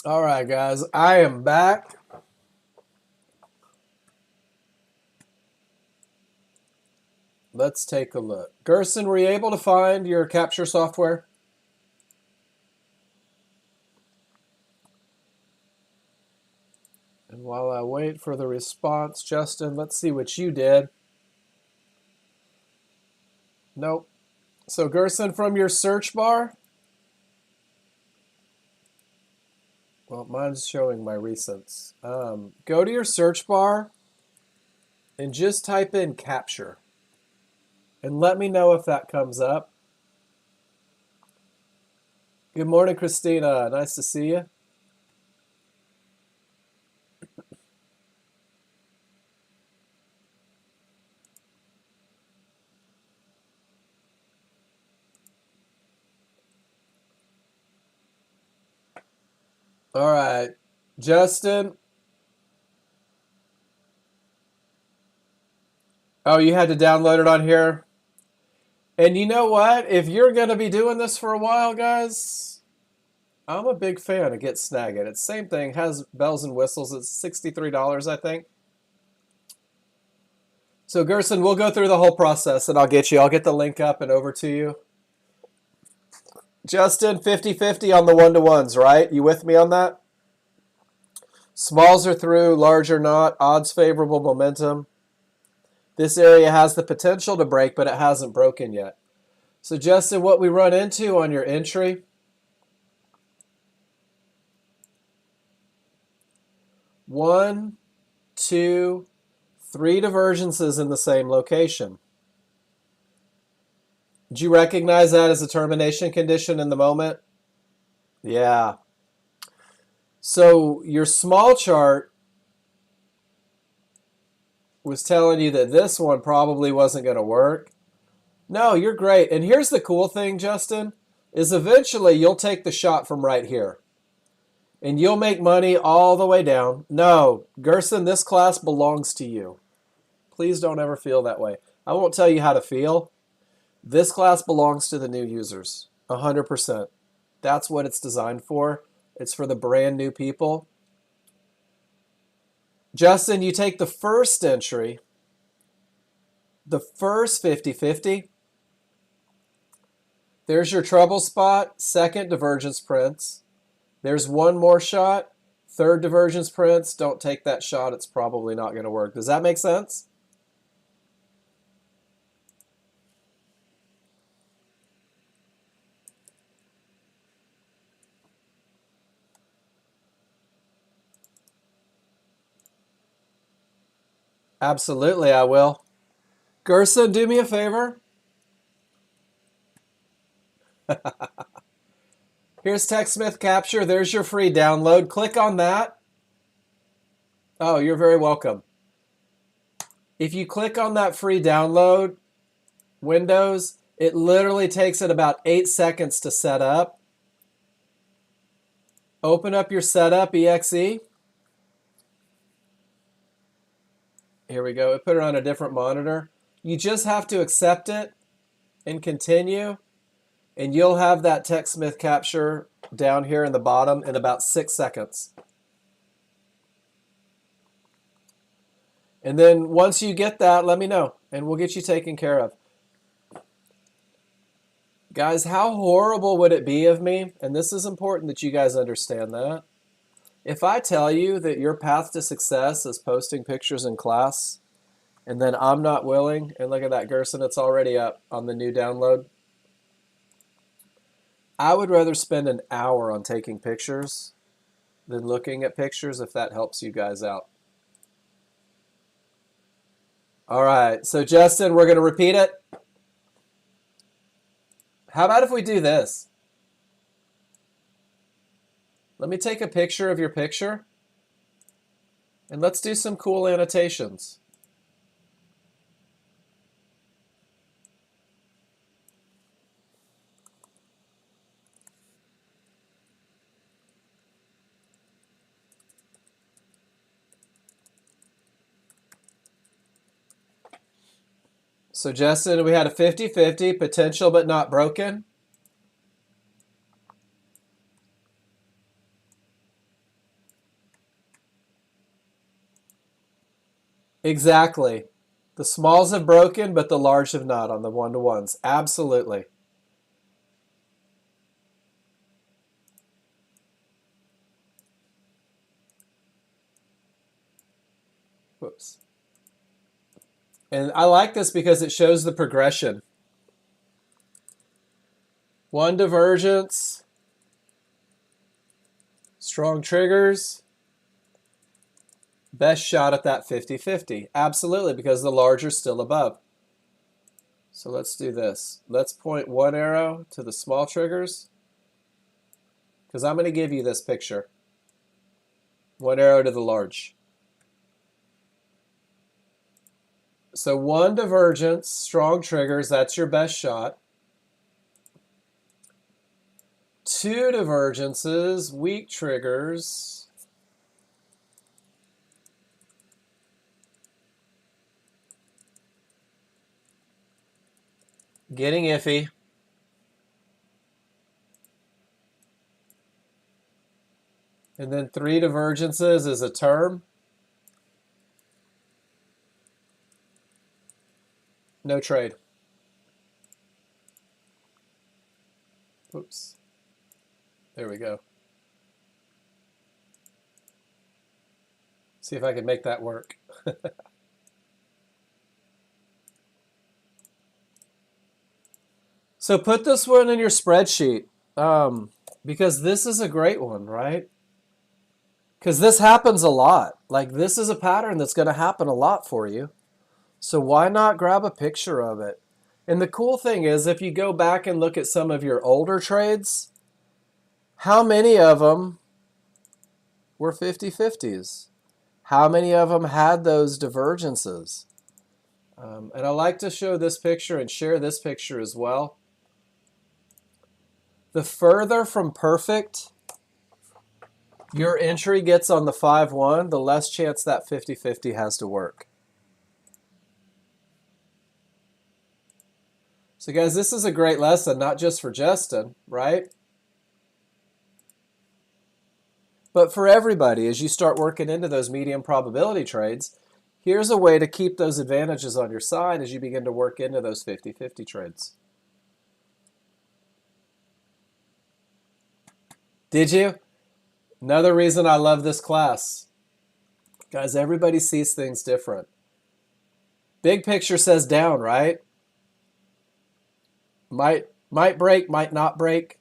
[SPEAKER 1] All right, guys, I am back. Let's take a look. Gerson, were you able to find your capture software? And while I wait for the response, Justin, let's see what you did. Nope. So Gerson, from your search bar, well, mine's showing my recents. Go to your search bar and just type in capture. And let me know if that comes up. Good morning, Christina. Nice to see you. All right, Justin. Oh, you had to download it on here? And you know what? If you're going to be doing this for a while, guys, I'm a big fan of Get Snagit. It's the same thing, has bells and whistles. It's $63, I think. So, Gerson, we'll go through the whole process, and I'll get the link up and over to you. Justin, 50-50 on the one-to-ones, right? You with me on that? Smalls are through, large are not. Odds favorable, momentum. This area has the potential to break, but it hasn't broken yet. So, Justin, what we run into on your entry, 1, 2, 3 divergences in the same location. Did you recognize that as a termination condition in the moment? Yeah. So your small chart was telling you that this one probably wasn't going to work. No, you're great. And here's the cool thing, Justin, is eventually you'll take the shot from right here. And you'll make money all the way down. No, Gerson, this class belongs to you. Please don't ever feel that way. I won't tell you how to feel. This class belongs to the new users, 100%. That's what it's designed for. It's for the brand new people. Justin, you take the first entry, the first 50-50. There's your trouble spot, second divergence prints. There's one more shot, third divergence prints. Don't take that shot. It's probably not going to work. Does that make sense? Absolutely, I will. Gerson, do me a favor. Here's TechSmith Capture. There's your free download. Click on that. Oh, you're very welcome. If you click on that free download, Windows, it literally takes it about 8 seconds to set up. Open up your setup exe. Here we go. Put it on a different monitor. You just have to accept it and continue, and you'll have that TechSmith Capture down here in the bottom in about 6 seconds. And then once you get that, let me know, and we'll get you taken care of. Guys, how horrible would it be of me, and this is important that you guys understand that, if I tell you that your path to success is posting pictures in class, and then I'm not willing, and look at that, Gerson, it's already up on the new download. I would rather spend an hour on taking pictures than looking at pictures, if that helps you guys out. All right, so Justin, we're going to repeat it. How about if we do this? Let me take a picture of your picture, and let's do some cool annotations. So Justin, we had a 50-50, potential but not broken. Exactly. The smalls have broken, but the large have not on the one-to-ones. Absolutely. Whoops. And I like this because it shows the progression. One divergence, strong triggers, best shot at that 50-50. Absolutely, because the large are still above. So let's do this. Let's point one arrow to the small triggers, because I'm going to give you this picture. One arrow to the large. So one divergence, strong triggers, that's your best shot. Two divergences, weak triggers. Getting iffy. And then three divergences is a term. No trade. Oops. There we go. See if I can make that work. So put this one in your spreadsheet because this is a great one, right? Because this happens a lot. Like this is a pattern that's going to happen a lot for you. So why not grab a picture of it? And the cool thing is if you go back and look at some of your older trades, how many of them were 50-50s? How many of them had those divergences? And I like to show this picture and share this picture as well. The further from perfect your entry gets on the 5-1, the less chance that 50-50 has to work. So guys, this is a great lesson, not just for Justin, right? But for everybody, as you start working into those medium probability trades, here's a way to keep those advantages on your side as you begin to work into those 50-50 trades. Did you? Another reason I love this class. Guys, everybody sees things different. Big picture says down, right? Might break, might not break.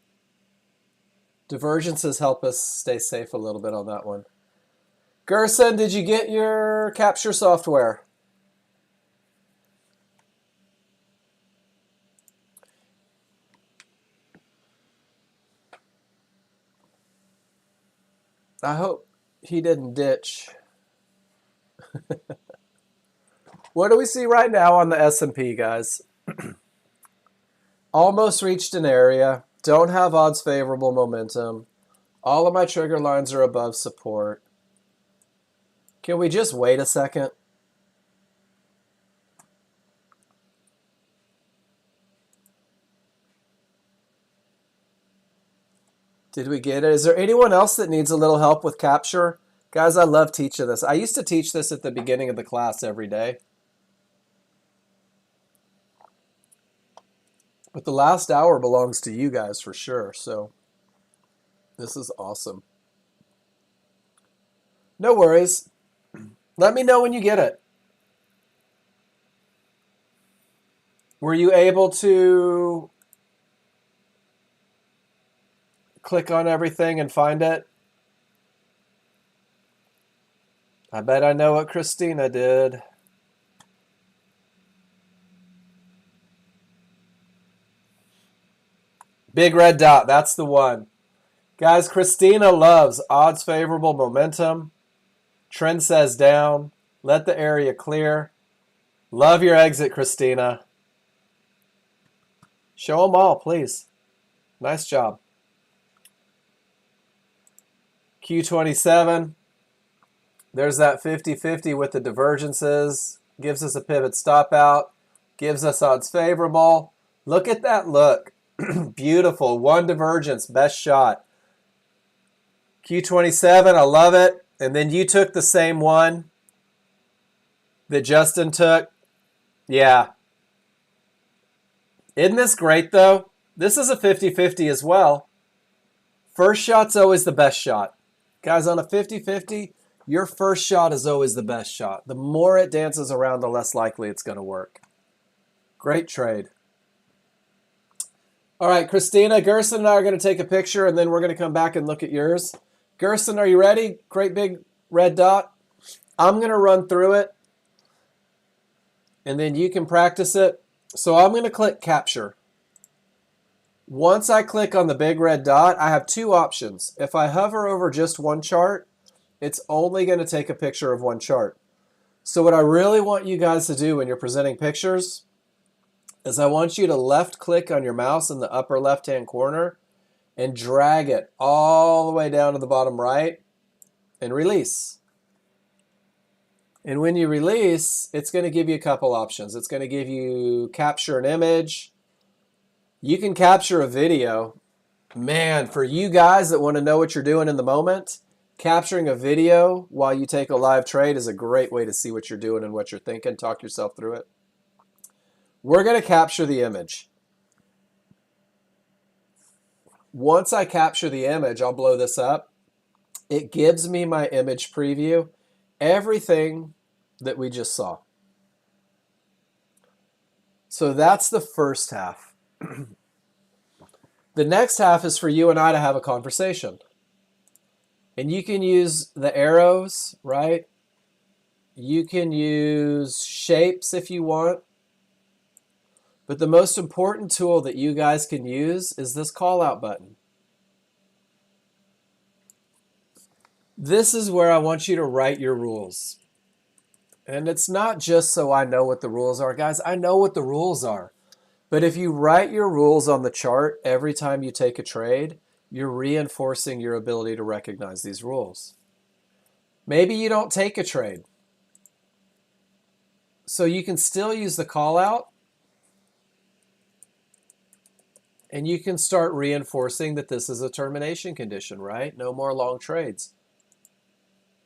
[SPEAKER 1] Divergences help us stay safe a little bit on that one. Gerson, did you get your capture software? I hope he didn't ditch. What do we see right now on the S&P, guys? Almost reached an area. Don't have odds favorable momentum. All of my trigger lines are above support. Can we just wait a second? Did we get it? Is there anyone else that needs a little help with capture? Guys, I love teaching this. I used to teach this at the beginning of the class every day. But the last hour belongs to you guys for sure. So this is awesome. No worries. Let me know when you get it. Were you able to click on everything and find it? I bet I know what Christina did. Big red dot, that's the one. Guys, Christina loves odds favorable momentum. Trend says down. Let the area clear. Love your exit, Christina. Show them all, please. Nice job. Q27. There's that 50-50 with the divergences. Gives us a pivot stop out. Gives us odds favorable. Look at that look. Beautiful. One divergence. Best shot. Q27. I love it. And then you took the same one. that Justin took. Yeah. Isn't this great, though? This is a 50-50 as well. First shot's always the best shot. Guys, on a 50-50, your first shot is always the best shot. The more it dances around, the less likely it's going to work. Great trade. All right, Christina, Gerson and I are going to take a picture, and then we're going to come back and look at yours. Gerson, are you ready? Great big red dot. I'm going to run through it, and then you can practice it. So I'm going to click capture. Once I click on the big red dot, I have two options. If I hover over just one chart, it's only going to take a picture of one chart. So what I really want you guys to do when you're presenting pictures is I want you to left click on your mouse in the upper left-hand corner and drag it all the way down to the bottom right and release. And when you release, it's going to give you a couple options. It's going to give you capture an image. You can capture a video. Man, for you guys that want to know what you're doing in the moment, capturing a video while you take a live trade is a great way to see what you're doing and what you're thinking. Talk yourself through it. We're going to capture the image. Once I capture the image, I'll blow this up. It gives me my image preview, everything that we just saw. So that's the first half. The next half is for you and I to have a conversation. And you can use the arrows, right? You can use shapes if you want. But the most important tool that you guys can use is this call out button. This is where I want you to write your rules. And it's not just so I know what the rules are. Guys, I know what the rules are. But if you write your rules on the chart every time you take a trade, you're reinforcing your ability to recognize these rules. Maybe you don't take a trade. So you can still use the call out, and you can start reinforcing that this is a termination condition, right? No more long trades.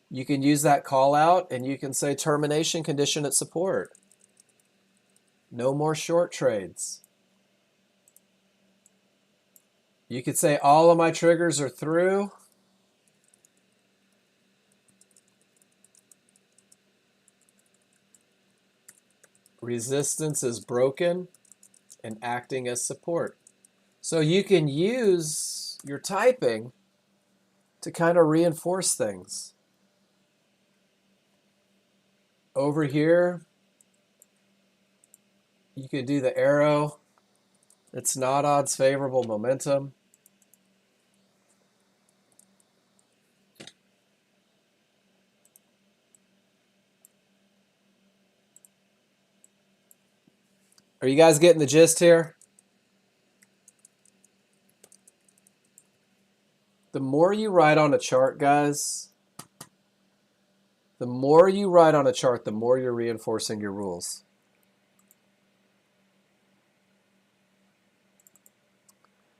[SPEAKER 1] You can use that call out and you can say termination condition at support. No more short trades. You could say all of my triggers are through. Resistance is broken and acting as support. So you can use your typing to kind of reinforce things. Over here, you could do the arrow. It's not odds favorable momentum. Are you guys getting the gist here? The more you write on a chart, guys, the more you write on a chart, the more you're reinforcing your rules.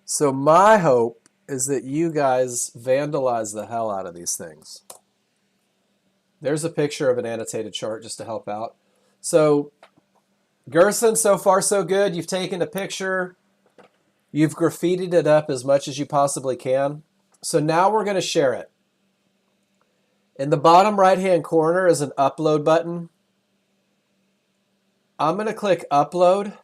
[SPEAKER 1] So my hope is that you guys vandalize the hell out of these things. There's a picture of an annotated chart just to help out. So Gerson, so far so good. You've taken a picture. You've graffitied it up as much as you possibly can. So now we're going to share it. In the bottom right-hand corner is an upload button. I'm going to click upload.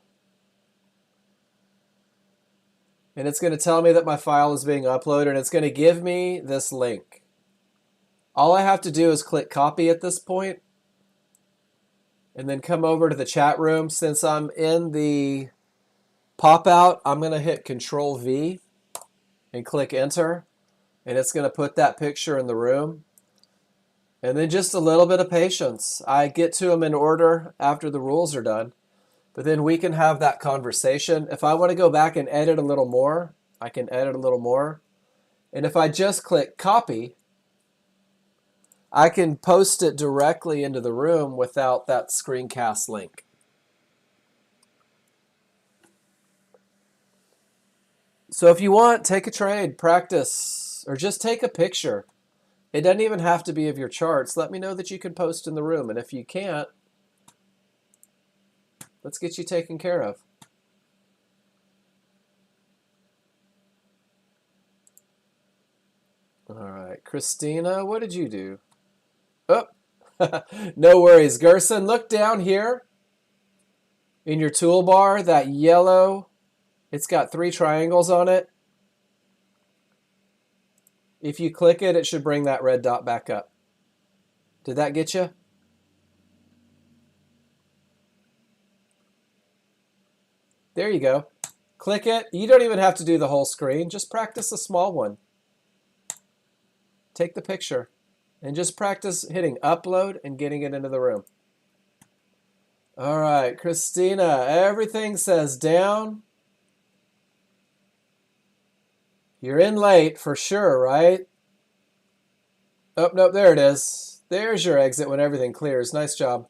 [SPEAKER 1] And it's going to tell me that my file is being uploaded, and it's going to give me this link. All I have to do is click copy at this point, and then come over to the chat room. Since I'm in the pop-out, I'm going to hit Control-V and click enter, and it's going to put that picture in the room. And then just a little bit of patience. I get to them in order after the rules are done. But then we can have that conversation. If I want to go back and edit a little more, I can edit a little more. And if I just click copy, I can post it directly into the room without that screencast link. So if you want, take a trade, practice, or just take a picture. It doesn't even have to be of your charts. Let me know that you can post in the room. And if you can't, Let's get you taken care of. All right, Christina, what did you do? Oh, no worries. Gerson, look down here in your toolbar, that yellow, it's got 3 triangles on it. If you click it, it should bring that red dot back up. Did that get you? There you go. Click it. You don't even have to do the whole screen. Just practice a small one. Take the picture and just practice hitting upload and getting it into the room. All right, Christina, everything says down. You're in late for sure, right? Oh, nope, there it is. There's your exit when everything clears. Nice job.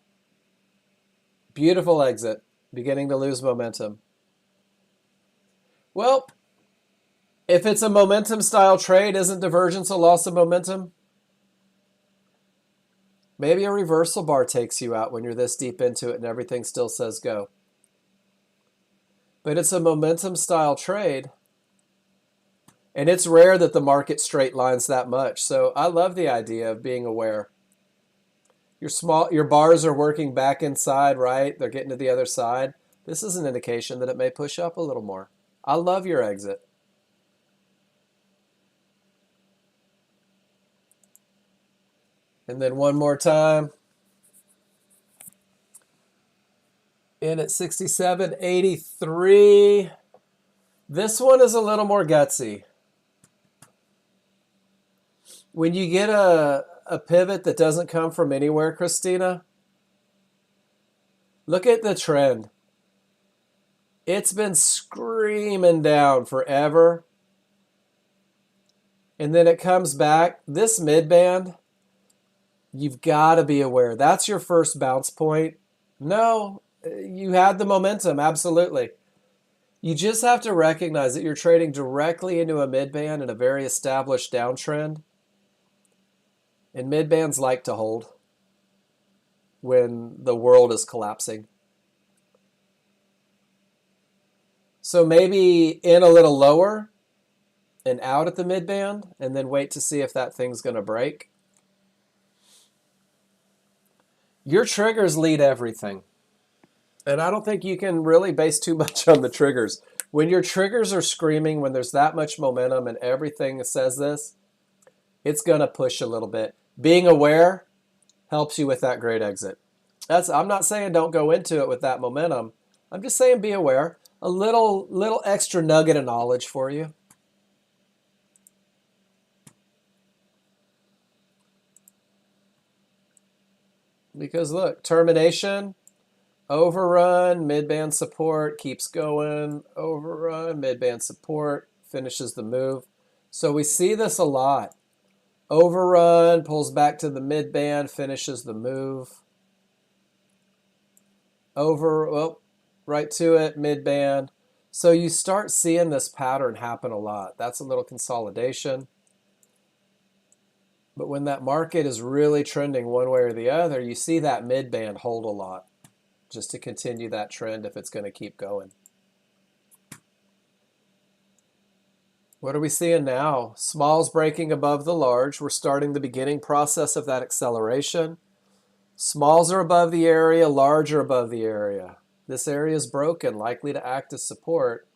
[SPEAKER 1] Beautiful exit. Beginning to lose momentum. Well, if it's a momentum style trade, isn't divergence a loss of momentum? Maybe a reversal bar takes you out when you're this deep into it and everything still says go. But it's a momentum style trade. And it's rare that the market straight lines that much. So I love the idea of being aware. Your bars are working back inside, right? They're getting to the other side. This is an indication that it may push up a little more. I love your exit. And then one more time. In at 67.83. This one is a little more gutsy. When you get a pivot that doesn't come from anywhere, Christina, look at the trend. It's been screaming down forever. And then it comes back. This mid-band, you've got to be aware. That's your first bounce point. No, you had the momentum, absolutely. You just have to recognize that you're trading directly into a mid-band in a very established downtrend. And mid-bands like to hold when the world is collapsing. So maybe in a little lower and out at the mid-band, and then wait to see if that thing's going to break. Your triggers lead everything. And I don't think you can really base too much on the triggers. When your triggers are screaming, when there's that much momentum and everything says this, it's going to push a little bit. Being aware helps you with that great exit. I'm not saying don't go into it with that momentum. I'm just saying be aware. A little extra nugget of knowledge for you. Because look, termination, overrun, mid-band support, keeps going, overrun, mid-band support, finishes the move. So we see this a lot. Overrun, pulls back to the mid-band, finishes the move. Right to it, mid-band. So you start seeing this pattern happen a lot. That's a little consolidation. But when that market is really trending one way or the other, you see that mid-band hold a lot just to continue that trend if it's going to keep going. What are we seeing now? Smalls breaking above the large. We're starting the beginning process of that acceleration. Smalls are above the area, large are above the area. This area is broken, likely to act as support.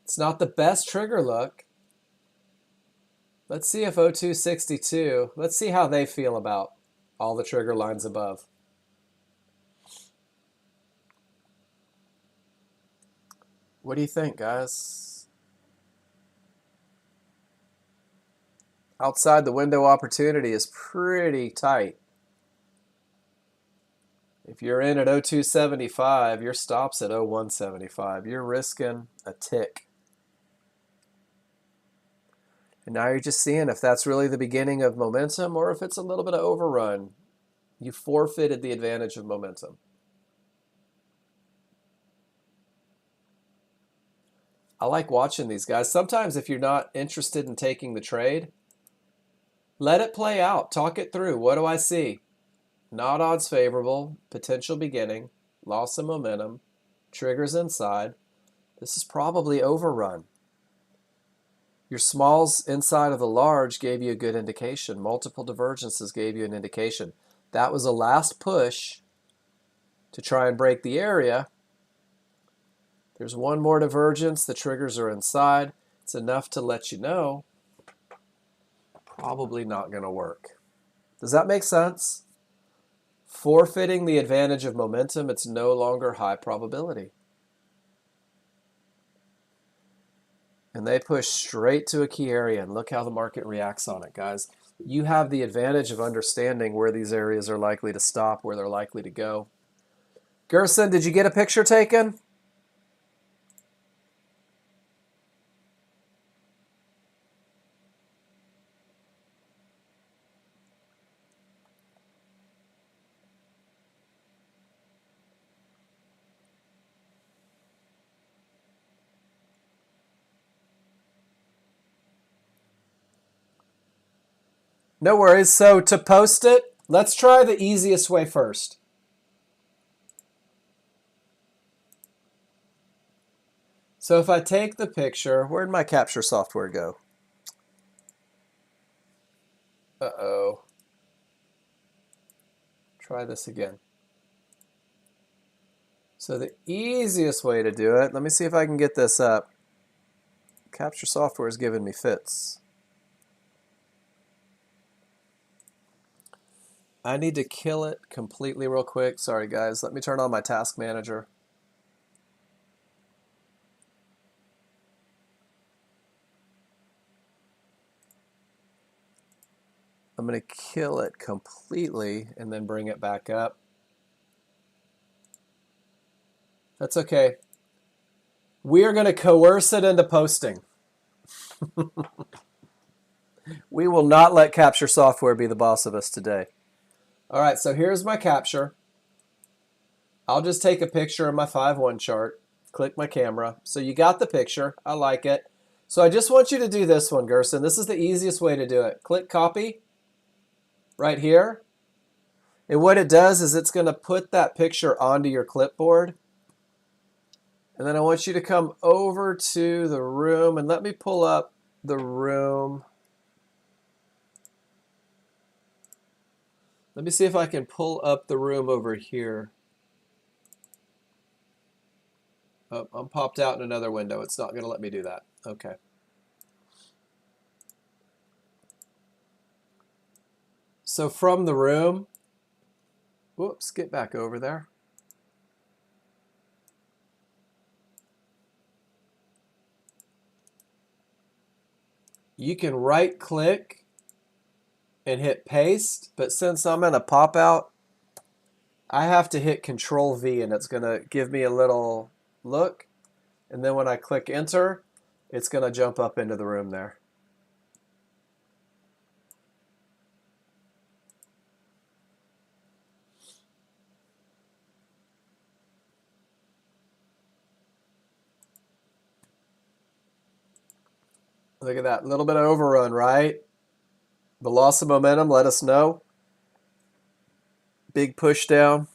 [SPEAKER 1] It's not the best trigger look. Let's see if 0262, let's see how they feel about all the trigger lines above. What do you think, guys? Outside the window opportunity is pretty tight. If you're in at 0275, your stop's at 0175. You're risking a tick. And now you're just seeing if that's really the beginning of momentum or if it's a little bit of overrun. You forfeited the advantage of momentum. I like watching these guys. Sometimes if you're not interested in taking the trade, let it play out. Talk it through. What do I see? Not odds favorable, potential beginning. loss of momentum, triggers inside. This is probably overrun. Your smalls inside of the large gave you a good indication. Multiple divergences gave you an indication. That was a last push to try and break the area. There's one more divergence. The triggers are inside. It's enough to let you know probably not going to work. Does that make sense? Forfeiting the advantage of momentum, it's no longer high probability. And they push straight to a key area, and look how the market reacts on it, guys. You have the advantage of understanding where these areas are likely to stop, where they're likely to go. Gerson, did you get a picture taken? No worries. So to post it, let's try the easiest way first. So if I take the picture, where'd my capture software go? Uh-oh. Try this again. So the easiest way to do it, let me see if I can get this up. Capture software is giving me fits. I need to kill it completely real quick. Sorry guys, let me turn on my task manager. I'm going to kill it completely and then bring it back up. That's okay. We are going to coerce it into posting. We will not let capture software be the boss of us today. All right, so here's my capture. I'll just take a picture of my 5-1 chart, click my camera. So you got the picture. I like it. So I just want you to do this one, Gerson. This is the easiest way to do it. Click copy right here. And what it does is it's going to put that picture onto your clipboard. And then I want you to come over to the room and let me pull up the room. Let me see if I can pull up the room over here. Oh, I'm popped out in another window. It's not going to let me do that. Okay. So from the room, whoops, get back over there. You can right click and hit paste, but since I'm in a pop out, I have to hit Control V and it's going to give me a little look. And then when I click enter, it's going to jump up into the room there. Look at that, a little bit of overrun, right? The loss of momentum, let us know. Big push down.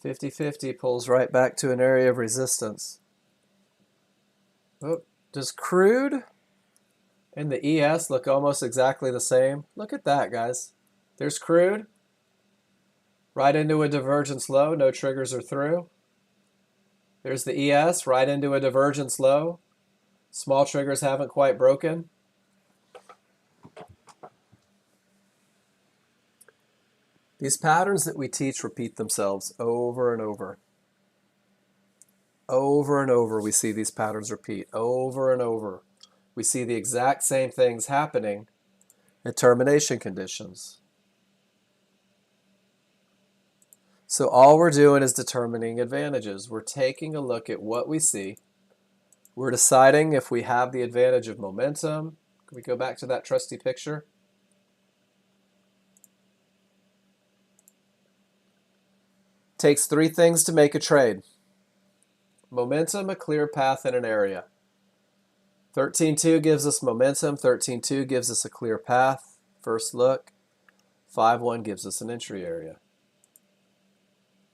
[SPEAKER 1] $50.50 pulls right back to an area of resistance. Oh, does crude and the ES look almost exactly the same? Look at that, guys. There's crude. Right into a divergence low. No triggers are through. There's the ES. Right into a divergence low. Small triggers haven't quite broken. These patterns that we teach repeat themselves over and over. Over and over we see these patterns repeat. Over and over. We see the exact same things happening at termination conditions. So all we're doing is determining advantages. We're taking a look at what we see. We're deciding if we have the advantage of momentum. Can we go back to that trusty picture? Takes 3 things to make a trade. Momentum, a clear path, and an area. 13.2 gives us momentum. 13.2 gives us a clear path. First look. 5.1 gives us an entry area.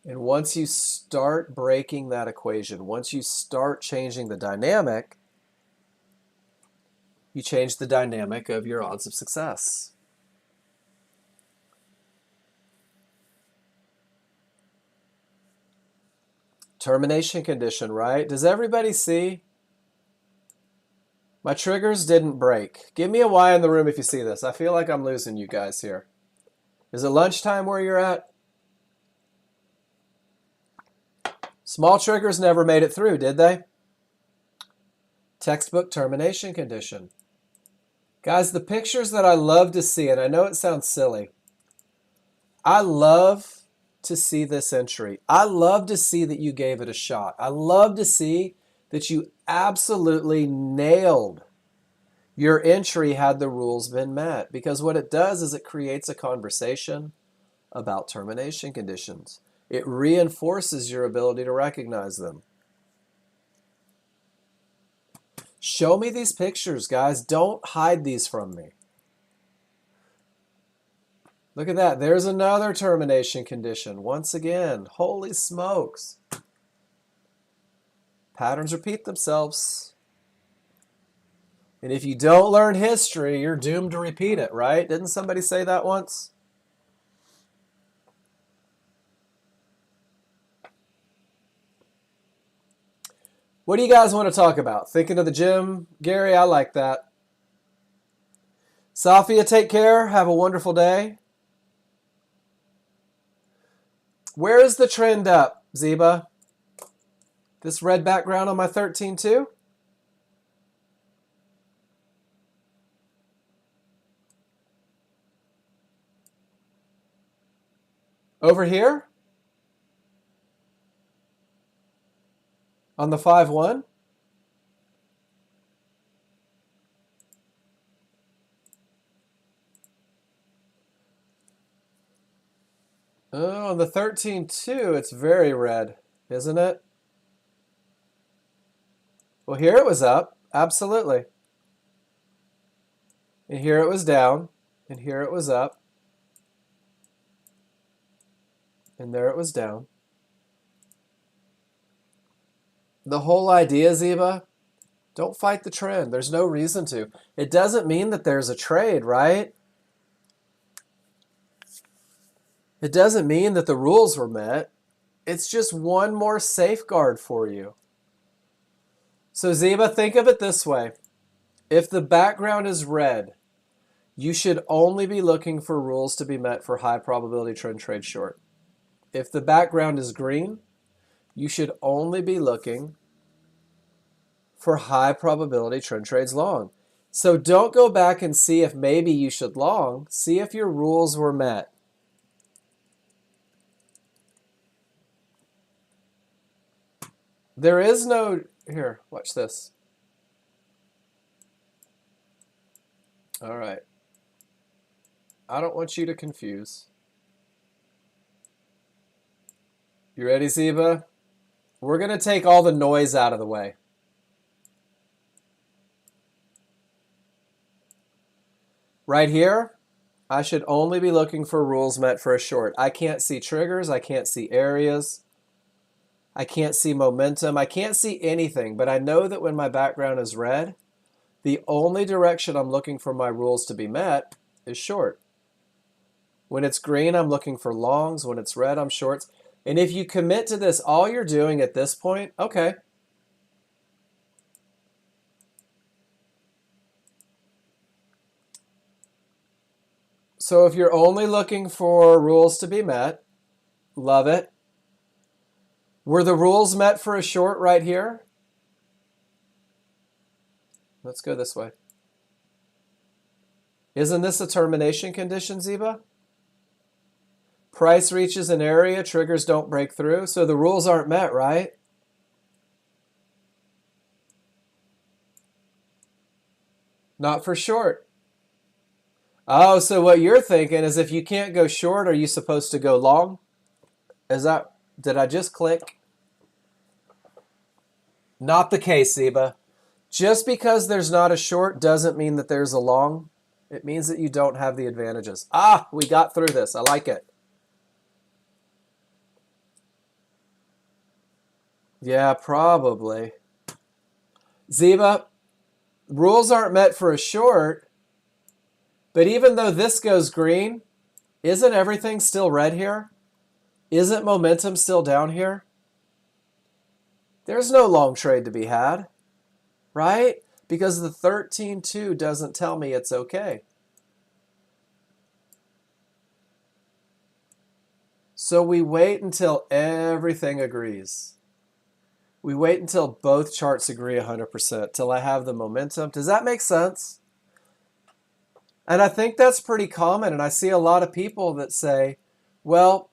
[SPEAKER 1] And once you start breaking that equation, once you start changing the dynamic, you change the dynamic of your odds of success. Termination condition, right? Does everybody see? My triggers didn't break. Give me a Y in the room if you see this. I feel like I'm losing you guys here. Is it lunchtime where you're at? Small triggers never made it through, did they? Textbook termination condition. Guys, the pictures that I love to see, and I know it sounds silly, I love to see this entry. I love to see that you gave it a shot. I love to see that you absolutely nailed your entry had the rules been met. Because what it does is it creates a conversation about termination conditions. It reinforces your ability to recognize them. Show me these pictures, guys. Don't hide these from me. Look at that. There's another termination condition. Once again, holy smokes. Patterns repeat themselves. And if you don't learn history, you're doomed to repeat it, right? Didn't somebody say that once? What do you guys want to talk about? Thinking of the gym? Gary, I like that. Safia, take care. Have a wonderful day. Where is the trend up, Zeba? This red background on my 13.2? Over here? On the 5.1? Oh, on the 13.2, it's very red, isn't it? Well, here it was up, absolutely. And here it was down, and here it was up. And there it was down. The whole idea, Zeba, don't fight the trend. There's no reason to. It doesn't mean that there's a trade, right? It doesn't mean that the rules were met. It's just one more safeguard for you. So Zeba, think of it this way. If the background is red, you should only be looking for rules to be met for high probability trend trade short. If the background is green, you should only be looking for high probability trend trades long. So don't go back and see if maybe you should long. See if your rules were met. There is no, here, watch this. All right. I don't want you to confuse. You ready, Zeba? We're going to take all the noise out of the way. Right here, I should only be looking for rules met for a short. I can't see triggers. I can't see areas. I can't see momentum. I can't see anything, but I know that when my background is red, the only direction I'm looking for my rules to be met is short. When it's green, I'm looking for longs. When it's red, I'm shorts. And if you commit to this, all you're doing at this point, okay. So if you're only looking for rules to be met, love it. Were the rules met for a short right here? Let's go this way. Isn't this a termination condition, Zeba? Price reaches an area, triggers don't break through, so the rules aren't met, right? Not for short. Oh, so what you're thinking is if you can't go short, are you supposed to go long? Is that, did I just click? Not the case, Zeba. Just because there's not a short doesn't mean that there's a long. It means that you don't have the advantages. Ah, we got through this. I like it. Yeah, probably. Zeba, rules aren't meant for a short, but even though this goes green, isn't everything still red here? Isn't momentum still down here? There's no long trade to be had, right? Because the 13.2 doesn't tell me it's okay. So we wait until everything agrees. We wait until both charts agree 100%, till I have the momentum. Does that make sense? And I think that's pretty common, and I see a lot of people that say, well,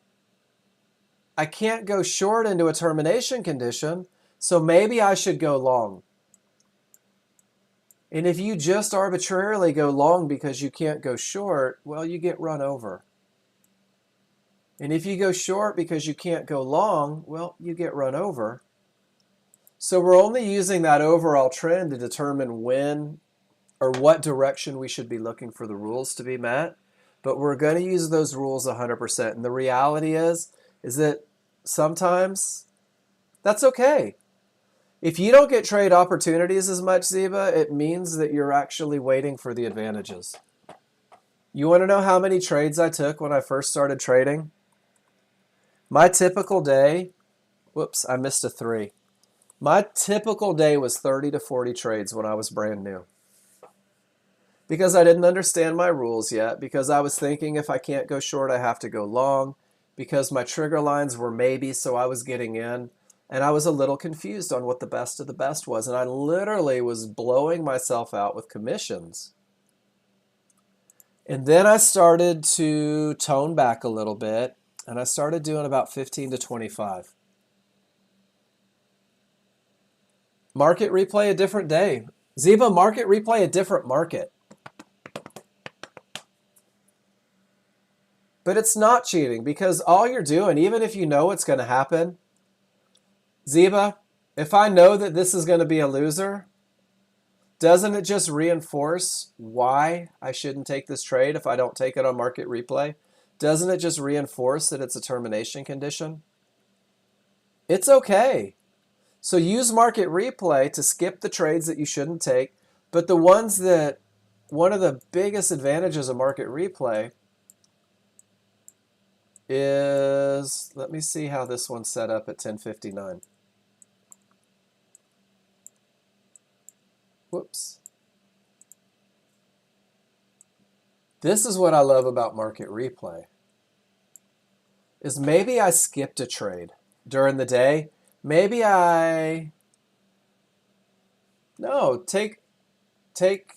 [SPEAKER 1] I can't go short into a termination condition, so maybe I should go long. And if you just arbitrarily go long because you can't go short, well, you get run over. And if you go short because you can't go long, well, you get run over. So we're only using that overall trend to determine when or what direction we should be looking for the rules to be met. But we're going to use those rules 100%. And the reality is that sometimes that's okay. If you don't get trade opportunities as much, Zeba, it means that you're actually waiting for the advantages. You want to know how many trades I took when I first started trading? My typical day, whoops, I missed a 3. My typical day was 30 to 40 trades when I was brand new. Because I didn't understand my rules yet, because I was thinking if I can't go short, I have to go long, because my trigger lines were maybe, so I was getting in, and I was a little confused on what the best of the best was, and I literally was blowing myself out with commissions. And then I started to tone back a little bit, and I started doing about 15 to 25. Market replay a different day. Zeba, market replay a different market. But it's not cheating, because all you're doing, even if you know what's going to happen, Zeba, if I know that this is going to be a loser, doesn't it just reinforce why I shouldn't take this trade if I don't take it on market replay? Doesn't it just reinforce that it's a termination condition? It's okay. So use market replay to skip the trades that you shouldn't take, but the ones that, one of the biggest advantages of market replay is, let me see how this one's set up at 10:59. Whoops. This is what I love about market replay, is maybe I skipped a trade during the day. Maybe take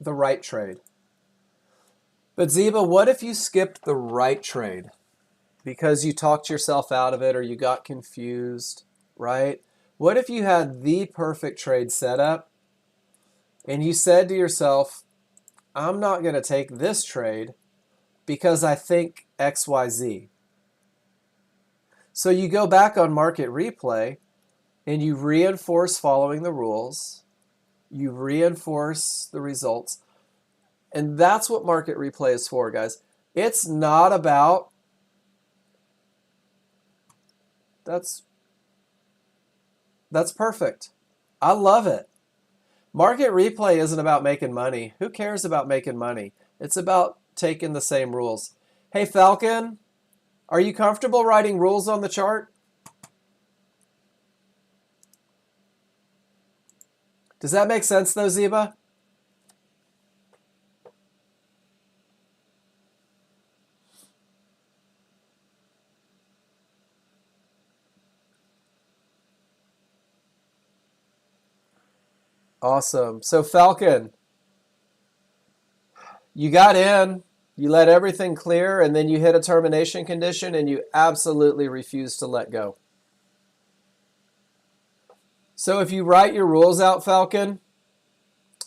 [SPEAKER 1] the right trade. But Zeba, what if you skipped the right trade because you talked yourself out of it or you got confused, right? What if you had the perfect trade set up and you said to yourself, I'm not going to take this trade because I think XYZ. So you go back on market replay and you reinforce following the rules. You reinforce the results. And that's what market replay is for, guys. It's not about, that's perfect. I love it. Market replay isn't about making money. Who cares about making money? It's about taking the same rules. Hey, Falcon, are you comfortable writing rules on the chart? Does that make sense though, Zeba? Awesome. So Falcon, you got in, you let everything clear, and then you hit a termination condition and you absolutely refuse to let go. So if you write your rules out, Falcon,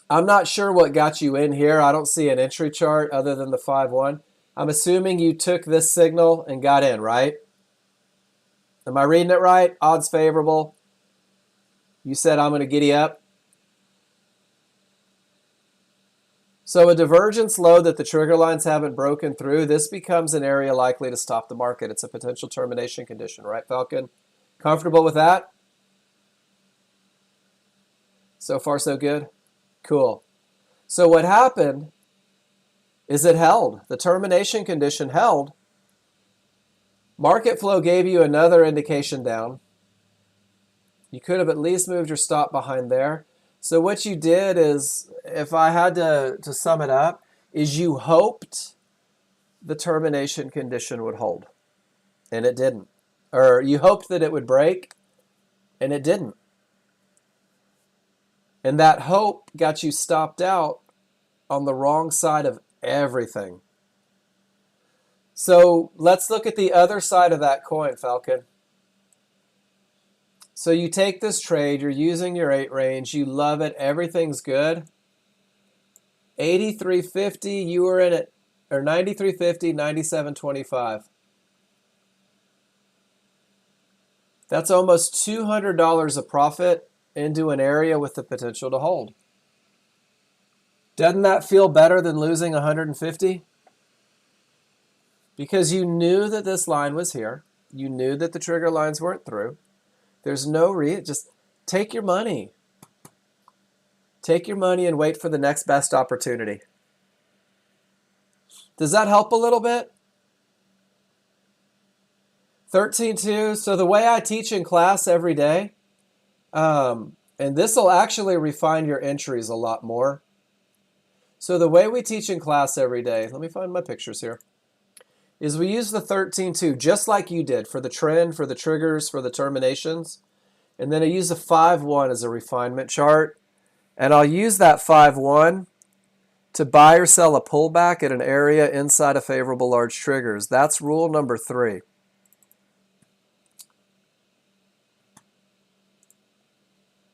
[SPEAKER 1] I'm not sure what got you in here. I don't see an entry chart other than the 5-1. I'm assuming you took this signal and got in, right? Am I reading it right? Odds favorable. You said I'm going to giddy up. So a divergence low that the trigger lines haven't broken through, this becomes an area likely to stop the market. It's a potential termination condition, right, Falcon? Comfortable with that? So far, so good? Cool. So what happened is it held. The termination condition held. Market flow gave you another indication down. You could have at least moved your stop behind there. So what you did is, if I had to sum it up, is you hoped the termination condition would hold, and it didn't. Or you hoped that it would break, and it didn't. And that hope got you stopped out on the wrong side of everything. So let's look at the other side of that coin, Falcon. So you take this trade, you're using your 8 range, you love it, everything's good. 83.50, you were in it, or 93.50, 97.25. That's almost $200 of profit into an area with the potential to hold. Doesn't that feel better than losing 150? Because you knew that this line was here. You knew that the trigger lines weren't through. There's no reason. Just take your money. Take your money and wait for the next best opportunity. Does that help a little bit? 13.2. So the way I teach in class every day, and this will actually refine your entries a lot more. So the way we teach in class every day, let me find my pictures here, is we use the 13.2 just like you did for the trend, for the triggers, for the terminations. And then I use the 5.1 as a refinement chart. And I'll use that 5.1 to buy or sell a pullback at an area inside of favorable large triggers. That's rule number 3.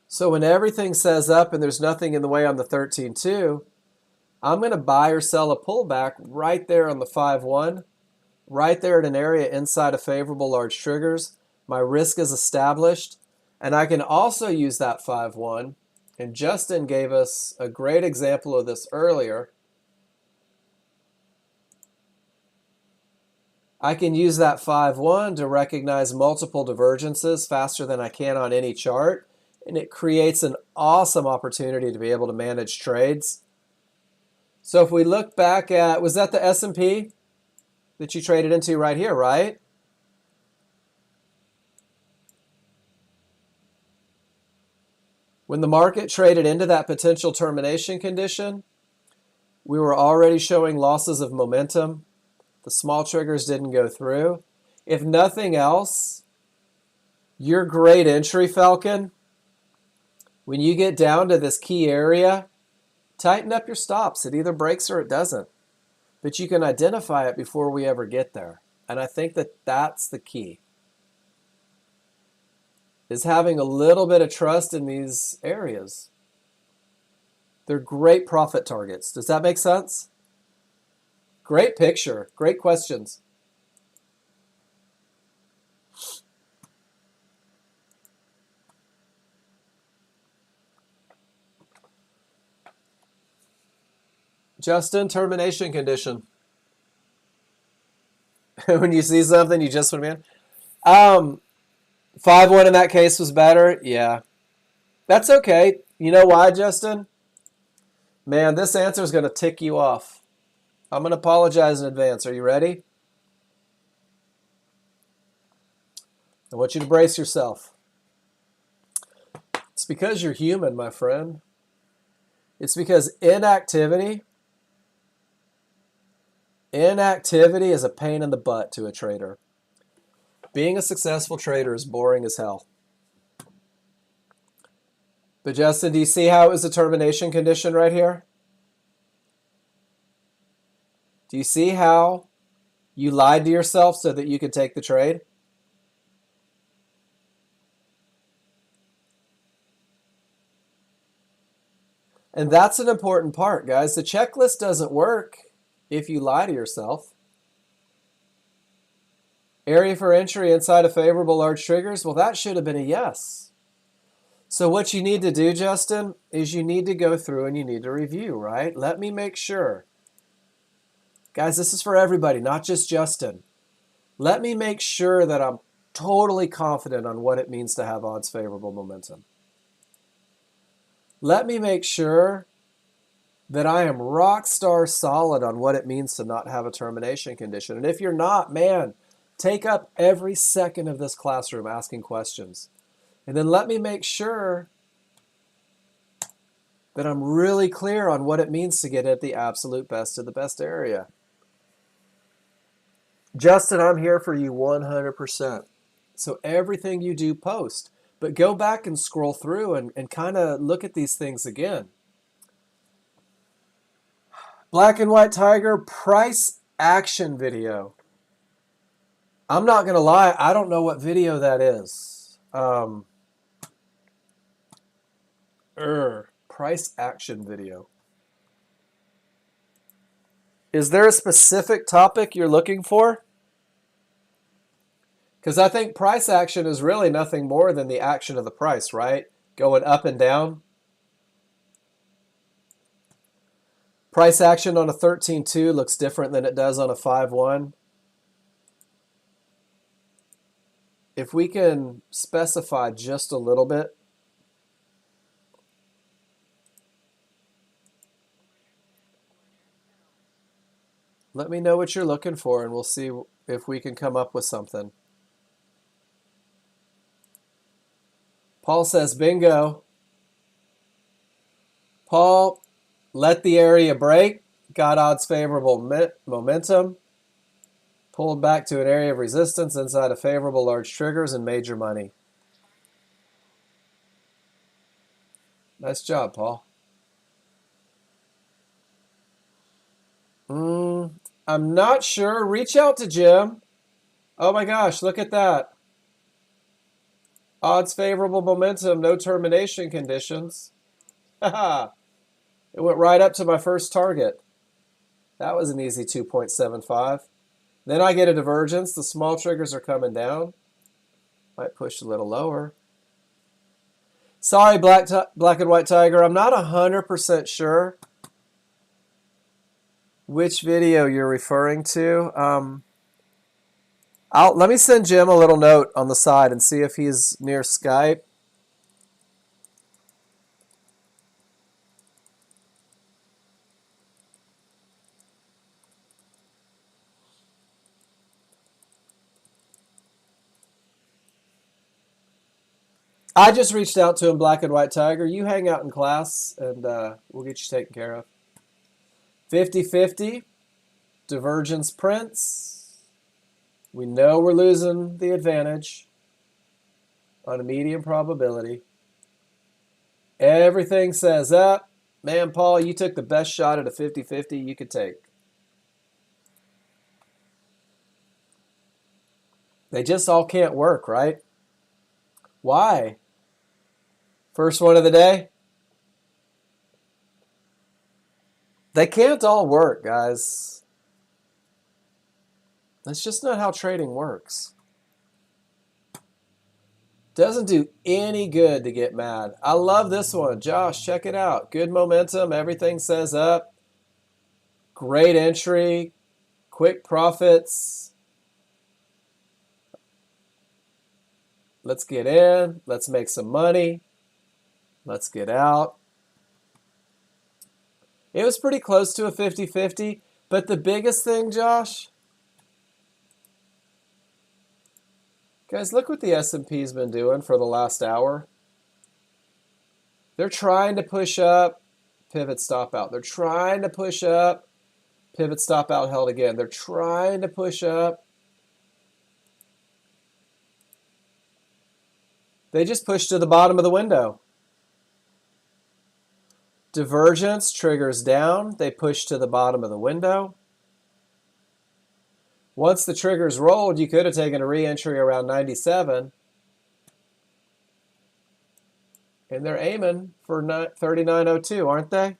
[SPEAKER 1] So when everything says up and there's nothing in the way on the 13.2, I'm going to buy or sell a pullback right there on the 5.1. Right there at an area inside of favorable large triggers. My risk is established. And I can also use that 5.1. And Justin gave us a great example of this earlier. I can use that 5.1 to recognize multiple divergences faster than I can on any chart. And it creates an awesome opportunity to be able to manage trades. So if we look back at, was that the S&P? That you traded into right here, right? When the market traded into that potential termination condition, we were already showing losses of momentum. The small triggers didn't go through. If nothing else, your great entry, Falcon, when you get down to this key area, tighten up your stops. It either breaks or it doesn't. But you can identify it before we ever get there. And I think that that's the key, is having a little bit of trust in these areas. They're great profit targets. Does that make sense? Great picture. Great questions. Justin, termination condition. When you see something, you just want to be in. 5.1 in that case was better. Yeah. That's okay. You know why, Justin? Man, this answer is going to tick you off. I'm going to apologize in advance. Are you ready? I want you to brace yourself. It's because you're human, my friend. It's because inactivity is a pain in the butt to a trader. Being a successful trader is boring as hell. But Justin, do you see how it was a termination condition right here? Do you see how you lied to yourself so that you could take the trade? And that's an important part, guys. The checklist doesn't work if you lie to yourself. Area for entry inside of favorable large triggers, well, that should have been a yes. So what you need to do, Justin, is you need to go through and you need to review, right? Let me make sure. Guys, this is for everybody, not just Justin. Let me make sure that I'm totally confident on what it means to have odds favorable momentum. Let me make sure that I am rock star solid on what it means to not have a termination condition. And if you're not, man, take up every second of this classroom asking questions. And then let me make sure that I'm really clear on what it means to get at the absolute best of the best area. Justin, I'm here for you 100%. So everything you do, post. But go back and scroll through and kind of look at these things again. Black and White Tiger price action video. I'm not going to lie, I don't know what video that is. Price action video. Is there a specific topic you're looking for? Because I think price action is really nothing more than the action of the price, right? Going up and down. Price action on a 13.2 looks different than it does on a 5.1. If we can specify just a little bit. Let me know what you're looking for and we'll see if we can come up with something. Paul says, bingo. Paul, let the area break. Got odds favorable momentum. Pulled back to an area of resistance inside of favorable large triggers and made your money. Nice job, Paul. I'm not sure. Reach out to Jim. Oh my gosh, look at that. Odds favorable momentum, no termination conditions. Haha. It went right up to my first target. That was an easy 2.75. Then I get a divergence. The small triggers are coming down. Might push a little lower. Sorry, Black and White Tiger. I'm not 100% sure which video you're referring to. Let me send Jim a little note on the side and see if he's near Skype. I just reached out to him, Black and White Tiger. You hang out in class and we'll get you taken care of. 50-50, divergence prints. We know we're losing the advantage on a medium probability. Everything says up. Man, Paul, you took the best shot at a 50-50 you could take. They just all can't work, right? Why? First one of the day? They can't all work, guys. That's just not how trading works. Doesn't do any good to get mad. I love this one. Josh, check it out. Good momentum. Everything says up. Great entry. Quick profits. Let's get in. Let's make some money. Let's get out. It was pretty close to a 50-50, but the biggest thing, Josh, guys, look what the S&P's been doing for the last hour. They're trying to push up, pivot, stop out. They're trying to push up, pivot, stop out, held again. They're trying to push up. They just pushed to the bottom of the window. Divergence triggers down. They push to the bottom of the window. Once the triggers rolled, you could have taken a re-entry around 97. And they're aiming for 39.02, aren't they?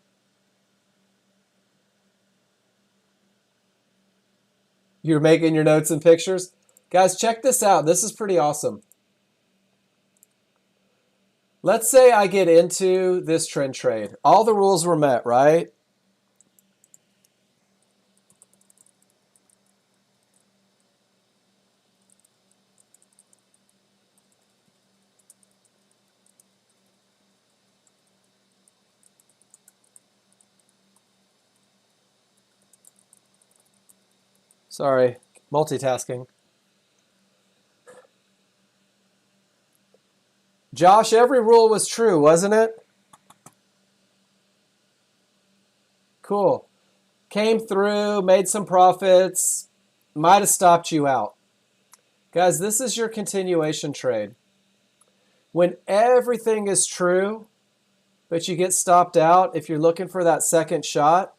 [SPEAKER 1] You're making your notes and pictures? Guys, check this out. This is pretty awesome. Let's say I get into this trend trade. All the rules were met, right? Sorry, multitasking. Josh, every rule was true, wasn't it? Cool. Came through, made some profits, might have stopped you out. Guys, this is your continuation trade. When everything is true, but you get stopped out, if you're looking for that second shot,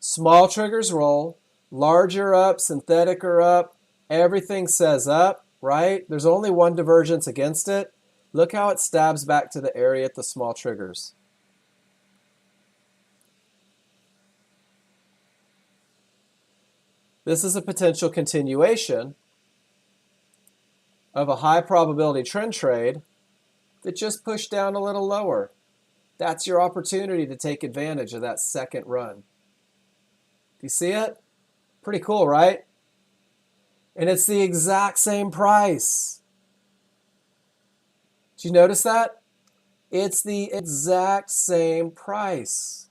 [SPEAKER 1] small triggers roll, larger up, synthetic are up, everything says up, right? There's only one divergence against it. Look how it stabs back to the area at the small triggers. This is a potential continuation of a high probability trend trade that just pushed down a little lower. That's your opportunity to take advantage of that second run. Do you see it? Pretty cool, right? And it's the exact same price. Did you notice that? It's the exact same price.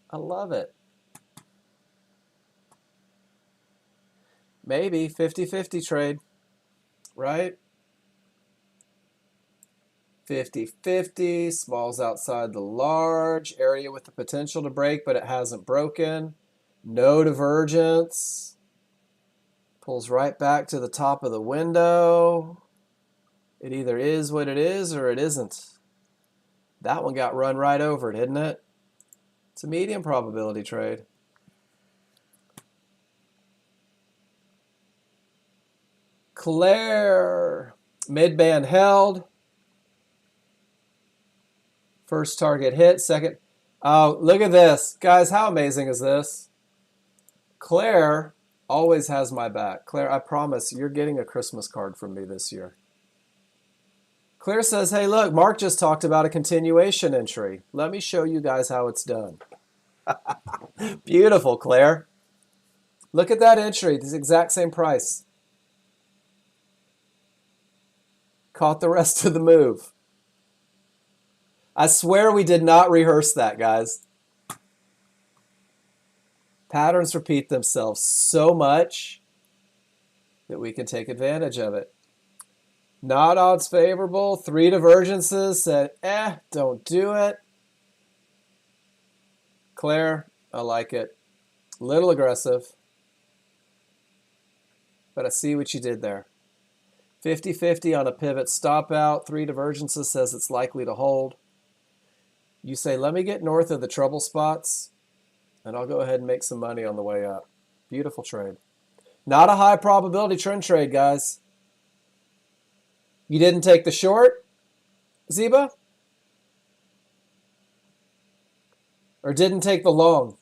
[SPEAKER 1] I love it. Maybe 50-50 trade, right? 50-50, small's outside the large, area with the potential to break, but it hasn't broken. No divergence. Pulls right back to the top of the window. It either is what it is or it isn't. That one got run right over, didn't it? It's a medium probability trade. Claire, mid-band held. First target hit, second. Oh, look at this. Guys, how amazing is this? Claire always has my back. Claire, I promise you're getting a Christmas card from me this year. Claire says, hey, look, Mark just talked about a continuation entry. Let me show you guys how it's done. Beautiful, Claire. Look at that entry, the exact same price. Caught the rest of the move. I swear we did not rehearse that, guys. Patterns repeat themselves so much that we can take advantage of it. Not odds favorable. 3 divergences said, don't do it. Claire, I like it. A little aggressive. But I see what you did there. 50-50 on a pivot stop out. 3 divergences says it's likely to hold. You say, let me get north of the trouble spots, and I'll go ahead and make some money on the way up. Beautiful trade. Not a high probability trend trade, guys. You didn't take the short, Zeba? Or didn't take the long?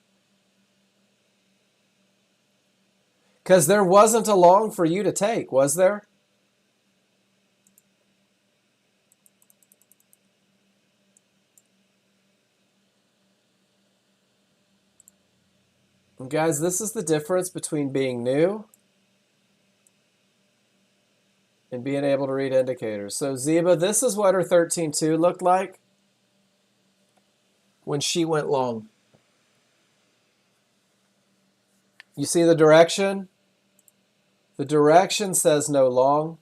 [SPEAKER 1] Because there wasn't a long for you to take, was there? And guys, this is the difference between being new and being able to read indicators. So Zeba, this is what her 13.2 looked like when she went long. You see the direction? The direction says no long.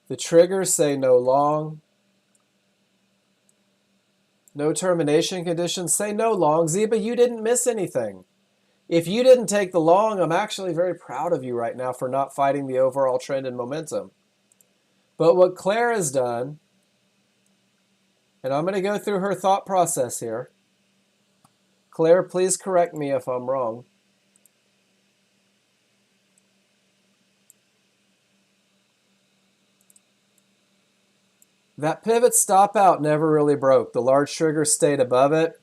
[SPEAKER 1] The triggers say no long. No termination conditions say no long. Zeba, you didn't miss anything. If you didn't take the long, I'm actually very proud of you right now for not fighting the overall trend and momentum. But what Claire has done, and I'm going to go through her thought process here. Claire, please correct me if I'm wrong. That pivot stop out never really broke. The large trigger stayed above it.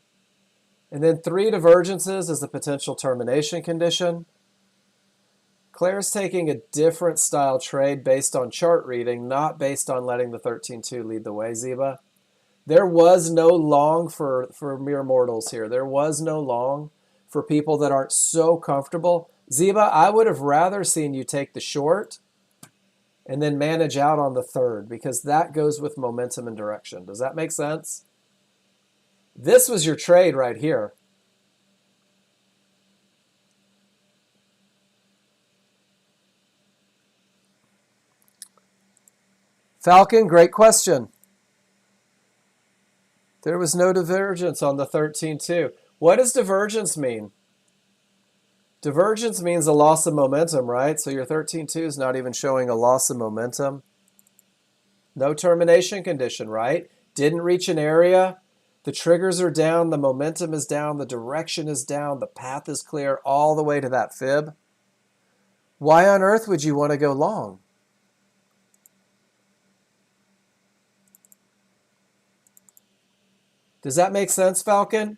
[SPEAKER 1] And then 3 divergences is a potential termination condition. Claire's taking a different style trade based on chart reading, not based on letting the 13.2 lead the way, Zeba. There was no long for mere mortals here. There was no long for people that aren't so comfortable. Ziba, I would have rather seen you take the short and then manage out on the third, because that goes with momentum and direction. Does that make sense? This was your trade right here. Falcon, great question. There was no divergence on the 13.2. What does divergence mean? Divergence means a loss of momentum, right? So your 13.2 is not even showing a loss of momentum. No termination condition, right? Didn't reach an area. The triggers are down. The momentum is down. The direction is down. The path is clear all the way to that fib. Why on earth would you want to go long? Does that make sense, Falcon?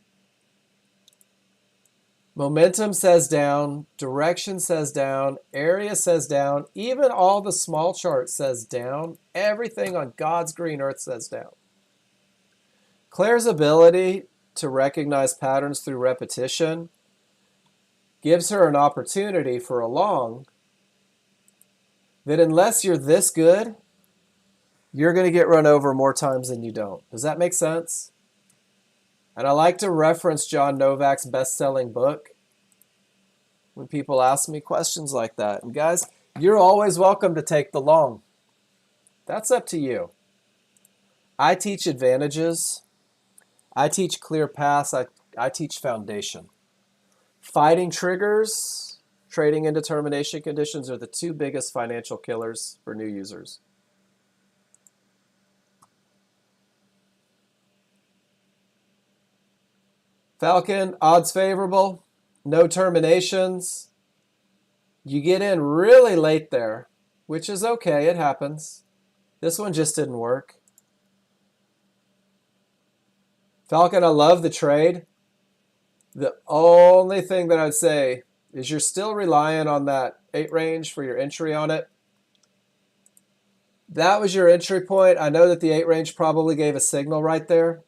[SPEAKER 1] Momentum says down, direction says down, area says down, even all the small chart says down. Everything on God's green earth says down. Claire's ability to recognize patterns through repetition gives her an opportunity for a long that, unless you're this good, you're going to get run over more times than you don't. Does that make sense? And I like to reference John Novak's best-selling book when people ask me questions like that. And guys, you're always welcome to take the long. That's up to you. I teach advantages. I teach clear paths. I teach foundation. Fighting triggers, trading into termination conditions are the two biggest financial killers for new users. Falcon, odds favorable, no terminations. You get in really late there, which is okay, it happens. This one just didn't work. Falcon, I love the trade. The only thing that I'd say is you're still relying on that 8 range for your entry on it. That was your entry point. I know that the 8 range probably gave a signal right there.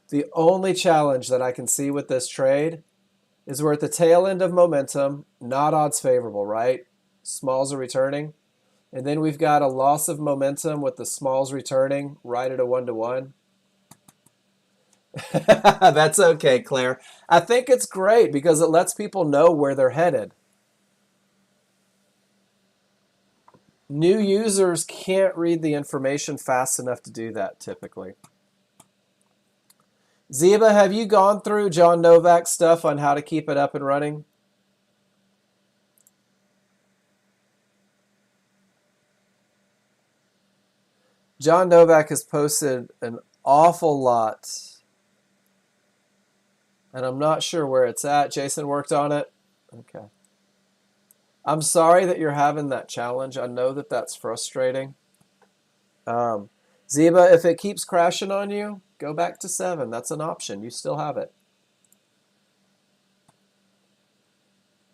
[SPEAKER 1] The only challenge that I can see with this trade is we're at the tail end of momentum, not odds favorable, right? Smalls are returning. And then we've got a loss of momentum with the smalls returning right at a 1-to-1. That's okay, Claire. I think it's great because it lets people know where they're headed. New users can't read the information fast enough to do that typically. Ziba, have you gone through John Novak's stuff on how to keep it up and running? John Novak has posted an awful lot, and I'm not sure where it's at. Jason worked on it? Okay. I'm sorry that you're having that challenge. I know that that's frustrating. Ziba, if it keeps crashing on you, go back to 7. That's an option. You still have it.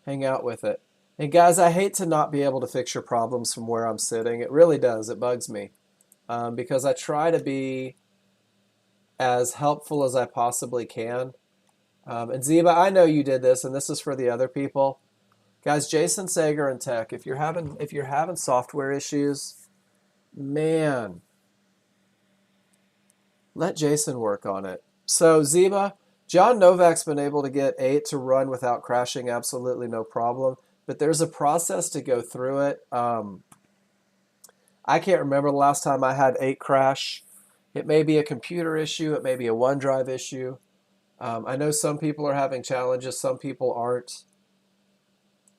[SPEAKER 1] Hang out with it. And guys, I hate to not be able to fix your problems from where I'm sitting. It really does. It bugs me. Because I try to be as helpful as I possibly can. And Ziba, I know you did this, and this is for the other people. Guys, Jason Sager and Tech, if you're having software issues, man, let Jason work on it. So Ziba, John Novak's been able to get 8 to run without crashing, absolutely no problem. But there's a process to go through it. I can't remember the last time I had 8 crash. It may be a computer issue. It may be a OneDrive issue. I know some people are having challenges. Some people aren't.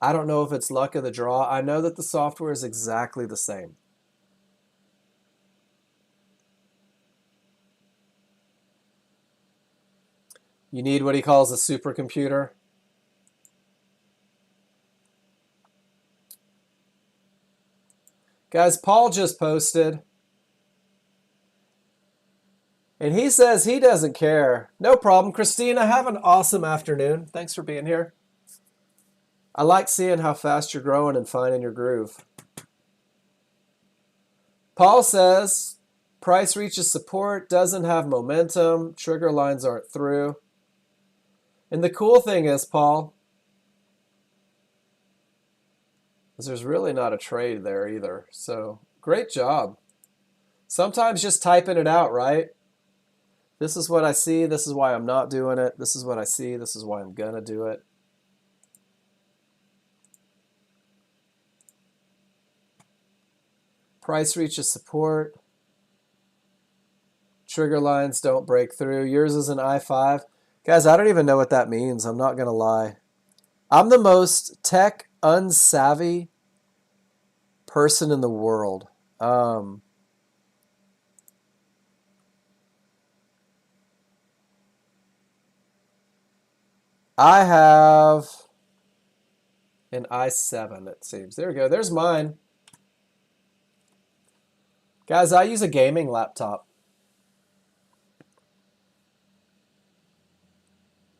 [SPEAKER 1] I don't know if it's luck of the draw. I know that the software is exactly the same. You need what he calls a supercomputer. Guys, Paul just posted. And he says he doesn't care. No problem. Christina, have an awesome afternoon. Thanks for being here. I like seeing how fast you're growing and finding your groove. Paul says Price reaches support, doesn't have momentum, trigger lines aren't through. And the cool thing is, Paul, is there's really not a trade there either. So great job. Sometimes just typing it out, right? This is what I see. This is why I'm not doing it. This is what I see. This is why I'm going to do it. Price reaches support. Trigger lines don't break through. Yours is an I5. Guys, I don't even know what that means. I'm not going to lie. I'm the most tech unsavvy person in the world. I have an i7, it seems. There we go. There's mine. Guys, I use a gaming laptop.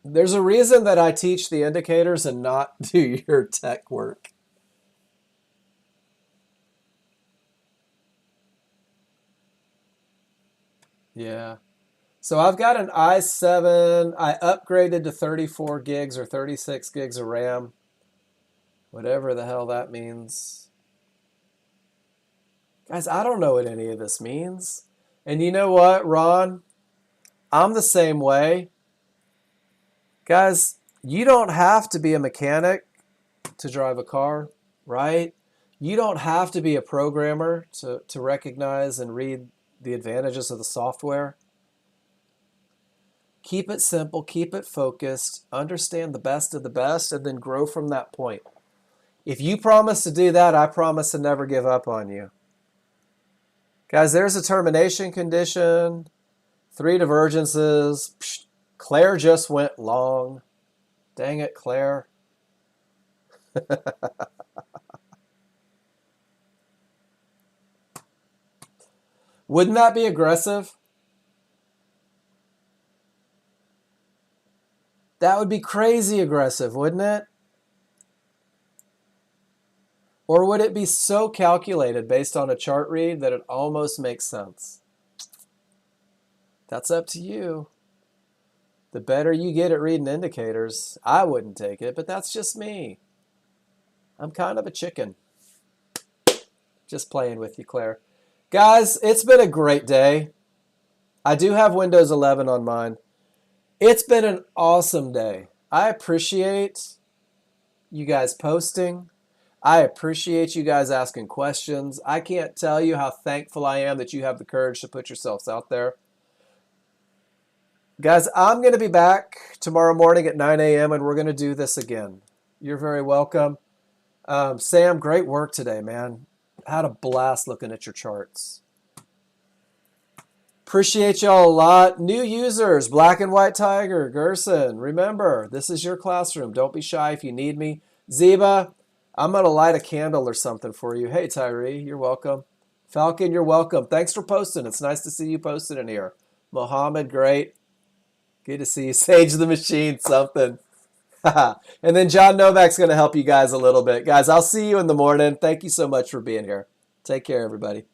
[SPEAKER 1] There's a reason that I teach the indicators and not do your tech work. Yeah. So I've got an i7. I upgraded to 34 gigs or 36 gigs of RAM. Whatever the hell that means. Guys, I don't know what any of this means. And you know what, Ron? I'm the same way. Guys, you don't have to be a mechanic to drive a car, right? You don't have to be a programmer to recognize and read the advantages of the software. Keep it simple, keep it focused, understand the best of the best, and then grow from that point. If you promise to do that, I promise to never give up on you. Guys, there's a termination condition, 3 divergences. Psh, Claire just went long. Dang it, Claire. Wouldn't that be aggressive? That would be crazy aggressive, wouldn't it? Or would it be so calculated based on a chart read that it almost makes sense? That's up to you. The better you get at reading indicators, I wouldn't take it, but that's just me. I'm kind of a chicken. Just playing with you, Claire. Guys, it's been a great day. I do have Windows 11 on mine. It's been an awesome day. I appreciate you guys posting. I appreciate you guys asking questions. I can't tell you how thankful I am that you have the courage to put yourselves out there. Guys, I'm going to be back tomorrow morning at 9 a.m. and we're going to do this again. You're very welcome. Sam, great work today, man. Had a blast looking at your charts. Appreciate y'all a lot. New users, Black and White Tiger, Gerson. Remember, this is your classroom. Don't be shy if you need me. Zeba, I'm going to light a candle or something for you. Hey, Tyree, you're welcome. Falcon, you're welcome. Thanks for posting. It's nice to see you posted in here. Mohammed, great. Good to see you. Sage the Machine, something. And then John Novak's going to help you guys a little bit. Guys, I'll see you in the morning. Thank you so much for being here. Take care, everybody.